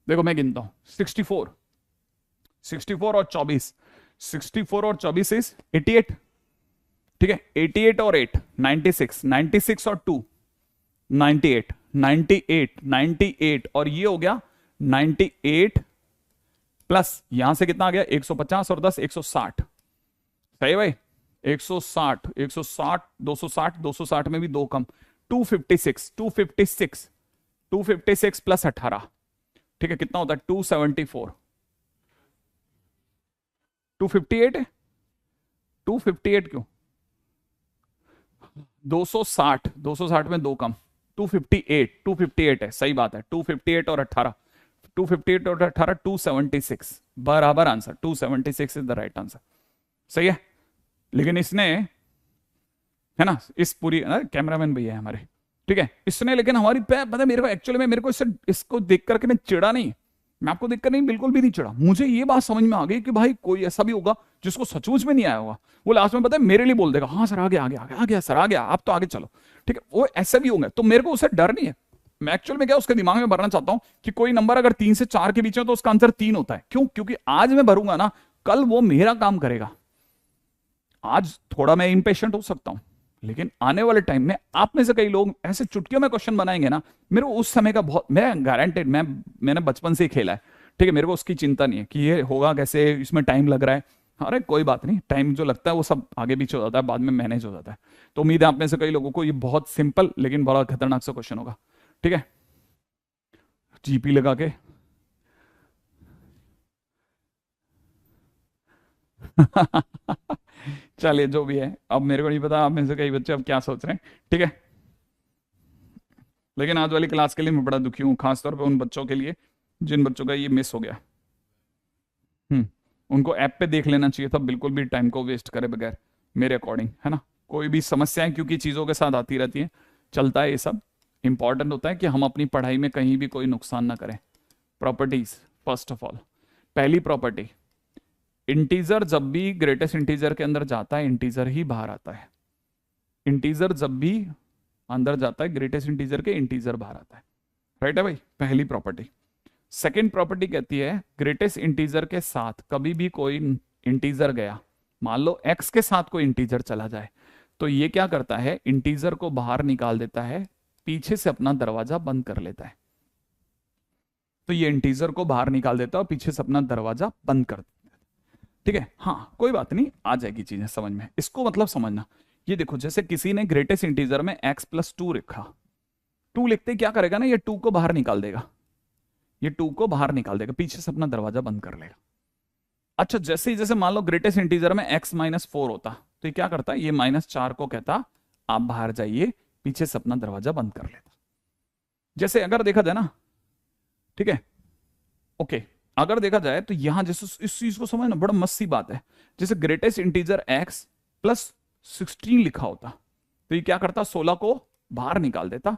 Speaker 1: देखो मैं गिनता हूं, 64, 64 और 24, 64 और 24 इज 88, ठीक है, 88 और 8 96, 96 और 2 98, 98, 98 और ये हो गया 98 प्लस यहां से कितना आ गया, 150 और 10 160, सही भाई, 160 160 260, 260 में भी 2 कम, 256 256 256 प्लस 18, ठीक है, कितना होता है 274, 258 है, 258 क्यों, 260 260 में 2 कम, 258 258 है, सही बात है, 258 और 18, 258 और 18 276, बराबर answer, 276 is the right answer, सही है। लेकिन इसने, है ना, इस पूरी कैमरामैन भैया है हमारे, ठीक है, इसने लेकिन हमारी पता है मेरे को, एक्चुअली में मेरे को इसको देख करके मैं चिड़ा नहीं, मैं आपको देखकर नहीं, बिल्कुल भी नहीं चिड़ा, मुझे ये बात समझ में आ गई कि भाई कोई ऐसा भी होगा जिसको सचमुच में नहीं आया होगा, वो लास्ट में पता है मेरे लिए बोल देगा, हाँ सर आ गया आ गया आ गया सर आ गया, आप तो आगे चलो, ठीक है, वो ऐसे भी होंगे, तो मेरे को उससे डर नहीं है। मैं एक्चुअल में क्या उसके दिमाग में भरना चाहता हूं कि कोई नंबर अगर 3 से 4 के बीच में तो उसका आंसर 3 होता है, क्यों, क्योंकि आज मैं भरूंगा ना, कल वो मेरा काम करेगा। आज थोड़ा मैं इम्पेशेंट हो सकता हूं, लेकिन आने वाले टाइम में आप में से कई लोग ऐसे चुटकियों में क्वेश्चन बनाएंगे ना, मेरे को उस समय का बहुत, मैं गारंटेड, मैंने बचपन से ही खेला है, ठीक है, मेरे को उसकी चिंता नहीं है कि ये होगा कैसे, इसमें टाइम लग रहा है, अरे कोई बात नहीं, टाइम जो लगता है वो सब आगे पीछे हो जाता है, बाद में मैनेज हो जाता है। तो उम्मीद है आप में से कई लोगों को ये बहुत सिंपल लेकिन बड़ा खतरनाक सा क्वेश्चन होगा, ठीक है, जीपी लगा के चलिए जो भी है, अब मेरे को नहीं पता आप में से कई बच्चे अब क्या सोच रहे हैं, ठीक है, लेकिन आज वाली क्लास के लिए मैं बड़ा दुखी हूँ, खासतौर पे उन बच्चों के लिए जिन बच्चों का ये मिस हो गया। उनको ऐप पे देख लेना चाहिए था, बिल्कुल भी टाइम को वेस्ट करे बगैर, मेरे अकॉर्डिंग, है ना। कोई भी समस्याएं क्योंकि चीज़ों के साथ आती रहती हैं, चलता है ये सब, इंपॉर्टेंट होता है कि हम अपनी पढ़ाई में कहीं भी कोई नुकसान ना करें। प्रॉपर्टीज, फर्स्ट ऑफ ऑल, पहली प्रॉपर्टी, इंटीजर जब भी ग्रेटेस्ट इंटीजर के अंदर जाता है इंटीजर ही बाहर आता है, इंटीजर जब भी अंदर जाता है ग्रेटेस्ट इंटीजर के इंटीजर बाहर आता है, राइट है भाई, पहली प्रॉपर्टी। सेकेंड प्रॉपर्टी कहती है ग्रेटेस्ट इंटीजर के साथ कभी भी कोई इंटीजर गया, मान लो x के साथ कोई इंटीजर चला जाए, तो ये क्या करता है, इंटीजर को बाहर निकाल देता है, पीछे से अपना दरवाजा बंद कर लेता है। तो ये इंटीजर को बाहर निकाल देता है और पीछे से अपना दरवाजा बंद कर देता है, ठीक है। हाँ कोई बात नहीं, आ जाएगी चीजें समझ में, इसको मतलब समझना। ये देखो जैसे किसी ने ग्रेटेस्ट इंटीजर में x+2 लिखा, 2 लिखते क्या करेगा ना, ये 2 को बाहर निकाल देगा, ये 2 को बाहर निकाल देगा, पीछे से अपना दरवाजा बंद कर लेगा। अच्छा जैसे ही, जैसे मान लो ग्रेटेस्ट इंटीजर में x-4 होता, तो ये क्या करता, ये -4 को कहता आप बाहर जाइए, पीछे से अपना दरवाजा बंद कर लेता। जैसे अगर देखा जाए ना, ठीक है, ओके। अगर देखा जाए तो यहां जैसे इस चीज को समझना बड़ा मस्त सी बात है, जैसे ग्रेटेस्ट इंटीजर x प्लस 16 लिखा होता तो ये क्या करता, 16 को बाहर निकाल देता,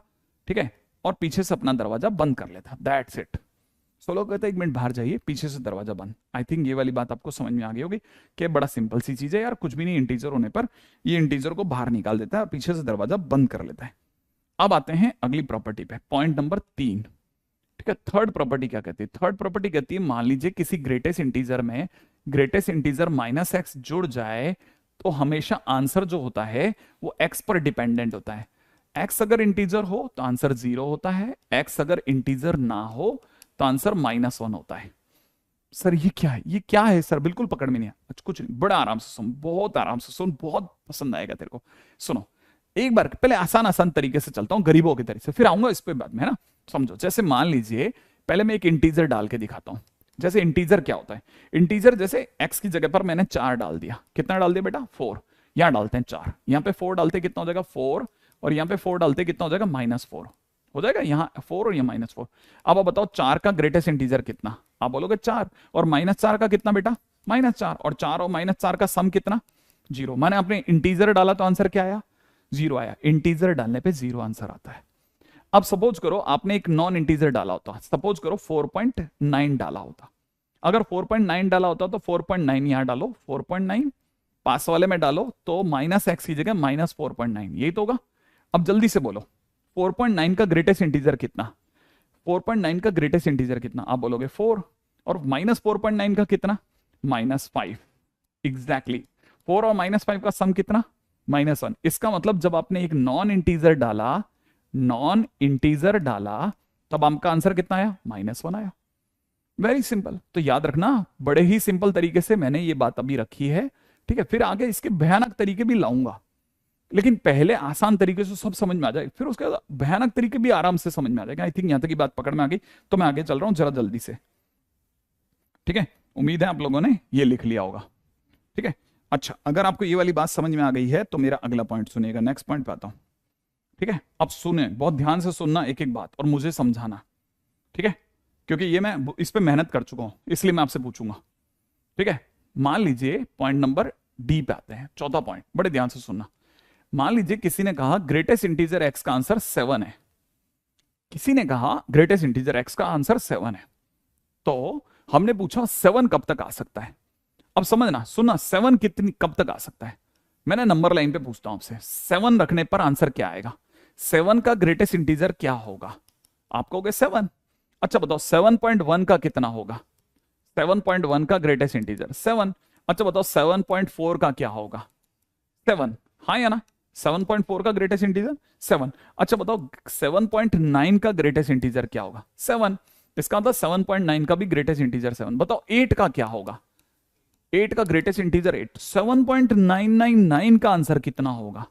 Speaker 1: ठीक है, और पीछे से अपना दरवाजा बंद कर लेता, दैट्स इट। 16 कहता है 1 मिनट बाहर जाइए, पीछे से दरवाजा बंद। आई थिंक ये वाली बात आपको समझ में आ गई होगी कि बड़ा सिंपल सी चीज है यार, कुछ भी नहीं, इंटीजर होने पर ये इंटीजर को बाहर निकाल देता है और पीछे से दरवाजा बंद कर लेता है। अब आते हैं अगली प्रॉपर्टी पे, पॉइंट नंबर 3, ठीक है। थर्ड प्रॉपर्टी क्या कहती है, थर्ड प्रॉपर्टी कहती है मान लीजिए किसी ग्रेटेस्ट इंटीजर में ग्रेटेस्ट इंटीजर -x जुड़ जाए तो हमेशा आंसर जो होता है वो x पर डिपेंडेंट होता है। x अगर इंटीजर हो तो आंसर 0 होता है, x अगर इंटीजर ना हो तो आंसर -1 होता है। सर ये क्या है, ये क्या है सर, बिल्कुल पकड़ में नहीं आया। कुछ नहीं, बड़ा आराम से सुन, बहुत आराम से सुन, बहुत पसंद आएगा तेरे को। सुनो एक बार, पहले आसान आसान तरीके से चलता हूं, गरीबों के तरीके से, फिर आऊंगा इस पे बाद में, है ना। समझो, जैसे मान लीजिए पहले मैं एक इंटीजर डाल के दिखाता हूं। जैसे इंटीजर क्या होता है, इंटीजर जैसे x की जगह पर मैंने 4 डाल दिया, कितना डाल दिया बेटा 4, यहां डालते हैं 4, यहां पे 4 डालते कितना हो जाएगा 4, और यहां पे 4 डालते कितना हो जाएगा -4 हो जाएगा, यहाँ 4 और यहाँ -4। अब आप बताओ 4 का ग्रेटेस्ट इंटीजर कितना, आप बोलोगे 4, और -4 का कितना बेटा -4, और 4 और -4 का सम कितना 0। मैंने अपने इंटीजर डाला तो आंसर क्या आया 0 आया, इंटीजर डालने पे 0 आंसर आता है। अब सपोज करो आपने एक नॉन इंटीजर डाला होता, सपोज करो 4.9 डाला होता, अगर 4.9 डाला होता तो 4.9 यहां डालो, 4.9 पास वाले में डालो तो -x की जगह -4.9, यही तो होगा। अब जल्दी से बोलो 4.9 का ग्रेटेस्ट इंटीजर कितना, 4.9 का ग्रेटेस्ट इंटीजर कितना, आप बोलोगे 4, और -4.9 का कितना -5, एग्जैक्टली 4 और -5 का सम कितना -1। इसका मतलब जब आपने एक नॉन इंटीजर डाला तब आपका आंसर कितना आया -1 आया। Very simple. तो याद रखना बड़े ही सिंपल तरीके से मैंने ये बात अभी रखी है, ठीक है। फिर आगे इसके भयानक तरीके भी लाऊंगा, लेकिन पहले आसान तरीके से सब समझ में आ जाए, फिर उसके बाद भयानक तरीके भी आराम से समझ में आ जाएगा। आई थिंक यहां तक की बात पकड़ में आ गई, तो मैं आगे चल रहा हूं जरा जल्दी से, ठीक है। उम्मीद है आप लोगों ने ये लिख लिया होगा, ठीक है। अच्छा, अगर आपको ये वाली बात समझ में आ गई है तो मेरा अगला पॉइंट सुनिएगा, नेक्स्ट पॉइंट पे आता हूं, ठीक है। अब सुने, बहुत ध्यान से सुनना एक एक बात और मुझे समझाना, ठीक है, क्योंकि ये मैं इस पे मेहनत कर चुका हूं, इसलिए मैं आपसे पूछूंगा, ठीक है। मान लीजिए पॉइंट नंबर डी पे आते हैं, चौथा पॉइंट, बड़े ध्यान से सुनना। मान लीजिए किसी ने कहा ग्रेटेस्ट इंटीजर x का आंसर 7 है, किसी ने कहा ग्रेटेस्ट इंटीजर x का आंसर 7 है, तो हमने पूछा 7 कब तक आ सकता है। अब समझना, सुनना, 7 कितनी कब तक आ सकता है। मैंने नंबर लाइन पे पूछता हूं आपसे, 7 रखने पर आंसर क्या आएगा, 7 का ग्रेटेस्ट इंटीजर क्या होगा, आप कहोगे 7। अच्छा बताओ 7.1 का कितना होगा, 7.1 का ग्रेटेस्ट इंटीजर 7। अच्छा बताओ 7.4 का क्या होगा 7, हाँ या ना, 7.4 का ग्रेटेस्ट इंटीजर 7। अच्छा बताओ 7.9 का ग्रेटेस्ट इंटीजर क्या होगा 7, इसका मतलब 7.9 का भी ग्रेटेस्ट इंटीजर 7। बताओ 8 का क्या होगा, 8 का ग्रेटेस्ट इंटीजर 8, 7.999 का आंसर कितना होगा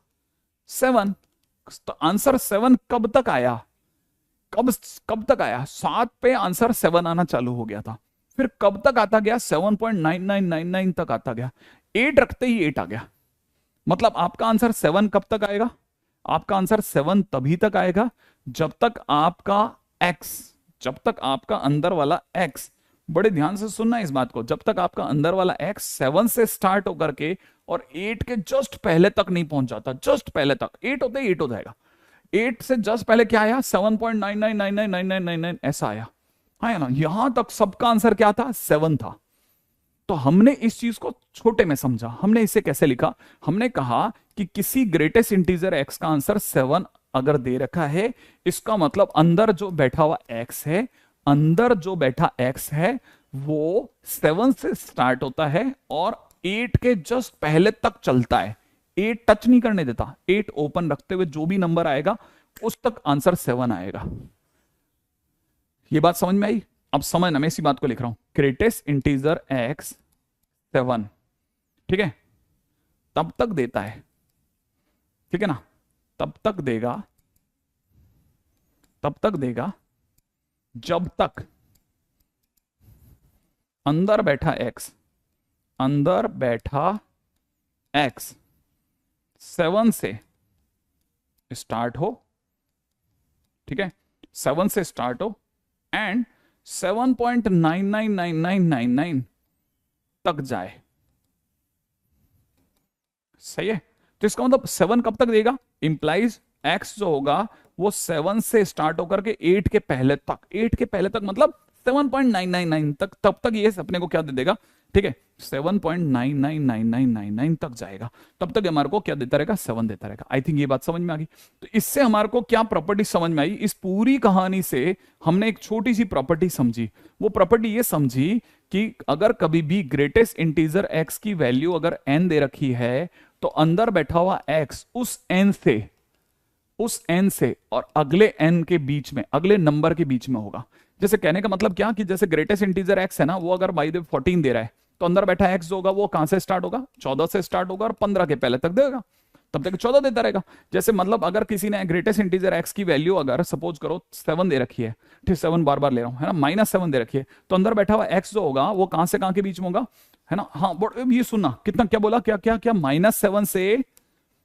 Speaker 1: 7। तो आंसर 7 कब तक आया, कब तक आया, 7 पे आंसर 7 आना चालू हो गया था, फिर कब तक आता गया 7.9999 तक आता गया, 8 रखते ही 8 आ गया। मतलब आपका आंसर 7 कब तक आएगा, आपका आंसर 7 तभी तक आएगा जब तक आपका x, जब तक आपका अंदर वाला x, बड़े ध्यान से सुनना इस बात को, जब तक आपका अंदर वाला x 7 से स्टार्ट होकर के और 8 के जस्ट पहले तक नहीं पहुंच जाता, जस्ट पहले तक 8 होते ही 8 हो जाएगा, 8 से जस्ट पहले क्या आया 7.999999 ऐसा आया, हाँ ना, यहां तक सबका आंसर क्या था 7 था। तो हमने इस चीज को छोटे में समझा, हमने इसे कैसे लिखा, हमने कहा कि किसी ग्रेटेस्ट इंटीजर x का आंसर 7 अगर दे रखा है, इसका मतलब अंदर जो बैठा हुआ x है, अंदर जो बैठा x है वो 7 से स्टार्ट होता है और 8 के जस्ट पहले तक चलता है, 8 टच नहीं करने देता, 8 ओपन रखते हुए जो भी नंबर आएगा उस तक आंसर 7 आएगा। ये बात समझ में आई। अब समझना, मैं इसी बात को लिख रहा हूं, ग्रेटेस्ट इंटीजर x 7, ठीक है, तब तक देता है, ठीक है ना, तब तक देगा जब तक अंदर बैठा x 7 से स्टार्ट हो, ठीक है, 7 से स्टार्ट हो एंड 7.999999 तक जाए। सही है। तो इसका मतलब 7 कब तक देगा, इंप्लाइज x जो होगा वो 7 से स्टार्ट होकर के 8 के पहले तक, 8 के पहले तक मतलब 7.999 तक, तब तक ये अपने को क्या दे देगा, ठीक है 7.999999 तक जाएगा, तब तक हमारे को क्या देता रहेगा, 7 देता रहेगा। आई थिंक ये बात समझ में आ गई। तो इससे हमारे को क्या प्रॉपर्टी समझ में आई, इस पूरी कहानी से हमने एक छोटी सी प्रॉपर्टी समझी। वो प्रॉपर्टी ये समझी कि अगर कभी भी ग्रेटेस्ट इंटीजर x की वैल्यू अगर n दे रखी है तो अंदर बैठा हुआ x उस n से और अगले n के बीच में, अगले नंबर के बीच में होगा। जैसे कहने का मतलब क्या कि जैसे ग्रेटेस्ट इंटीजर x है ना, वो अगर बाई द 14 दे रहा है तो अंदर बैठा x जो होगा वो कहां से स्टार्ट होगा, 14 से स्टार्ट होगा और 15 के पहले तक देगा, तब तक 14 देता रहेगा। जैसे मतलब अगर किसी ने ग्रेटेस्ट इंटीजर x की वैल्यू अगर सपोज करो 7 दे रखी है, ठीक 7 बार बार ले रहा हूं है ना, -7 दे रखी है, तो अंदर बैठा हुआ x जो होगा वो कहां से कहां के बीच में होगा, है ना। हाँ बट ये सुनना कितना, क्या बोला, क्या क्या क्या, -7 से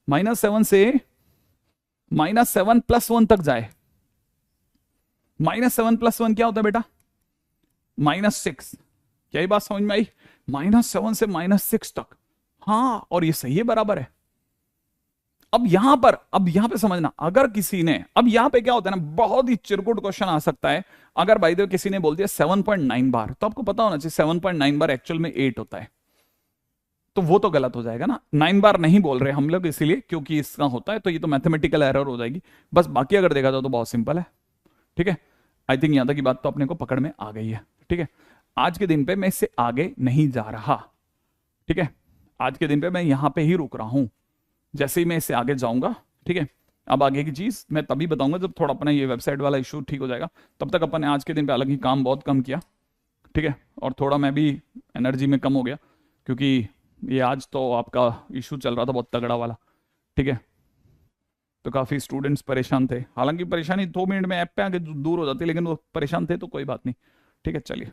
Speaker 1: -7 + 1 तक जाए। -7 + 1 क्या होता है बेटा, -6। क्या ये बात समझ में आई, -7 से -6 तक। हाँ और ये सही है, बराबर है। अब यहां पे समझना, अगर किसी ने, अब यहां पे क्या होता है ना, बहुत ही चिरकुट क्वेश्चन आ सकता है। अगर भाई देखो किसी ने बोल दिया 7.9 बार, तो आपको पता होना चाहिए 7.9 बार एक्चुअल में 8 होता है, तो वो तो गलत हो जाएगा ना। 9 बार नहीं बोल रहे हम लोग इसीलिए क्योंकि इसका होता है, तो ये तो मैथमेटिकल एरर हो जाएगी बस। बाकी अगर देखा जाए तो बहुत सिंपल है, ठीक है। आई थिंक यहां तक की बात तो अपने को पकड़ में आ गई है, ठीक है। आज के दिन पे मैं इससे आगे नहीं जा रहा, ठीक है। आज के दिन पे मैं यहां पे ही रुक रहा हूं, जैसे ही मैं इससे आगे जाऊंगा, ठीक है। अब आगे की चीज मैं तभी बताऊंगा जब थोड़ा अपना ये वेबसाइट वाला इशू ठीक हो जाएगा। तब तक अपन ने आज के दिन पे हालांकि काम बहुत कम किया, ठीक है, और थोड़ा मैं भी एनर्जी में कम हो गया क्योंकि ये आज तो आपका इशू चल रहा था बहुत तगड़ा वाला, ठीक है। तो काफी स्टूडेंट्स परेशान थे, हालांकि परेशानी 2 मिनट में ऐप पे आके दूर हो जाती, लेकिन वो परेशान थे तो कोई बात नहीं, ठीक है। चलिए।